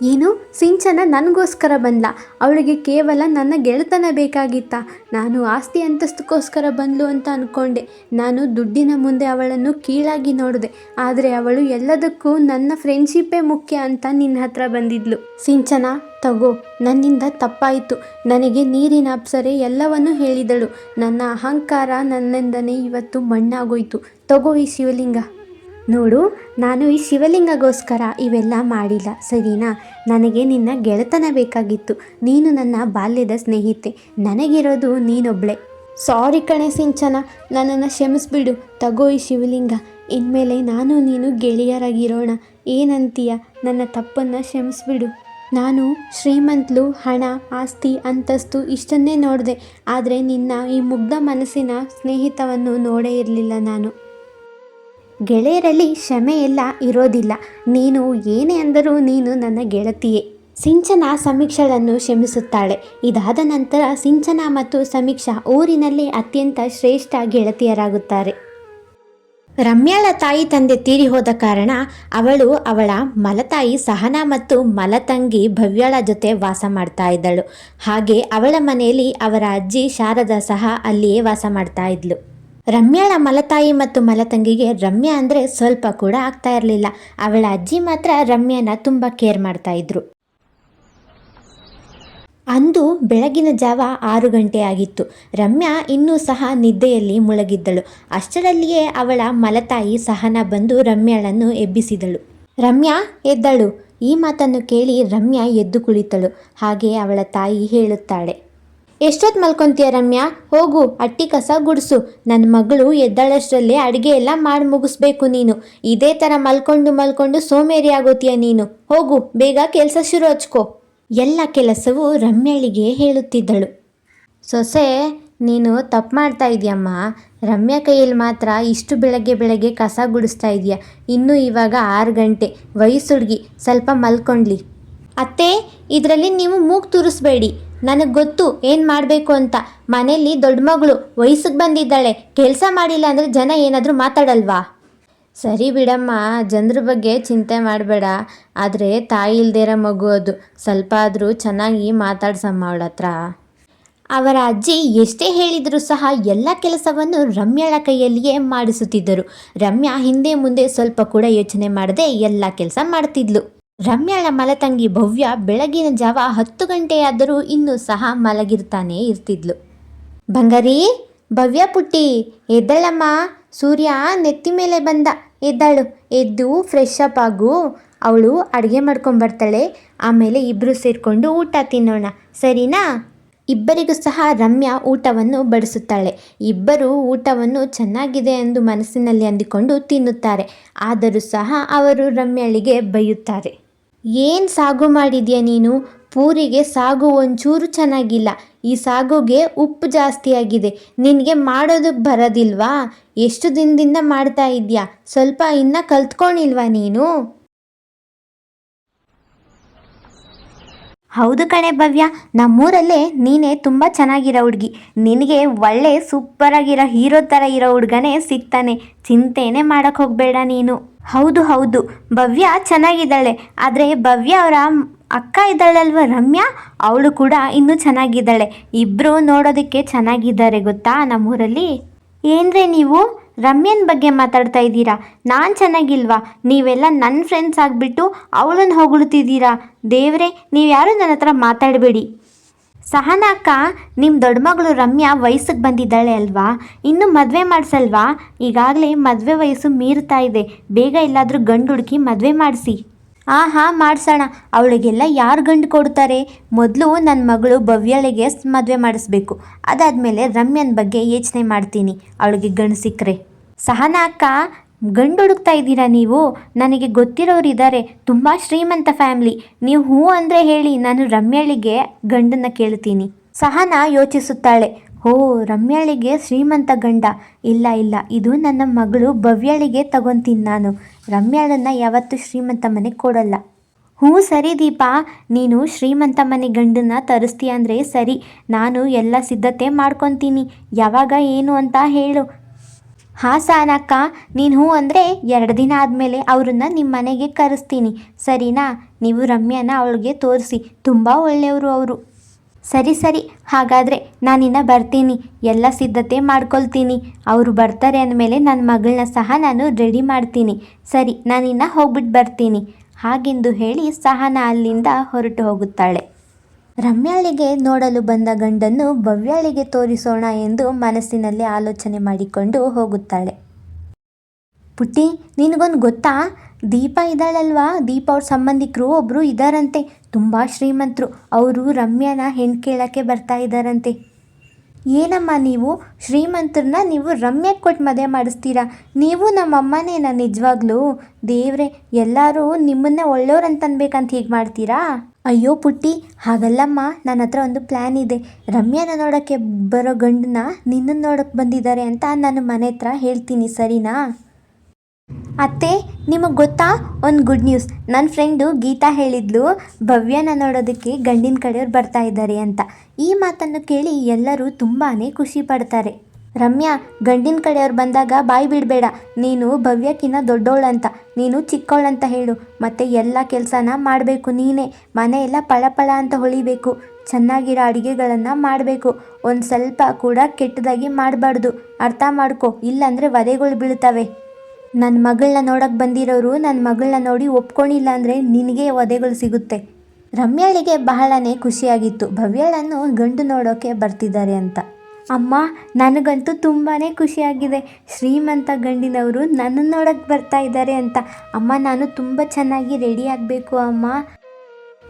ಏನು, ಸಿಂಚನ ನನಗೋಸ್ಕರ ಬಂದ್ಲ? ಅವಳಿಗೆ ಕೇವಲ ನನ್ನ ಗೆಳೆತನ ಬೇಕಾಗಿತ್ತ? ನಾನು ಆಸ್ತಿ ಅಂತಸ್ತಕ್ಕೋಸ್ಕರ ಬಂದ್ಲು ಅಂತ ಅಂದ್ಕೊಂಡೆ. ನಾನು ದುಡ್ಡಿನ ಮುಂದೆ ಅವಳನ್ನು ಕೀಳಾಗಿ ನೋಡಿದೆ. ಆದರೆ ಅವಳು ಎಲ್ಲದಕ್ಕೂ ನನ್ನ ಫ್ರೆಂಡ್ಶಿಪ್ಪೇ ಮುಖ್ಯ ಅಂತ ನಿನ್ನ ಹತ್ರ ಬಂದಿದ್ಲು. ಸಿಂಚನ, ತಗೋ, ನನ್ನಿಂದ ತಪ್ಪಾಯಿತು. ನನಗೆ ನೀರಿನ ಅಪ್ಸರೆ ಎಲ್ಲವನ್ನೂ ಹೇಳಿದಳು. ನನ್ನ ಅಹಂಕಾರ ನನ್ನಿಂದನೇ ಇವತ್ತು ಮಣ್ಣಾಗೋಯ್ತು. ತಗೋ ಈ ಶಿವಲಿಂಗ. ನೋಡು, ನಾನು ಈ ಶಿವಲಿಂಗಗೋಸ್ಕರ ಇವೆಲ್ಲ ಮಾಡಿಲ್ಲ, ಸರಿನಾ? ನನಗೆ ನಿನ್ನ ಗೆಳೆತನ ಬೇಕಾಗಿತ್ತು. ನೀನು ನನ್ನ ಬಾಲ್ಯದ ಸ್ನೇಹಿತೆ. ನನಗಿರೋದು ನೀನೊಬ್ಳೆ. ಸಾರಿ ಕಣೆ ಸಿಂಚನ, ನನ್ನನ್ನು ಕ್ಷಮಿಸ್ಬಿಡು. ತಗೋ ಈ ಶಿವಲಿಂಗ. ಇನ್ಮೇಲೆ ನಾನು ನೀನು ಗೆಳೆಯರಾಗಿರೋಣ. ಏನಂತೀಯ? ನನ್ನ ತಪ್ಪನ್ನು ಕ್ಷಮಿಸ್ಬಿಡು. ನಾನು ಶ್ರೀಮಂತಲು, ಹಣ, ಆಸ್ತಿ, ಅಂತಸ್ತು ಇಷ್ಟನ್ನೇ ನೋಡಿದೆ. ಆದರೆ ನಿನ್ನ ಈ ಮುಗ್ಧ ಮನಸ್ಸಿನ ಸ್ನೇಹಿತವನ್ನು ನೋಡೇ ಇರಲಿಲ್ಲ ನಾನು. ಗೆಳೆಯರಲ್ಲಿ ಕ್ಷಮೆ ಎಲ್ಲ ಇರೋದಿಲ್ಲ. ನೀನು ಏನೇ ಅಂದರೂ ನೀನು ನನ್ನ ಗೆಳತಿಯೇ. ಸಿಂಚನ ಸಮೀಕ್ಷಳನ್ನು ಕ್ಷಮಿಸುತ್ತಾಳೆ. ಇದಾದ ನಂತರ ಸಿಂಚನ ಮತ್ತು ಸಮೀಕ್ಷಾ ಊರಿನಲ್ಲಿ ಅತ್ಯಂತ ಶ್ರೇಷ್ಠ ಗೆಳತಿಯರಾಗುತ್ತಾರೆ. ರಮ್ಯಾಳ ತಾಯಿ ತಂದೆ ತೀರಿ ಹೋದ ಕಾರಣ ಅವಳು ಅವಳ ಮಲತಾಯಿ ಸಹನಾ ಮತ್ತು ಮಲತಂಗಿ ಭವ್ಯಳ ಜೊತೆ ವಾಸ ಮಾಡ್ತಾ ಇದ್ದಳು. ಹಾಗೆ ಅವಳ ಮನೆಯಲ್ಲಿ ಅವರ ಅಜ್ಜಿ ಶಾರದಾ ಸಹ ಅಲ್ಲಿಯೇ ವಾಸ ಮಾಡ್ತಾ ಇದ್ಲು. ರಮ್ಯಾಳ ಮಲತಾಯಿ ಮತ್ತು ಮಲತಂಗಿಗೆ ರಮ್ಯಾ ಅಂದರೆ ಸ್ವಲ್ಪ ಕೂಡ ಆಗ್ತಾ ಇರಲಿಲ್ಲ. ಅವಳ ಅಜ್ಜಿ ಮಾತ್ರ ರಮ್ಯಾನ ತುಂಬ ಕೇರ್ ಮಾಡ್ತಾ ಇದ್ರು. ಅಂದು ಬೆಳಗಿನ ಜಾವ 6 ಗಂಟೆ ಆಗಿತ್ತು. ರಮ್ಯಾ ಇನ್ನೂ ಸಹ ನಿದ್ದೆಯಲ್ಲಿ ಮುಳುಗಿದ್ದಳು. ಅಷ್ಟರಲ್ಲಿಯೇ ಅವಳ ಮಲತಾಯಿ ಸಹನಾ ಬಂದು ರಮ್ಯಾಳನ್ನು ಎಬ್ಬಿಸಿದಳು. ರಮ್ಯಾ, ಎದ್ದಳು. ಈ ಮಾತನ್ನು ಕೇಳಿ ರಮ್ಯಾ ಎದ್ದು ಕುಳಿತಳು. ಹಾಗೆ ಅವಳ ತಾಯಿ ಹೇಳುತ್ತಾಳೆ, ಎಷ್ಟೊತ್ತು ಮಲ್ಕೊತೀಯ ರಮ್ಯಾ? ಹೋಗು, ಅಟ್ಟಿ ಕಸ ಗುಡಿಸು. ನನ್ನ ಮಗಳು ಎದ್ದಳಷ್ಟರಲ್ಲೇ ಅಡುಗೆ ಎಲ್ಲ ಮಾಡಿ ಮುಗಿಸ್ಬೇಕು ನೀನು. ಇದೇ ಥರ ಮಲ್ಕೊಂಡು ಸೋಮೇರಿ ಆಗೋತೀಯ ನೀನು. ಹೋಗು, ಬೇಗ ಕೆಲಸ ಶುರು ಹಚ್ಕೋ. ಎಲ್ಲ ಕೆಲಸವೂ ರಮ್ಯಾಳಿಗೆ ಹೇಳುತ್ತಿದ್ದಳು. ಸೊಸೆ, ನೀನು ತಪ್ಪು ಮಾಡ್ತಾ ಇದೆಯಮ್ಮ. ರಮ್ಯಾ ಕೈಯಲ್ಲಿ ಮಾತ್ರ ಇಷ್ಟು ಬೆಳಗ್ಗೆ ಕಸ ಗುಡಿಸ್ತಾ ಇದೆಯಾ? ಇನ್ನೂ ಇವಾಗ 6 ಗಂಟೆ, ವಯಸ್ಸುಡ್ಗಿ, ಸ್ವಲ್ಪ ಮಲ್ಕೊಂಡ್ಲಿ. ಅತ್ತೆ, ಇದರಲ್ಲಿ ನೀವು ಮೂಗು ತೂರಿಸ್ಬೇಡಿ. ನನಗೆ ಗೊತ್ತು ಏನು ಮಾಡಬೇಕು ಅಂತ. ಮನೇಲಿ ದೊಡ್ಡ ಮಗಳು ವಯಸ್ಸಿಗೆ ಬಂದಿದ್ದಾಳೆ. ಕೆಲಸ ಮಾಡಿಲ್ಲ ಅಂದರೆ ಜನ ಏನಾದರೂ ಮಾತಾಡಲ್ವಾ? ಸರಿ ಬಿಡಮ್ಮ, ಜನರ ಬಗ್ಗೆ ಚಿಂತೆ ಮಾಡಬೇಡ. ಆದರೆ ತಾಯಿ ಇಲ್ದಿರೋ ಮಗು ಅದು. ಸ್ವಲ್ಪ ಆದರೂ ಚೆನ್ನಾಗಿ ಮಾತಾಡ್ಸಮ್ಮ ಅವಳ ಹತ್ರ. ಅವರ ಅಜ್ಜಿ ಎಷ್ಟೇ ಹೇಳಿದರೂ ಸಹ ಎಲ್ಲ ಕೆಲಸವನ್ನು ರಮ್ಯಾಳ ಕೈಯಲ್ಲಿಯೇ ಮಾಡಿಸುತ್ತಿದ್ದರು. ರಮ್ಯಾ ಹಿಂದೆ ಮುಂದೆ ಸ್ವಲ್ಪ ಕೂಡ ಯೋಚನೆ ಮಾಡದೆ ಎಲ್ಲ ಕೆಲಸ ಮಾಡ್ತಿದ್ಲು. ರಮ್ಯಾಳ ಮಲತಂಗಿ ಭವ್ಯ ಬೆಳಗಿನ ಜಾವ 10 ಗಂಟೆಯಾದರೂ ಇನ್ನೂ ಸಹ ಮಲಗಿರ್ತಾನೆ ಇರ್ತಿದ್ಲು. ಬಂಗಾರಿ, ಭವ್ಯ ಪುಟ್ಟಿ, ಎದ್ದಳಮ್ಮ. ಸೂರ್ಯ ನೆತ್ತಿ ಮೇಲೆ ಬಂದ. ಎದ್ದಾಳು. ಎದ್ದು ಫ್ರೆಶ್ ಅಪ್ ಆಗು. ಅವಳು ಅಡುಗೆ ಮಾಡ್ಕೊಂಬರ್ತಾಳೆ. ಆಮೇಲೆ ಇಬ್ಬರು ಸೇರಿಕೊಂಡು ಊಟ ತಿನ್ನೋಣ, ಸರಿನಾ? ಇಬ್ಬರಿಗೂ ಸಹ ರಮ್ಯಾ ಊಟವನ್ನು ಬಡಿಸುತ್ತಾಳೆ. ಇಬ್ಬರು ಊಟವನ್ನು ಚೆನ್ನಾಗಿದೆ ಎಂದು ಮನಸ್ಸಿನಲ್ಲಿ ಅಂದುಕೊಂಡು ತಿನ್ನುತ್ತಾರೆ. ಆದರೂ ಸಹ ಅವರು ರಮ್ಯಾಳಿಗೆ ಬೈಯುತ್ತಾರೆ. ಏನು ಸಾಗು ಮಾಡಿದ್ಯಾ ನೀನು? ಪೂರಿಗೆ ಸಾಗು ಒಂಚೂರು ಚೆನ್ನಾಗಿಲ್ಲ. ಈ ಸಾಗುಗೆ ಉಪ್ಪು ಜಾಸ್ತಿ ಆಗಿದೆ. ನಿನಗೆ ಮಾಡೋದಕ್ಕೆ ಬರೋದಿಲ್ವಾ? ಎಷ್ಟು ದಿನದಿಂದ ಮಾಡ್ತಾ ಇದೆಯಾ? ಸ್ವಲ್ಪ ಇನ್ನೂ ಕಲ್ತ್ಕೊಂಡಿಲ್ವಾ ನೀನು? ಹೌದು ಕಣೆ ಭವ್ಯ, ನಮ್ಮೂರಲ್ಲೇ ನೀನೇ ತುಂಬ ಚೆನ್ನಾಗಿರೋ ಹುಡುಗಿ. ನಿನಗೆ ಒಳ್ಳೆ ಸೂಪರಾಗಿರೋ ಹೀರೋ ಥರ ಇರೋ ಹುಡುಗನೇ ಸಿಗ್ತಾನೆ. ಚಿಂತೆನೇ ಮಾಡೋಕ್ಕೆ ಹೋಗಬೇಡ ನೀನು. ಹೌದು, ಭವ್ಯ ಚೆನ್ನಾಗಿದ್ದಾಳೆ. ಆದರೆ ಭವ್ಯ ಅವರ ಅಕ್ಕ ಇದ್ದಾಳಲ್ವ ರಮ್ಯಾ, ಅವಳು ಕೂಡ ಇನ್ನೂ ಚೆನ್ನಾಗಿದ್ದಾಳೆ. ಇಬ್ಬರು ನೋಡೋದಕ್ಕೆ ಚೆನ್ನಾಗಿದ್ದಾರೆ ಗೊತ್ತಾ ನಮ್ಮೂರಲ್ಲಿ. ಏನ್ರೆ ನೀವು ರಮ್ಯನ ಬಗ್ಗೆ ಮಾತಾಡ್ತಾ ಇದ್ದೀರಾ? ನಾನು ಚೆನ್ನಾಗಿಲ್ವಾ? ನೀವೆಲ್ಲ ನನ್ನ ಫ್ರೆಂಡ್ಸ್ ಆಗಿಬಿಟ್ಟು ಅವಳನ್ನು ಹೊಗಳ್ತಿದ್ದೀರಾ? ದೇವ್ರೆ, ನೀವು ಯಾರು ನನ್ನ ಹತ್ರ ಮಾತಾಡಬೇಡಿ. ಸಹನಾ ಅಕ್ಕ, ನಿಮ್ಮ ದೊಡ್ಡ ಮಗಳು ರಮ್ಯಾ ವಯಸ್ಸಿಗೆ ಬಂದಿದ್ದಾಳೆ ಅಲ್ವಾ? ಇನ್ನು ಮದುವೆ ಮಾಡಿಸಲ್ವಾ? ಈಗಾಗಲೇ ಮದುವೆ ವಯಸ್ಸು ಮೀರ್ತಾ ಇದೆ. ಬೇಗ ಎಲ್ಲಾದರೂ ಗಂಡು ಹುಡುಕಿ ಮದುವೆ ಮಾಡಿಸಿ. ಹಾಂ ಮಾಡಿಸೋಣ. ಅವಳಿಗೆಲ್ಲ ಯಾರು ಗಂಡು ಕೊಡ್ತಾರೆ? ಮೊದಲು ನನ್ನ ಮಗಳು ಭವ್ಯಳಿಗೆ ಮದುವೆ ಮಾಡಿಸ್ಬೇಕು. ಅದಾದಮೇಲೆ ರಮ್ಯನ ಬಗ್ಗೆ ಯೋಚನೆ ಮಾಡ್ತೀನಿ, ಅವಳಿಗೆ ಗಂಡು ಸಿಕ್ಕರೆ. ಸಹನಾ ಅಕ್ಕ, ಗಂಡು ಹುಡುಕ್ತಾ ಇದ್ದೀರಾ ನೀವು? ನನಗೆ ಗೊತ್ತಿರೋರು ಇದ್ದಾರೆ, ತುಂಬ ಶ್ರೀಮಂತ ಫ್ಯಾಮ್ಲಿ. ನೀವು ಹ್ಞೂ ಅಂದರೆ ಹೇಳಿ, ನಾನು ರಮ್ಯಾಳಿಗೆ ಗಂಡನ್ನು ಕೇಳ್ತೀನಿ. ಸಹನಾ ಯೋಚಿಸುತ್ತಾಳೆ. ಓ, ರಮ್ಯಾಳಿಗೆ ಶ್ರೀಮಂತ ಗಂಡ? ಇಲ್ಲ ಇಲ್ಲ, ಇದು ನನ್ನ ಮಗಳು ಭವ್ಯಾಳಿಗೆ ತಗೊತೀನಿ ನಾನು. ರಮ್ಯಾಳನ್ನು ಯಾವತ್ತೂ ಶ್ರೀಮಂತ ಮನೆಗೆ ಕೊಡಲ್ಲ. ಹ್ಞೂ ಸರಿ ದೀಪಾ, ನೀನು ಶ್ರೀಮಂತ ಮನೆ ಗಂಡನ್ನ ತರಿಸ್ತೀಯ ಅಂದರೆ ಸರಿ, ನಾನು ಎಲ್ಲ ಸಿದ್ಧತೆ ಮಾಡ್ಕೊತೀನಿ. ಯಾವಾಗ ಏನು ಅಂತ ಹೇಳು. ಹಾಂ ಸಾನಕ್ಕ, ನೀನು ಹ್ಞೂ ಅಂದರೆ 2 ದಿನ ಆದಮೇಲೆ ಅವ್ರನ್ನ ನಿಮ್ಮ ಮನೆಗೆ ಕರೆಸ್ತೀನಿ, ಸರಿನಾ? ನೀವು ರಮ್ಯಾನ ಅವಳಿಗೆ ತೋರಿಸಿ, ತುಂಬ ಒಳ್ಳೆಯವರು ಅವರು. ಸರಿ ಸರಿ, ಹಾಗಾದರೆ ನಾನಿನ್ನು ಬರ್ತೀನಿ, ಎಲ್ಲ ಸಿದ್ಧತೆ ಮಾಡ್ಕೊಳ್ತೀನಿ. ಅವರು ಬರ್ತಾರೆ ಅಂದಮೇಲೆ ನನ್ನ ಮಗಳನ್ನ ಸಹ ನಾನು ರೆಡಿ ಮಾಡ್ತೀನಿ. ಸರಿ, ನಾನಿನ್ನು ಹೋಗ್ಬಿಟ್ಟು ಬರ್ತೀನಿ. ಹಾಗೆಂದು ಹೇಳಿ ಸಹನಾ ಅಲ್ಲಿಂದ ಹೊರಟು ಹೋಗುತ್ತಾಳೆ. ರಮ್ಯಾಳಿಗೆ ನೋಡಲು ಬಂದ ಗಂಡನ್ನು ಭವ್ಯಾಳಿಗೆ ತೋರಿಸೋಣ ಎಂದು ಮನಸ್ಸಿನಲ್ಲಿ ಆಲೋಚನೆ ಮಾಡಿಕೊಂಡು ಹೋಗುತ್ತಾಳೆ. ಪುಟ್ಟಿ, ನಿನಗೊಂದು ಗೊತ್ತಾ? ದೀಪ ಇದ್ದಾಳಲ್ವಾ, ದೀಪ ಅವ್ರ ಸಂಬಂಧಿಕರು ಒಬ್ಬರು ಇದ್ದಾರಂತೆ, ತುಂಬ ಶ್ರೀಮಂತರು. ಅವರು ರಮ್ಯಾನ ಹೆಣ್ಣು ಕೇಳೋಕ್ಕೆ ಬರ್ತಾ ಇದ್ದಾರಂತೆ. ಏನಮ್ಮ ನೀವು ಶ್ರೀಮಂತರನ್ನ ನೀವು ರಮ್ಯಕ್ಕೆ ಕೊಟ್ಟು ಮದುವೆ ಮಾಡಿಸ್ತೀರಾ? ನೀವು ನಮ್ಮಮ್ಮನೇನ ನಿಜವಾಗ್ಲೂ? ದೇವ್ರೆ, ಎಲ್ಲರೂ ನಿಮ್ಮನ್ನ ಒಳ್ಳೆಯವ್ರಂತ ಅನ್ಬೇಕಂತ ಹೀಗೆ ಮಾಡ್ತೀರಾ? ಅಯ್ಯೋ ಪುಟ್ಟಿ, ಹಾಗಲ್ಲಮ್ಮ, ನನ್ನ ಹತ್ರ ಒಂದು ಪ್ಲ್ಯಾನ್ ಇದೆ. ರಮ್ಯಾನ ನೋಡೋಕ್ಕೆ ಬರೋ ಗಂಡನ್ನ ನಿನ್ನನ್ನು ನೋಡೋಕ್ಕೆ ಬಂದಿದ್ದಾರೆ ಅಂತ ನಾನು ಮನೆ ಹತ್ರ ಹೇಳ್ತೀನಿ, ಸರಿನಾ? ಅತ್ತೆ, ನಿಮಗೆ ಗೊತ್ತಾ ಒಂದು ಗುಡ್ ನ್ಯೂಸ್? ನನ್ನ ಫ್ರೆಂಡು ಗೀತಾ ಹೇಳಿದ್ಲು, ಭವ್ಯನ ನೋಡೋದಕ್ಕೆ ಗಂಡಿನ ಕಡೆಯವ್ರು ಬರ್ತಾ ಇದ್ದಾರೆ ಅಂತ. ಈ ಮಾತನ್ನು ಕೇಳಿ ಎಲ್ಲರೂ ತುಂಬಾ ಖುಷಿ ಪಡ್ತಾರೆ. ರಮ್ಯಾ, ಗಂಡಿನ ಕಡೆಯವ್ರು ಬಂದಾಗ ಬಾಯಿ ಬಿಡಬೇಡ. ನೀನು ಭವ್ಯಕ್ಕಿನ್ನ ದೊಡ್ಡವಳಂತ, ನೀನು ಚಿಕ್ಕವಳಂತ ಹೇಳು. ಮತ್ತು ಎಲ್ಲ ಕೆಲಸನ ಮಾಡಬೇಕು ನೀನೇ. ಮನೆಯೆಲ್ಲ ಪಳಪಳ ಅಂತ ಹೊಳಿಬೇಕು. ಚೆನ್ನಾಗಿರೋ ಅಡುಗೆಗಳನ್ನು ಮಾಡಬೇಕು. ಒಂದು ಸ್ವಲ್ಪ ಕೂಡ ಕೆಟ್ಟದಾಗಿ ಮಾಡಬಾರ್ದು, ಅರ್ಥ ಮಾಡ್ಕೊ, ಇಲ್ಲಾಂದರೆ ವಧೆಗಳು ಬೀಳ್ತವೆ. ನನ್ನ ಮಗಳನ್ನ ನೋಡೋಕ್ಕೆ ಬಂದಿರೋರು ನನ್ನ ಮಗಳನ್ನ ನೋಡಿ ಒಪ್ಕೊಂಡಿಲ್ಲ ಅಂದರೆ ನಿನಗೆ ವಧೆಗಳು ಸಿಗುತ್ತೆ. ರಮ್ಯಾಳಿಗೆ ಬಹಳನೇ ಖುಷಿಯಾಗಿತ್ತು, ಭವ್ಯಾಳನ್ನು ಗಂಡು ನೋಡೋಕ್ಕೆ ಬರ್ತಿದ್ದಾರೆ ಅಂತ. ಅಮ್ಮ, ನನಗಂತೂ ತುಂಬಾ ಖುಷಿಯಾಗಿದೆ. ಶ್ರೀಮಂತ ಗಂಡಿನವರು ನನ್ನನ್ನು ನೋಡೋಕ್ಕೆ ಬರ್ತಾ ಇದ್ದಾರೆ ಅಂತ. ಅಮ್ಮ, ನಾನು ತುಂಬ ಚೆನ್ನಾಗಿ ರೆಡಿ ಆಗಬೇಕು ಅಮ್ಮ.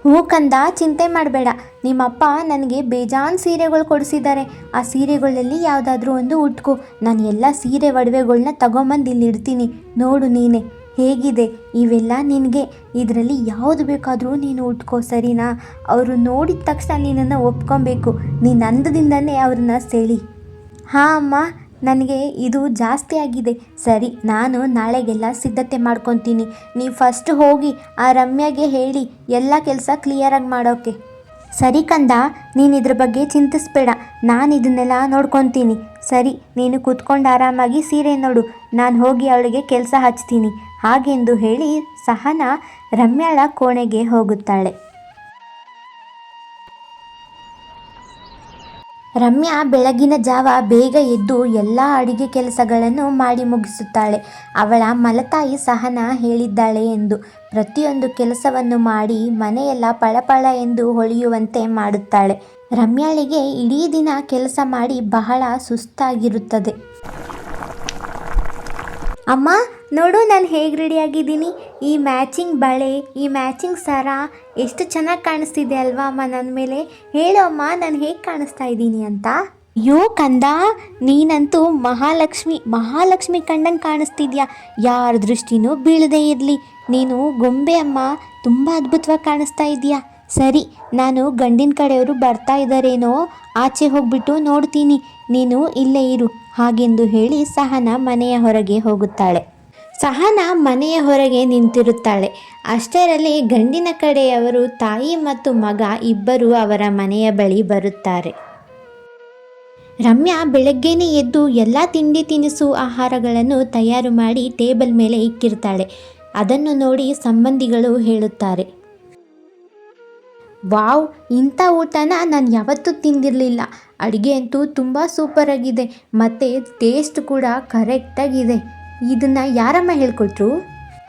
ಹ್ಞೂ ಕಂದ, ಚಿಂತೆ ಮಾಡಬೇಡ. ನಿಮ್ಮಪ್ಪ ನನಗೆ ಬೇಜಾನ್ ಸೀರೆಗಳು ಕೊಡಿಸಿದ್ದಾರೆ. ಆ ಸೀರೆಗಳಲ್ಲಿ ಯಾವುದಾದ್ರೂ ಒಂದು ಉಟ್ಕೋ. ನಾನು ಎಲ್ಲ ಸೀರೆ ಒಡವೆಗಳನ್ನ ತಗೊಂಬಂದು ಇಲ್ಲಿ ಇಡ್ತೀನಿ, ನೋಡು ನೀನೆ ಹೇಗಿದೆ. ಇವೆಲ್ಲ ನಿನಗೆ, ಇದರಲ್ಲಿ ಯಾವುದು ಬೇಕಾದರೂ ನೀನು ಉಟ್ಕೋ, ಸರಿನಾ? ಅವರು ನೋಡಿದ ತಕ್ಷಣ ನಿನ್ನನ್ನು ಒಪ್ಕೊಬೇಕು. ನೀನು ಅಂದದಿಂದನೇ ಅವ್ರನ್ನ ಸೆಳಿ. ಹಾಂ ಅಮ್ಮ, ನನಗೆ ಇದು ಜಾಸ್ತಿ ಆಗಿದೆ. ಸರಿ, ನಾನು ನಾಳೆಗೆಲ್ಲ ಸಿದ್ಧತೆ ಮಾಡ್ಕೊತೀನಿ. ನೀವು ಫಸ್ಟ್ ಹೋಗಿ ಆ ರಮ್ಯಾಗೆ ಹೇಳಿ ಎಲ್ಲ ಕೆಲಸ ಕ್ಲಿಯರಾಗಿ ಮಾಡೋಕ್ಕೆ. ಸರಿ ಕಂದ, ನೀನು ಇದ್ರ ಬಗ್ಗೆ ಚಿಂತಿಸ್ಬೇಡ, ನಾನು ಇದನ್ನೆಲ್ಲ ನೋಡ್ಕೊತೀನಿ. ಸರಿ, ನೀನು ಕೂತ್ಕೊಂಡು ಆರಾಮಾಗಿ ಸೀರೆ ನೋಡು, ನಾನು ಹೋಗಿ ಅವಳಿಗೆ ಕೆಲಸ ಹಚ್ತೀನಿ. ಹಾಗೆಂದು ಹೇಳಿ ಸಹನಾ ರಮ್ಯಾಳ ಕೋಣೆಗೆ ಹೋಗುತ್ತಾಳೆ. ರಮ್ಯಾ ಬೆಳಗಿನ ಜಾವ ಬೇಗ ಎದ್ದು ಎಲ್ಲ ಅಡುಗೆ ಕೆಲಸಗಳನ್ನು ಮಾಡಿ ಮುಗಿಸುತ್ತಾಳೆ. ಅವಳ ಮಲತಾಯಿ ಸಹನಾ ಹೇಳಿದ್ದಾಳೆ ಎಂದು ಪ್ರತಿಯೊಂದು ಕೆಲಸವನ್ನು ಮಾಡಿ ಮನೆಯೆಲ್ಲ ಪಳಪಳ ಎಂದು ಹೊಳೆಯುವಂತೆ ಮಾಡುತ್ತಾಳೆ. ರಮ್ಯಾಳಿಗೆ ಇಡೀ ದಿನ ಕೆಲಸ ಮಾಡಿ ಬಹಳ ಸುಸ್ತಾಗಿರುತ್ತದೆ. ಅಮ್ಮ ನೋಡು, ನಾನು ಹೇಗೆ ರೆಡಿಯಾಗಿದ್ದೀನಿ. ಈ ಮ್ಯಾಚಿಂಗ್ ಬಳೆ, ಈ ಮ್ಯಾಚಿಂಗ್ ಸರ ಎಷ್ಟು ಚೆನ್ನಾಗಿ ಕಾಣಿಸ್ತಿದೆ ಅಲ್ವಾ ಅಮ್ಮ ನನ್ನ ಮೇಲೆ? ಹೇಳು ಅಮ್ಮ, ನಾನು ಹೇಗೆ ಕಾಣಿಸ್ತಾ ಇದ್ದೀನಿ ಅಂತ. ಅಯ್ಯೋ ಕಂದ, ನೀನಂತೂ ಮಹಾಲಕ್ಷ್ಮಿ ಕಂಡಂಗೆ ಕಾಣಿಸ್ತಿದ್ಯಾ. ಯಾರ ದೃಷ್ಟಿನೂ ಬೀಳದೇ ಇರಲಿ, ನೀನು ಗೊಂಬೆ ಅಮ್ಮ, ತುಂಬ ಅದ್ಭುತವಾಗಿ ಕಾಣಿಸ್ತಾ ಇದೆಯಾ. ಸರಿ, ನಾನು ಗಂಡಿನ ಕಡೆಯವರು ಬರ್ತಾ ಇದ್ದಾರೇನೋ, ಆಚೆ ಹೋಗ್ಬಿಟ್ಟು ನೋಡ್ತೀನಿ, ನೀನು ಇಲ್ಲೇ ಇರು. ಹಾಗೆಂದು ಹೇಳಿ ಸಹನಾ ಮನೆಯ ಹೊರಗೆ ಹೋಗುತ್ತಾಳೆ. ಸಹನಾ ಮನೆಯ ಹೊರಗೆ ನಿಂತಿರುತ್ತಾಳೆ. ಅಷ್ಟರಲ್ಲಿ ಗಂಡಿನ ಕಡೆಯವರು ತಾಯಿ ಮತ್ತು ಮಗ ಇಬ್ಬರು ಅವರ ಮನೆಯ ಬಳಿ ಬರುತ್ತಾರೆ. ರಮ್ಯಾ ಬೆಳಗ್ಗೆನೇ ಎದ್ದು ಎಲ್ಲ ತಿಂಡಿ ತಿನಿಸು ಆಹಾರಗಳನ್ನು ತಯಾರು ಮಾಡಿ ಟೇಬಲ್ ಮೇಲೆ ಇಕ್ಕಿರ್ತಾಳೆ. ಅದನ್ನು ನೋಡಿ ಸಂಬಂಧಿಗಳು ಹೇಳುತ್ತಾರೆ, ವಾವ್, ಇಂಥ ಊಟನ ನಾನು ಯಾವತ್ತೂ ತಿಂದಿರಲಿಲ್ಲ. ಅಡುಗೆ ಅಂತೂ ತುಂಬ ಸೂಪರಾಗಿದೆ ಮತ್ತು ಟೇಸ್ಟ್ ಕೂಡ ಕರೆಕ್ಟಾಗಿದೆ. ಇದನ್ನು ಯಾರಮ್ಮ ಹೇಳ್ಕೊಟ್ರು?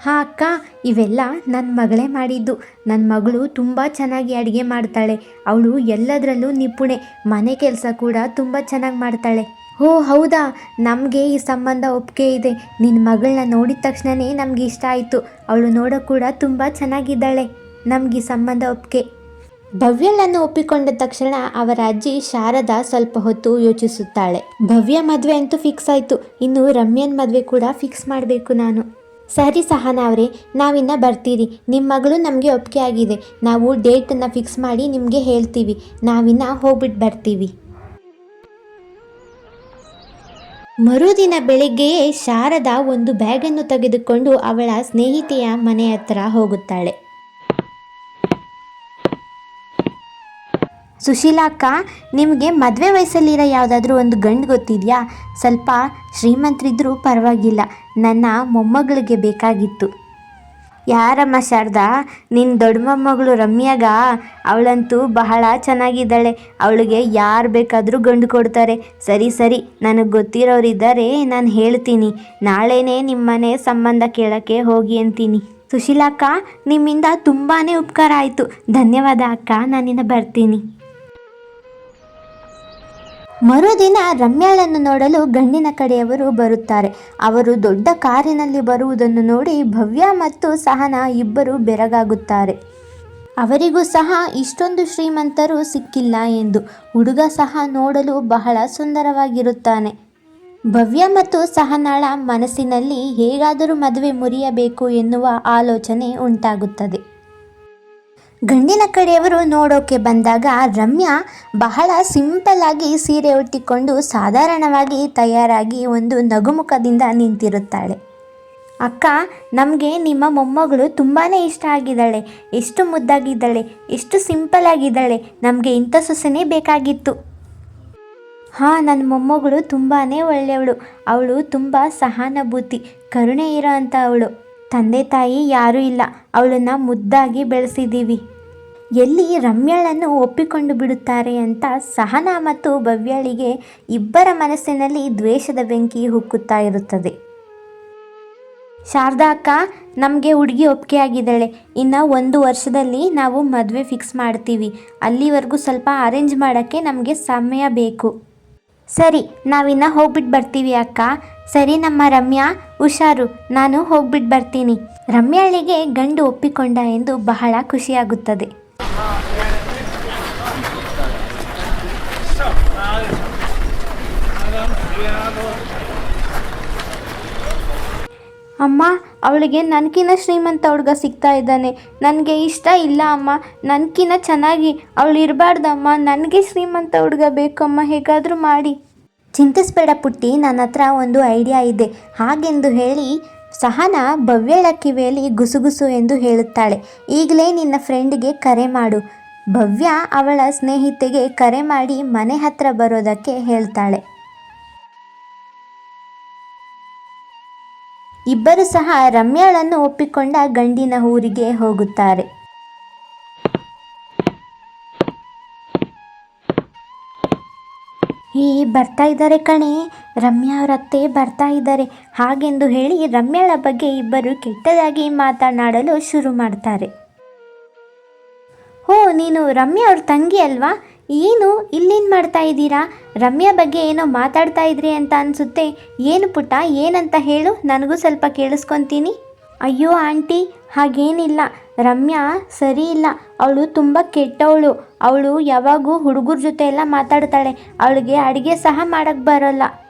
ಹಾಂ ಅಕ್ಕ, ಇವೆಲ್ಲ ನನ್ನ ಮಗಳೇ ಮಾಡಿದ್ದು. ನನ್ನ ಮಗಳು ತುಂಬ ಚೆನ್ನಾಗಿ ಅಡುಗೆ ಮಾಡ್ತಾಳೆ. ಅವಳು ಎಲ್ಲದರಲ್ಲೂ ನಿಪುಣೆ. ಮನೆ ಕೆಲಸ ಕೂಡ ತುಂಬ ಚೆನ್ನಾಗಿ ಮಾಡ್ತಾಳೆ. ಓ ಹೌದಾ, ನಮಗೆ ಈ ಸಂಬಂಧ ಒಪ್ಪಿಗೆ ಇದೆ. ನಿನ್ನ ಮಗಳನ್ನ ನೋಡಿದ ತಕ್ಷಣವೇ ನಮಗೆ ಇಷ್ಟ ಆಯಿತು. ಅವಳು ನೋಡೋಕೆ ಕೂಡ ತುಂಬ ಚೆನ್ನಾಗಿದ್ದಾಳೆ. ನಮಗೆ ಈ ಸಂಬಂಧ ಒಪ್ಪಿಗೆ. ಭವ್ಯಳನ್ನು ಒಪ್ಪಿಕೊಂಡ ತಕ್ಷಣ ಅವರ ಅಜ್ಜಿ ಶಾರದಾ ಸ್ವಲ್ಪ ಹೊತ್ತು ಯೋಚಿಸುತ್ತಾಳೆ. ಭವ್ಯ ಮದುವೆ ಅಂತೂ ಫಿಕ್ಸ್ ಆಯಿತು, ಇನ್ನು ರಮ್ಯನ್ ಮದುವೆ ಕೂಡ ಫಿಕ್ಸ್ ಮಾಡಬೇಕು ನಾನು. ಸರಿ ಸಹನಾ ಅವರೇ, ನಾವಿನ್ನ ಬರ್ತೀರಿ. ನಿಮ್ಮ ಮಗಳು ನಮಗೆ ಒಪ್ಪಿಗೆ ಆಗಿದೆ. ನಾವು ಡೇಟನ್ನು ಫಿಕ್ಸ್ ಮಾಡಿ ನಿಮಗೆ ಹೇಳ್ತೀವಿ. ನಾವಿನ್ನ ಹೋಗ್ಬಿಟ್ಟು ಬರ್ತೀವಿ. ಮರುದಿನ ಬೆಳಿಗ್ಗೆಯೇ ಶಾರದಾ ಒಂದು ಬ್ಯಾಗನ್ನು ತೆಗೆದುಕೊಂಡು ಅವಳ ಸ್ನೇಹಿತೆಯ ಮನೆ ಹತ್ರ ಹೋಗುತ್ತಾಳೆ. ಸುಶೀಲಾ ಅಕ್ಕ, ನಿಮಗೆ ಮದುವೆ ವಯಸ್ಸಲ್ಲಿರೋ ಯಾವುದಾದ್ರೂ ಒಂದು ಗಂಡು ಗೊತ್ತಿದೆಯಾ? ಸ್ವಲ್ಪ ಶ್ರೀಮಂತರಿದ್ದರೂ ಪರವಾಗಿಲ್ಲ, ನನ್ನ ಮೊಮ್ಮಗಳಿಗೆ ಬೇಕಾಗಿತ್ತು. ಯಾರಮ್ಮ ಶಾರದಾ, ನಿನ್ನ ದೊಡ್ಡ ಮೊಮ್ಮಗಳು ರಮ್ಯಾಗ? ಅವಳಂತೂ ಬಹಳ ಚೆನ್ನಾಗಿದ್ದಾಳೆ. ಅವಳಿಗೆ ಯಾರು ಬೇಕಾದರೂ ಗಂಡು ಕೊಡ್ತಾರೆ. ಸರಿ ಸರಿ, ನನಗೆ ಗೊತ್ತಿರೋರಿದ್ದಾರೆ, ನಾನು ಹೇಳ್ತೀನಿ. ನಾಳೆನೇ ನಿಮ್ಮನೆ ಸಂಬಂಧ ಕೇಳೋಕ್ಕೆ ಹೋಗಿ ಅಂತೀನಿ. ಸುಶೀಲಾ ಅಕ್ಕ, ನಿಮ್ಮಿಂದ ತುಂಬಾ ಉಪಕಾರ ಆಯಿತು. ಧನ್ಯವಾದ ಅಕ್ಕ, ನಾನಿನ್ನ ಬರ್ತೀನಿ. ಮರುದಿನ ರಮ್ಯಾಳನ್ನು ನೋಡಲು ಗಂಡಿನ ಕಡೆಯವರು ಬರುತ್ತಾರೆ. ಅವರು ದೊಡ್ಡ ಕಾರಿನಲ್ಲಿ ಬರುವುದನ್ನು ನೋಡಿ ಭವ್ಯ ಮತ್ತು ಸಹನಾ ಇಬ್ಬರು ಬೆರಗಾಗುತ್ತಾರೆ. ಅವರಿಗೂ ಸಹ ಇಷ್ಟೊಂದು ಶ್ರೀಮಂತರು ಸಿಕ್ಕಿಲ್ಲ ಎಂದು. ಹುಡುಗ ಸಹ ನೋಡಲು ಬಹಳ ಸುಂದರವಾಗಿರುತ್ತಾನೆ. ಭವ್ಯ ಮತ್ತು ಸಹನಾಳ ಮನಸ್ಸಿನಲ್ಲಿ ಹೇಗಾದರೂ ಮದುವೆ ಮುರಿಯಬೇಕು ಎನ್ನುವ ಆಲೋಚನೆ ಉಂಟಾಗುತ್ತದೆ. ಗಂಡಿನ ಕಡೆಯವರು ನೋಡೋಕೆ ಬಂದಾಗ ರಮ್ಯಾ ಬಹಳ ಸಿಂಪಲ್ ಆಗಿ ಸೀರೆ ಉಟ್ಟಿಕೊಂಡು ಸಾಧಾರಣವಾಗಿ ತಯಾರಾಗಿ ಒಂದು ನಗುಮುಖದಿಂದ ನಿಂತಿರುತ್ತಾಳೆ. ಅಕ್ಕ, ನಮಗೆ ನಿಮ್ಮ ಮೊಮ್ಮಗಳು ತುಂಬಾ ಇಷ್ಟ ಆಗಿದ್ದಾಳೆ. ಎಷ್ಟು ಮುದ್ದಾಗಿದ್ದಾಳೆ, ಎಷ್ಟು ಸಿಂಪಲ್ ಆಗಿದ್ದಾಳೆ. ನಮಗೆ ಇಂಥ ಸೊಸೆನೇ ಬೇಕಾಗಿತ್ತು. ಹಾಂ, ನನ್ನ ಮೊಮ್ಮಗಳು ತುಂಬಾ ಒಳ್ಳೆಯವಳು. ಅವಳು ತುಂಬ ಸಹಾನುಭೂತಿ, ಕರುಣೆ ಇರೋ ಅಂಥ ಅವಳು. ತಂದೆ ತಾಯಿ ಯಾರೂ ಇಲ್ಲ, ಅವಳನ್ನು ಮುದ್ದಾಗಿ ಬೆಳೆಸಿದ್ದೀವಿ. ಎಲ್ಲಿ ರಮ್ಯಾಳನ್ನು ಒಪ್ಪಿಕೊಂಡು ಬಿಡುತ್ತಾರೆ ಅಂತ ಸಹನಾ ಮತ್ತು ಭವ್ಯಳಿಗೆ ಇಬ್ಬರ ಮನಸ್ಸಿನಲ್ಲಿ ದ್ವೇಷದ ಬೆಂಕಿ ಹುಕ್ಕುತ್ತಾ ಇರುತ್ತದೆ. ಶಾರದಾ ಅಕ್ಕ, ನಮಗೆ ಹುಡುಗಿ ಒಪ್ಪಿಗೆ ಆಗಿದ್ದಾಳೆ. ಇನ್ನು 1 ವರ್ಷದಲ್ಲಿ ನಾವು ಮದುವೆ ಫಿಕ್ಸ್ ಮಾಡ್ತೀವಿ. ಅಲ್ಲಿವರೆಗೂ ಸ್ವಲ್ಪ ಅರೇಂಜ್ ಮಾಡೋಕ್ಕೆ ನಮಗೆ ಸಮಯ ಬೇಕು. ಸರಿ, ನಾವಿನ್ನು ಹೋಗ್ಬಿಟ್ಟು ಬರ್ತೀವಿ ಅಕ್ಕ. ಸರಿ ನಮ್ಮ ರಮ್ಯಾ, ಹುಷಾರು, ನಾನು ಹೋಗ್ಬಿಟ್ಟು ಬರ್ತೀನಿ. ರಮ್ಯಾಳಿಗೆ ಗಂಡು ಒಪ್ಪಿಕೊಂಡ ಎಂದು ಬಹಳ ಖುಷಿಯಾಗುತ್ತದೆ. ಅಮ್ಮ, ಅವಳಿಗೆ ನನ್ಕಿನ್ನ ಶ್ರೀಮಂತ ಹುಡುಗ ಸಿಗ್ತಾ ಇದ್ದಾನೆ. ನನಗೆ ಇಷ್ಟ ಇಲ್ಲ ಅಮ್ಮ. ನನ್ಕಿನ್ನ ಚೆನ್ನಾಗಿ ಅವಳು ಇರಬಾರ್ದಮ್ಮ. ನನಗೆ ಶ್ರೀಮಂತ ಹುಡುಗ ಬೇಕಮ್ಮ, ಹೇಗಾದರೂ ಮಾಡಿ. ಚಿಂತಿಸ್ಬೇಡ ಪುಟ್ಟಿ, ನನ್ನ ಹತ್ರ ಒಂದು ಐಡಿಯಾ ಇದೆ. ಹಾಗೆಂದು ಹೇಳಿ ಸಹನಾ ಭವ್ಯಳ ಕಿವಿಯಲ್ಲಿ ಗುಸುಗುಸು ಎಂದು ಹೇಳುತ್ತಾಳೆ. ಈಗಲೇ ನಿನ್ನ ಫ್ರೆಂಡ್ಗೆ ಕರೆ ಮಾಡು. ಭವ್ಯ ಅವಳ ಸ್ನೇಹಿತೆಗೆ ಕರೆ ಮಾಡಿ ಮನೆ ಹತ್ರ ಬರೋದಕ್ಕೆ ಹೇಳ್ತಾಳೆ. ಇಬ್ಬರು ಸಹ ರಮ್ಯಾಳನ್ನು ಒಪ್ಪಿಕೊಂಡ ಗಂಡಿನ ಊರಿಗೆ ಹೋಗುತ್ತಾರೆ. ಬರ್ತಾ ಇದ್ದಾರೆ ಕಣೆ, ರಮ್ಯಾ ಅವ್ರ ಅತ್ತೆ ಬರ್ತಾ ಇದ್ದಾರೆ. ಹಾಗೆಂದು ಹೇಳಿ ರಮ್ಯಾಳ ಬಗ್ಗೆ ಇಬ್ಬರು ಕೆಟ್ಟದಾಗಿ ಮಾತನಾಡಲು ಶುರು ಮಾಡ್ತಾರೆ. ಓ, ನೀನು ರಮ್ಯಾ ಅವ್ರ ತಂಗಿ ಅಲ್ವಾ? ಏನು ಇಲ್ಲೇನು ಮಾಡ್ತಾ ಇದ್ದೀರಾ? ರಮ್ಯಾ ಬಗ್ಗೆ ಏನೋ ಮಾತಾಡ್ತಾ ಇದ್ರಿ ಅಂತ ಅನಿಸುತ್ತೆ. ಏನು ಪುಟ್ಟ, ಏನಂತ ಹೇಳು, ನನಗೂ ಸ್ವಲ್ಪ ಕೇಳಿಸ್ಕೊತೀನಿ. ಅಯ್ಯೋ ಆಂಟಿ, ಹಾಗೇನಿಲ್ಲ. ರಮ್ಯಾ ಸರಿ ಇಲ್ಲ, ಅವಳು ತುಂಬ ಕೆಟ್ಟವಳು. ಅವಳು ಯಾವಾಗೂ ಹುಡುಗರ ಜೊತೆ ಎಲ್ಲ ಮಾತಾಡ್ತಾಳೆ. ಅವಳಿಗೆ ಅಡುಗೆ ಸಹ ಮಾಡೋಕ್ಕೆ ಬರೋಲ್ಲ.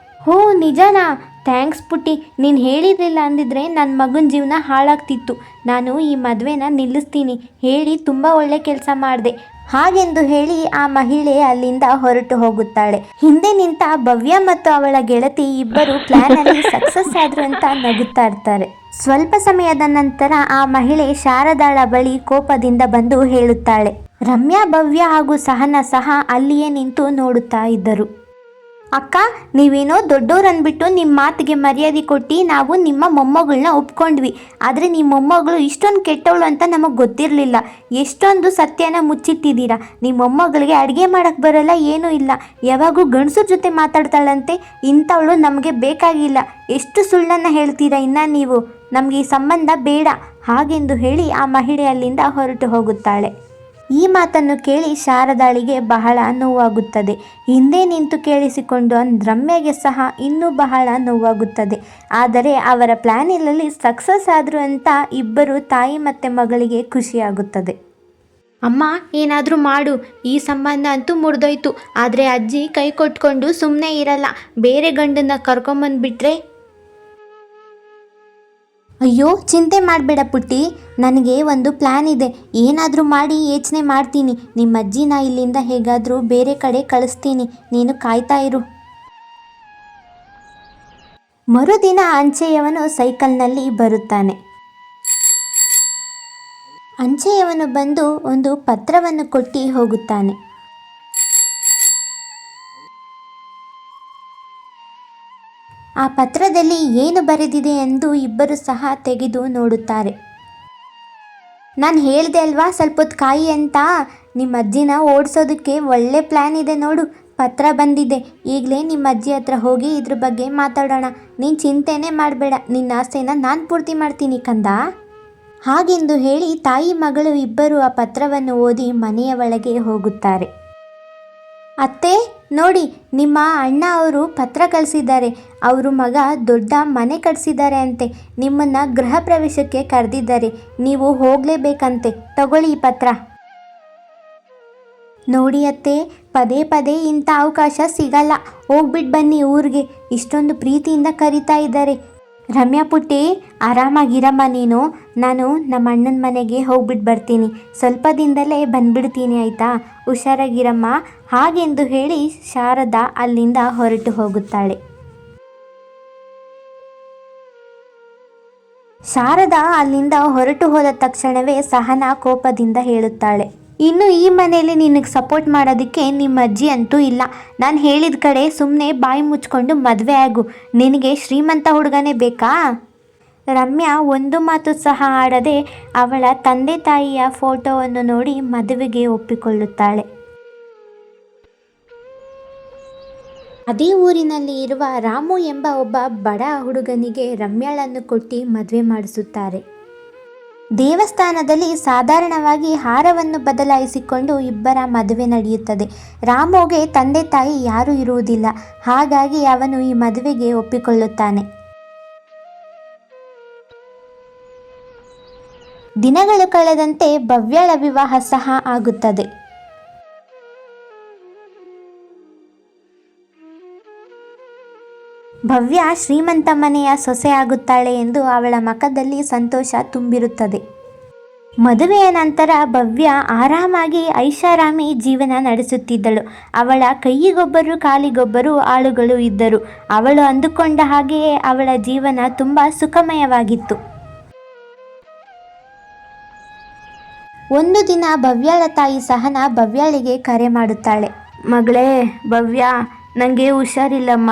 ಹೋ, ನಿಜನಾ? ಥ್ಯಾಂಕ್ಸ್ ಪುಟ್ಟಿ, ನೀನು ಹೇಳಿರಲಿಲ್ಲ ಅಂದಿದ್ರೆ ನನ್ನ ಮಗನ ಜೀವನ ಹಾಳಾಗ್ತಿತ್ತು. ನಾನು ಈ ಮದುವೆನ ನಿಲ್ಲಿಸ್ತೀನಿ ಹೇಳಿ ತುಂಬ ಒಳ್ಳೆ ಕೆಲಸ ಮಾಡಿದೆ. ಹಾಗೆಂದು ಹೇಳಿ ಆ ಮಹಿಳೆ ಅಲ್ಲಿಂದ ಹೊರಟು ಹೋಗುತ್ತಾಳೆ. ಹಿಂದೆ ನಿಂತ ಭವ್ಯ ಮತ್ತು ಅವಳ ಗೆಳತಿ ಇಬ್ಬರು ಪ್ಲಾನಲ್ಲಿ ಸಕ್ಸಸ್ ಆದ್ರು ಅಂತ ನಗುತ್ತಾ ಇರ್ತಾರೆ. ಸ್ವಲ್ಪ ಸಮಯದ ನಂತರ ಆ ಮಹಿಳೆ ಶಾರದಾಳ ಬಳಿ ಕೋಪದಿಂದ ಬಂದು ಹೇಳುತ್ತಾಳೆ. ರಮ್ಯಾ, ಭವ್ಯ ಹಾಗೂ ಸಹನಾ ಸಹ ಅಲ್ಲಿಯೇ ನಿಂತು ನೋಡುತ್ತಾ ಇದ್ದರು. ಅಕ್ಕ, ನೀವೇನೋ ದೊಡ್ಡೋರು ಅಂದ್ಬಿಟ್ಟು ನಿಮ್ಮ ಮಾತಿಗೆ ಮರ್ಯಾದೆ ಕೊಟ್ಟು ನಾವು ನಿಮ್ಮ ಮೊಮ್ಮಗಳನ್ನ ಒಪ್ಕೊಂಡ್ವಿ. ಆದರೆ ನಿಮ್ಮ ಮೊಮ್ಮಗಳು ಇಷ್ಟೊಂದು ಕೆಟ್ಟವಳು ಅಂತ ನಮಗೆ ಗೊತ್ತಿರಲಿಲ್ಲ. ಎಷ್ಟೊಂದು ಸತ್ಯನ ಮುಚ್ಚಿಟ್ಟಿದ್ದೀರಾ. ನಿಮ್ಮ ಮೊಮ್ಮಗಳಿಗೆ ಅಡುಗೆ ಮಾಡೋಕ್ಕೆ ಬರೋಲ್ಲ, ಏನೂ ಇಲ್ಲ. ಯಾವಾಗೂ ಗಂಡಸರ ಜೊತೆ ಮಾತಾಡ್ತಾಳಂತೆ. ಇಂಥವಳು ನಮಗೆ ಬೇಕಾಗಿಲ್ಲ. ಎಷ್ಟು ಸುಳ್ಳನ್ನು ಹೇಳ್ತೀರಾ ಇನ್ನು ನೀವು. ನಮಗೆ ಈ ಸಂಬಂಧ ಬೇಡ. ಹಾಗೆಂದು ಹೇಳಿ ಆ ಮಹಿಳೆ ಅಲ್ಲಿಂದ ಹೊರಟು ಹೋಗುತ್ತಾಳೆ. ಈ ಮಾತನ್ನು ಕೇಳಿ ಶಾರದಾಳಿಗೆ ಬಹಳ ನೋವಾಗುತ್ತದೆ. ಹಿಂದೆ ನಿಂತು ಕೇಳಿಸಿಕೊಂಡು ರಮ್ಯಾಗೆ ಸಹ ಇನ್ನೂ ಬಹಳ ನೋವಾಗುತ್ತದೆ. ಆದರೆ ಅವರ ಪ್ಲ್ಯಾನಿನಲ್ಲಿ ಸಕ್ಸಸ್ ಆದರು ಅಂತ ಇಬ್ಬರು ತಾಯಿ ಮತ್ತು ಮಗಳಿಗೆ ಖುಷಿಯಾಗುತ್ತದೆ. ಅಮ್ಮ ಏನಾದರೂ ಮಾಡು, ಈ ಸಂಬಂಧ ಅಂತೂ ಮುರಿದೋಯ್ತು. ಆದರೆ ಅಜ್ಜಿ ಕೈ ಕೊಟ್ಕೊಂಡು ಸುಮ್ಮನೆ ಇರಲ್ಲ, ಬೇರೆ ಗಂಡನ್ನ ಕರ್ಕೊಂಬಂದ್ಬಿಟ್ರೆ. ಅಯ್ಯೋ ಚಿಂತೆ ಮಾಡಬೇಡ ಪುಟ್ಟಿ, ನನಗೆ ಒಂದು ಪ್ಲ್ಯಾನ್ ಇದೆ. ಏನಾದರೂ ಮಾಡಿ ಯೋಚನೆ ಮಾಡ್ತೀನಿ. ನಿಮ್ಮ ಅಜ್ಜಿನ ಇಲ್ಲಿಂದ ಹೇಗಾದರೂ ಬೇರೆ ಕಡೆ ಕಳಿಸ್ತೀನಿ, ನೀನು ಕಾಯ್ತಾ ಇರು. ಮರುದಿನ ಅಂಚೆಯವನು ಸೈಕಲ್ನಲ್ಲಿ ಬರುತ್ತಾನೆ. ಅಂಚೆಯವನು ಬಂದು ಒಂದು ಪತ್ರವನ್ನು ಕೊಟ್ಟು ಹೋಗುತ್ತಾನೆ. ಆ ಪತ್ರದಲ್ಲಿ ಏನು ಬರೆದಿದೆ ಎಂದು ಇಬ್ಬರು ಸಹ ತೆಗೆದು ನೋಡುತ್ತಾರೆ. ನಾನು ಹೇಳಿದೆ ಅಲ್ವಾ ಸ್ವಲ್ಪ ಹೊತ್ತು ಕಾಯಿ ಅಂತ. ನಿಮ್ಮ ಅಜ್ಜಿನ ಓಡಿಸೋದಕ್ಕೆ ಒಳ್ಳೆ ಪ್ಲ್ಯಾನ್ ಇದೆ ನೋಡು. ಪತ್ರ ಬಂದಿದೆ. ಈಗಲೇ ನಿಮ್ಮ ಅಜ್ಜಿ ಹತ್ರ ಹೋಗಿ ಇದ್ರ ಬಗ್ಗೆ ಮಾತಾಡೋಣ. ನೀನು ಚಿಂತೆನೇ ಮಾಡಬೇಡ, ನಿನ್ನ ಆಸೆನ ನಾನು ಪೂರ್ತಿ ಮಾಡ್ತೀನಿ ಕಂದ. ಹಾಗೆಂದು ಹೇಳಿ ತಾಯಿ ಮಗಳು ಇಬ್ಬರು ಆ ಪತ್ರವನ್ನು ಓದಿ ಮನೆಯ ಒಳಗೆ ಹೋಗುತ್ತಾರೆ. ಅತ್ತೆ ನೋಡಿ, ನಿಮ್ಮ ಅಣ್ಣ ಅವರು ಪತ್ರ ಕಳಿಸಿದ್ದಾರೆ. ಅವರು ಮಗ ದೊಡ್ಡ ಮನೆ ಕಟ್ಸಿದ್ದಾರೆ ಅಂತೆ. ನಿಮ್ಮನ್ನು ಗೃಹ ಪ್ರವೇಶಕ್ಕೆ ಕರೆದಿದ್ದಾರೆ. ನೀವು ಹೋಗಲೇಬೇಕಂತೆ. ತಗೊಳ್ಳಿ ಈ ಪತ್ರ. ನೋಡಿ ಅತ್ತೆ, ಪದೇ ಪದೇ ಇಂಥ ಅವಕಾಶ ಸಿಗಲ್ಲ. ಹೋಗ್ಬಿಟ್ಟು ಬನ್ನಿ ಊರಿಗೆ. ಇಷ್ಟೊಂದು ಪ್ರೀತಿಯಿಂದ ಕರೀತಾ ಇದ್ದಾರೆ. ರಮ್ಯಾ ಪುಟ್ಟಿ, ಆರಾಮಾಗಿರಮ್ಮ ನೀನು. ನಾನು ನಮ್ಮ ಅಣ್ಣನ ಮನೆಗೆ ಹೋಗ್ಬಿಟ್ಟು ಬರ್ತೀನಿ. ಸ್ವಲ್ಪ ದಿನದಲ್ಲೇ ಬಂದ್ಬಿಡ್ತೀನಿ ಆಯಿತಾ? ಹುಷಾರಾಗಿರಮ್ಮ. ಹಾಗೆಂದು ಹೇಳಿ ಶಾರದಾ ಅಲ್ಲಿಂದ ಹೊರಟು ಹೋಗುತ್ತಾಳೆ. ಶಾರದಾ ಅಲ್ಲಿಂದ ಹೊರಟು ಹೋದ ತಕ್ಷಣವೇ ಸಹನಾ ಕೋಪದಿಂದ ಹೇಳುತ್ತಾಳೆ, ಇನ್ನು ಈ ಮನೆಯಲ್ಲಿ ನಿನಗೆ ಸಪೋರ್ಟ್ ಮಾಡೋದಕ್ಕೆ ನಿಮ್ಮ ಅಜ್ಜಿ ಅಂತೂ ಇಲ್ಲ. ನಾನು ಹೇಳಿದ ಕಡೆ ಸುಮ್ಮನೆ ಬಾಯಿ ಮುಚ್ಕೊಂಡು ಮದುವೆ ಆಗು. ನಿನಗೆ ಶ್ರೀಮಂತ ಹುಡುಗನೇ ಬೇಕಾ? ರಮ್ಯಾ ಒಂದು ಮಾತು ಸಹ ಆಡದೆ ಅವಳ ತಂದೆ ತಾಯಿಯ ಫೋಟೋವನ್ನು ನೋಡಿ ಮದುವೆಗೆ ಒಪ್ಪಿಕೊಳ್ಳುತ್ತಾಳೆ. ಅದೇ ಊರಿನಲ್ಲಿ ಇರುವ ರಾಮು ಎಂಬ ಒಬ್ಬ ಬಡ ಹುಡುಗನಿಗೆ ರಮ್ಯಾಳನ್ನು ಕೊಟ್ಟು ಮದುವೆ ಮಾಡಿಸುತ್ತಾರೆ. ದೇವಸ್ಥಾನದಲ್ಲಿ ಸಾಧಾರಣವಾಗಿ ಹಾರವನ್ನು ಬದಲಾಯಿಸಿಕೊಂಡು ಇಬ್ಬರ ಮದುವೆ ನಡೆಯುತ್ತದೆ. ರಾಮುಗೆ ತಂದೆ ತಾಯಿ ಯಾರೂ ಇರುವುದಿಲ್ಲ. ಹಾಗಾಗಿ ಅವನು ಈ ಮದುವೆಗೆ ಒಪ್ಪಿಕೊಳ್ಳುತ್ತಾನೆ. ದಿನಗಳು ಕಳೆದಂತೆ ಭವ್ಯಳ ವಿವಾಹ ಸಹ ಆಗುತ್ತದೆ. ಭವ್ಯ ಶ್ರೀಮಂತ ಮನೆಯ ಸೊಸೆ ಆಗುತ್ತಾಳೆ ಎಂದು ಅವಳ ಮುಖದಲ್ಲಿ ಸಂತೋಷ ತುಂಬಿರುತ್ತದೆ. ಮದುವೆಯ ನಂತರ ಭವ್ಯ ಆರಾಮಾಗಿ ಐಷಾರಾಮಿ ಜೀವನ ನಡೆಸುತ್ತಿದ್ದಳು. ಅವಳ ಕೈಯಿಗೊಬ್ಬರು ಕಾಲಿಗೊಬ್ಬರು ಆಳುಗಳು ಇದ್ದರು. ಅವಳು ಅಂದುಕೊಂಡ ಹಾಗೆಯೇ ಅವಳ ಜೀವನ ತುಂಬ ಸುಖಮಯವಾಗಿತ್ತು. ಒಂದು ದಿನ ಭವ್ಯಳ ತಾಯಿ ಸಹನಾ ಭವ್ಯಳಿಗೆ ಕರೆ ಮಾಡುತ್ತಾಳೆ. ಮಗಳೇ ಭವ್ಯ, ನನಗೆ ಹುಷಾರಿಲ್ಲಮ್ಮ,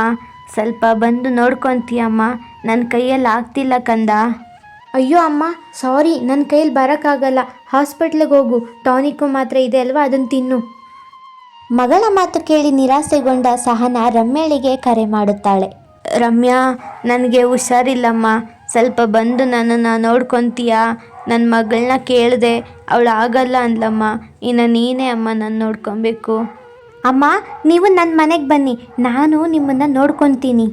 ಸ್ವಲ್ಪ ಬಂದು ನೋಡ್ಕೊತೀಯಮ್ಮ? ನನ್ನ ಕೈಯಲ್ಲಿ ಆಗ್ತಿಲ್ಲ ಕಂದ. ಅಯ್ಯೋ ಅಮ್ಮ, ಸಾರಿ, ನನ್ನ ಕೈಯಲ್ಲಿ ಬರೋಕ್ಕಾಗಲ್ಲ. ಹಾಸ್ಪಿಟ್ಲಿಗೆ ಹೋಗು, ಟಾನಿಕ್ಕು ಮಾತ್ರ ಇದೆ ಅಲ್ವಾ, ಅದನ್ನು ತಿನ್ನು. ಮಗಳ ಮಾತು ಕೇಳಿ ನಿರಾಸೆಗೊಂಡ ಸಹನಾ ರಮ್ಯಾಳಿಗೆ ಕರೆ ಮಾಡುತ್ತಾಳೆ. ರಮ್ಯಾ, ನನಗೆ ಹುಷಾರಿಲ್ಲಮ್ಮ, ಸ್ವಲ್ಪ ಬಂದು ನನ್ನನ್ನು ನೋಡ್ಕೊತೀಯಾ? ನನ್ನ ಮಗಳನ್ನ ಕೇಳಿದೆ, ಅವಳು ಆಗಲ್ಲ ಅಂದ್ಲಮ್ಮ. ಇನ್ನು ನೀನೇ ಅಮ್ಮ ನಾನು ನೋಡ್ಕೊಬೇಕು. ಅಮ್ಮ, ನೀವು ನನ್ನ ಮನೆಗೆ ಬನ್ನಿ, ನಾನು ನಿಮ್ಮನ್ನು ನೋಡ್ಕೊತೀನಿ.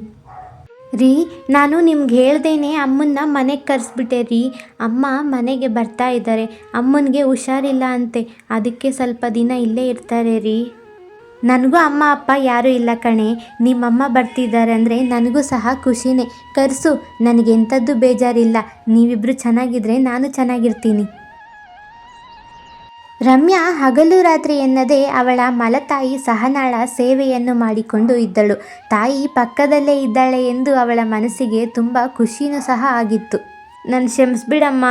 ರೀ, ನಾನು ನಿಮ್ಗೆ ಹೇಳ್ದೇನೆ ಅಮ್ಮನ್ನ ಮನೆಗೆ ಕರೆಸ್ಬಿಟ್ಟೆ ರೀ. ಅಮ್ಮ ಮನೆಗೆ ಬರ್ತಾ ಇದ್ದಾರೆ. ಅಮ್ಮನಿಗೆ ಹುಷಾರಿಲ್ಲ ಅಂತೆ, ಅದಕ್ಕೆ ಸ್ವಲ್ಪ ದಿನ ಇಲ್ಲೇ ಇರ್ತಾರೆ ರೀ. ನನಗೂ ಅಮ್ಮ ಅಪ್ಪ ಯಾರೂ ಇಲ್ಲ ಕಣೆ. ನಿಮ್ಮಮ್ಮ ಬರ್ತಿದ್ದಾರೆ ಅಂದರೆ ನನಗೂ ಸಹ ಖುಷಿನೇ. ಕರೆಸು, ನನಗೆಂಥದ್ದು ಬೇಜಾರಿಲ್ಲ. ನೀವಿಬ್ಬರು ಚೆನ್ನಾಗಿದ್ರೆ ನಾನು ಚೆನ್ನಾಗಿರ್ತೀನಿ. ರಮ್ಯಾ ಹಗಲು ರಾತ್ರಿ ಎನ್ನದೇ ಅವಳ ಮಲತಾಯಿ ಸಹನಾಳ ಸೇವೆಯನ್ನು ಮಾಡಿಕೊಂಡು ಇದ್ದಳು. ತಾಯಿ ಪಕ್ಕದಲ್ಲೇ ಇದ್ದಾಳೆ ಎಂದು ಅವಳ ಮನಸ್ಸಿಗೆ ತುಂಬ ಖುಷಿಯೂ ಸಹ ಆಗಿತ್ತು. ನಾನು ಕ್ಷಮಿಸ್ಬಿಡಮ್ಮ,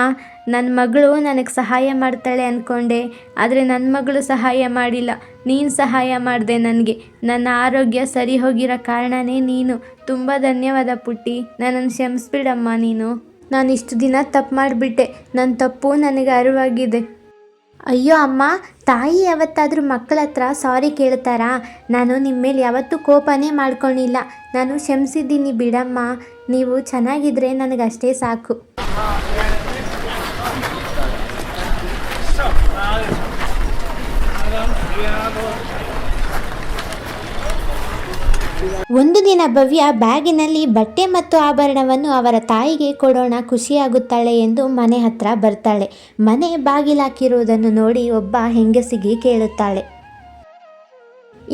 ನನ್ನ ಮಗಳು ನನಗೆ ಸಹಾಯ ಮಾಡ್ತಾಳೆ ಅಂದ್ಕೊಂಡೆ, ಆದರೆ ನನ್ನ ಮಗಳು ಸಹಾಯ ಮಾಡಿಲ್ಲ. ನೀನು ಸಹಾಯ ಮಾಡಿದೆ ನನಗೆ. ನನ್ನ ಆರೋಗ್ಯ ಸರಿ ಹೋಗಿರೋ ಕಾರಣನೇ ನೀನು. ತುಂಬ ಧನ್ಯವಾದ ಪುಟ್ಟಿ, ನನ್ನನ್ನು ಕ್ಷಮಿಸ್ಬಿಡಮ್ಮ ನೀನು. ನಾನು ಇಷ್ಟು ದಿನ ತಪ್ಪು ಮಾಡಿಬಿಟ್ಟೆ. ನನ್ನ ತಪ್ಪು ನನಗೆ ಅರಿವಾಗಿದೆ. ಅಯ್ಯೋ ಅಮ್ಮ, ತಾಯಿ ಯಾವತ್ತಾದರೂ ಮಕ್ಕಳ ಹತ್ರ ಸಾರಿ ಕೇಳ್ತಾರಾ? ನಾನು ನಿಮ್ಮ ಮೇಲೆ ಯಾವತ್ತೂ ಕೋಪನೇ ಮಾಡ್ಕೊಂಡಿಲ್ಲ. ನಾನು ಕ್ಷಮಿಸಿದ್ದೀನಿ ಬಿಡಮ್ಮ. ನೀವು ಚೆನ್ನಾಗಿದ್ರೆ ನನಗಷ್ಟೇ ಸಾಕು. ಒಂದು ದಿನ ಭವ್ಯ ಬ್ಯಾಗಿನಲ್ಲಿ ಬಟ್ಟೆ ಮತ್ತು ಆಭರಣವನ್ನು ಅವರ ತಾಯಿಗೆ ಕೊಡೋಣ, ಖುಷಿಯಾಗುತ್ತಾಳೆ ಎಂದು ಮನೆ ಹತ್ರ ಬರ್ತಾಳೆ. ಮನೆ ಬಾಗಿಲಾಕಿರುವುದನ್ನು ನೋಡಿ ಒಬ್ಬ ಹೆಂಗಸಿಗೆ ಕೇಳುತ್ತಾಳೆ,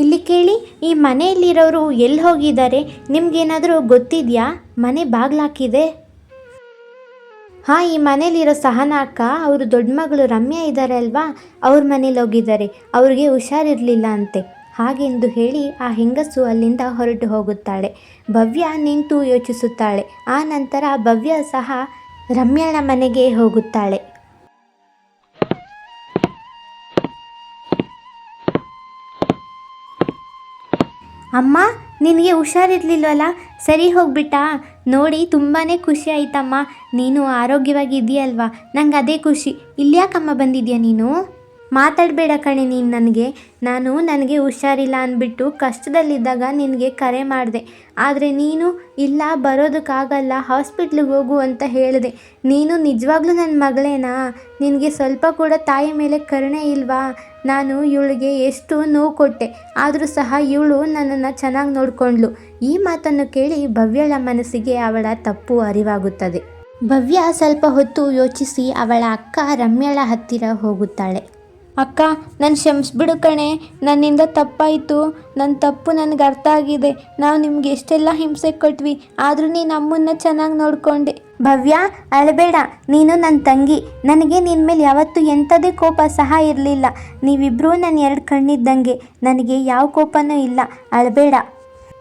ಇಲ್ಲಿ ಕೇಳಿ, ಈ ಮನೆಯಲ್ಲಿರೋರು ಎಲ್ಲಿ ಹೋಗಿದ್ದಾರೆ? ನಿಮ್ಗೇನಾದರೂ ಗೊತ್ತಿದೆಯಾ? ಮನೆ ಬಾಗಿಲಾಕಿದೆ. ಹಾಂ, ಈ ಮನೇಲಿರೋ ಸಹನಾ ಅಕ್ಕ, ಅವರು ದೊಡ್ಡ ಮಗಳು ರಮ್ಯಾ ಇದ್ದಾರೆ ಅಲ್ವಾ, ಅವ್ರ ಮನೇಲಿ ಹೋಗಿದ್ದಾರೆ, ಅವ್ರಿಗೆ ಹುಷಾರಿರಲಿಲ್ಲ ಅಂತೆ ಹಾಗೆಂದು ಹೇಳಿ ಆ ಹೆಂಗಸು ಅಲ್ಲಿಂದ ಹೊರಟು ಹೋಗುತ್ತಾಳೆ. ಭವ್ಯ ನಿಂತು ಯೋಚಿಸುತ್ತಾಳೆ. ಆ ನಂತರ ಭವ್ಯ ಸಹ ರಮ್ಯಾಳ ಮನೆಗೆ ಹೋಗುತ್ತಾಳೆ. ಅಮ್ಮ, ನಿನಗೆ ಹುಷಾರಿರ್ಲಿಲ್ವಲ್ಲ, ಸರಿ ಹೋಗ್ಬಿಟ್ಟಾ? ನೋಡಿ ತುಂಬಾ ಖುಷಿ ಆಯ್ತಮ್ಮ, ನೀನು ಆರೋಗ್ಯವಾಗಿದೆಯಲ್ವಾ? ನಂಗೆ ಅದೇ ಖುಷಿ. ಇಲ್ಯಾಕಮ್ಮ ಬಂದಿದ್ಯಾ ನೀನು? ಮಾತಾಡಬೇಡ ಕಣೆ ನೀನು ನನಗೆ ಹುಷಾರಿಲ್ಲ ಅಂದ್ಬಿಟ್ಟು ಕಷ್ಟದಲ್ಲಿದ್ದಾಗ ನಿನಗೆ ಕರೆ ಮಾಡಿದೆ. ಆದರೆ ನೀನು ಇಲ್ಲ ಬರೋದಕ್ಕಾಗಲ್ಲ, ಹಾಸ್ಪಿಟ್ಲಿಗೆ ಹೋಗು ಅಂತ ಹೇಳಿದೆ. ನೀನು ನಿಜವಾಗ್ಲೂ ನನ್ನ ಮಗಳೇನಾ? ನಿನಗೆ ಸ್ವಲ್ಪ ಕೂಡ ತಾಯಿ ಮೇಲೆ ಕರುಣೆ ಇಲ್ವಾ? ನಾನು ಇವಳಿಗೆ ಎಷ್ಟು ನೋವು ಕೊಟ್ಟೆ, ಆದರೂ ಸಹ ಇವಳು ನನ್ನನ್ನು ಚೆನ್ನಾಗಿ ನೋಡಿಕೊಂಡ್ಳು. ಈ ಮಾತನ್ನು ಕೇಳಿ ಭವ್ಯಳ ಮನಸ್ಸಿಗೆ ಅವಳ ತಪ್ಪು ಅರಿವಾಗುತ್ತದೆ. ಭವ್ಯ ಸ್ವಲ್ಪ ಹೊತ್ತು ಯೋಚಿಸಿ ಅವಳ ಅಕ್ಕ ರಮ್ಯಾಳ ಹತ್ತಿರ ಹೋಗುತ್ತಾಳೆ. ಅಕ್ಕ, ನಾನು ಕ್ಷಮಿಸ್ಬಿಡು ಕಣೆ, ನನ್ನಿಂದ ತಪ್ಪಾಯಿತು, ನನ್ನ ತಪ್ಪು ನನಗೆ ಅರ್ಥ ಆಗಿದೆ. ನಾವು ನಿಮ್ಗೆ ಎಷ್ಟೆಲ್ಲ ಹಿಂಸೆ ಕೊಟ್ವಿ, ಆದರೂ ನೀನು ನಮ್ಮನ್ನು ಚೆನ್ನಾಗಿ ನೋಡಿಕೊಂಡೆ. ಭವ್ಯ, ಅಳಬೇಡ, ನೀನು ನನ್ನ ತಂಗಿ. ನನಗೆ ನಿನ್ನ ಮೇಲೆ ಯಾವತ್ತೂ ಎಂಥದೇ ಕೋಪ ಸಹ ಇರಲಿಲ್ಲ. ನೀವಿಬ್ಬರೂ ನನ್ನ ಎರಡು ಕಣ್ಣಿದ್ದಂಗೆ, ನನಗೆ ಯಾವ ಕೋಪನೂ ಇಲ್ಲ. ಅಳಬೇಡ,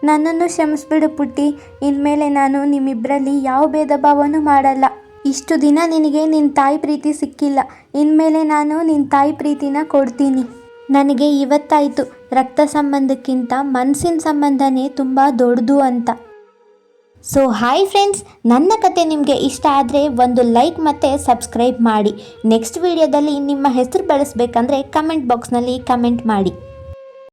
ನನ್ನನ್ನು ಕ್ಷಮಿಸ್ಬಿಡು ಪುಟ್ಟಿ. ಇನ್ಮೇಲೆ ನಾನು ನಿಮ್ಮಿಬ್ಬರಲ್ಲಿ ಯಾವ ಭೇದ ಭಾವನೂ ಮಾಡಲ್ಲ. ಇಷ್ಟು ದಿನ ನಿನಗೆ ನಿನ್ನ ತಾಯಿ ಪ್ರೀತಿ ಸಿಕ್ಕಿಲ್ಲ, ಇನ್ಮೇಲೆ ನಾನು ನಿನ್ನ ತಾಯಿ ಪ್ರೀತಿನ ಕೊಡ್ತೀನಿ. ನನಗೆ ಇವತ್ತಾಯಿತು, ರಕ್ತ ಸಂಬಂಧಕ್ಕಿಂತ ಮನಸ್ಸಿನ ಸಂಬಂಧನೇ ತುಂಬ ದೊಡ್ಡದು ಅಂತ. ಸೊ ಹಾಯ್ ಫ್ರೆಂಡ್ಸ್, ನನ್ನ ಕತೆ ನಿಮಗೆ ಇಷ್ಟ ಆದರೆ ಒಂದು ಲೈಕ್ ಮತ್ತು ಸಬ್ಸ್ಕ್ರೈಬ್ ಮಾಡಿ. ನೆಕ್ಸ್ಟ್ ವಿಡಿಯೋದಲ್ಲಿ ನಿಮ್ಮ ಹೆಸರು ಬಳಸಬೇಕಂದ್ರೆ ಕಮೆಂಟ್ ಬಾಕ್ಸ್ನಲ್ಲಿ ಕಮೆಂಟ್ ಮಾಡಿ.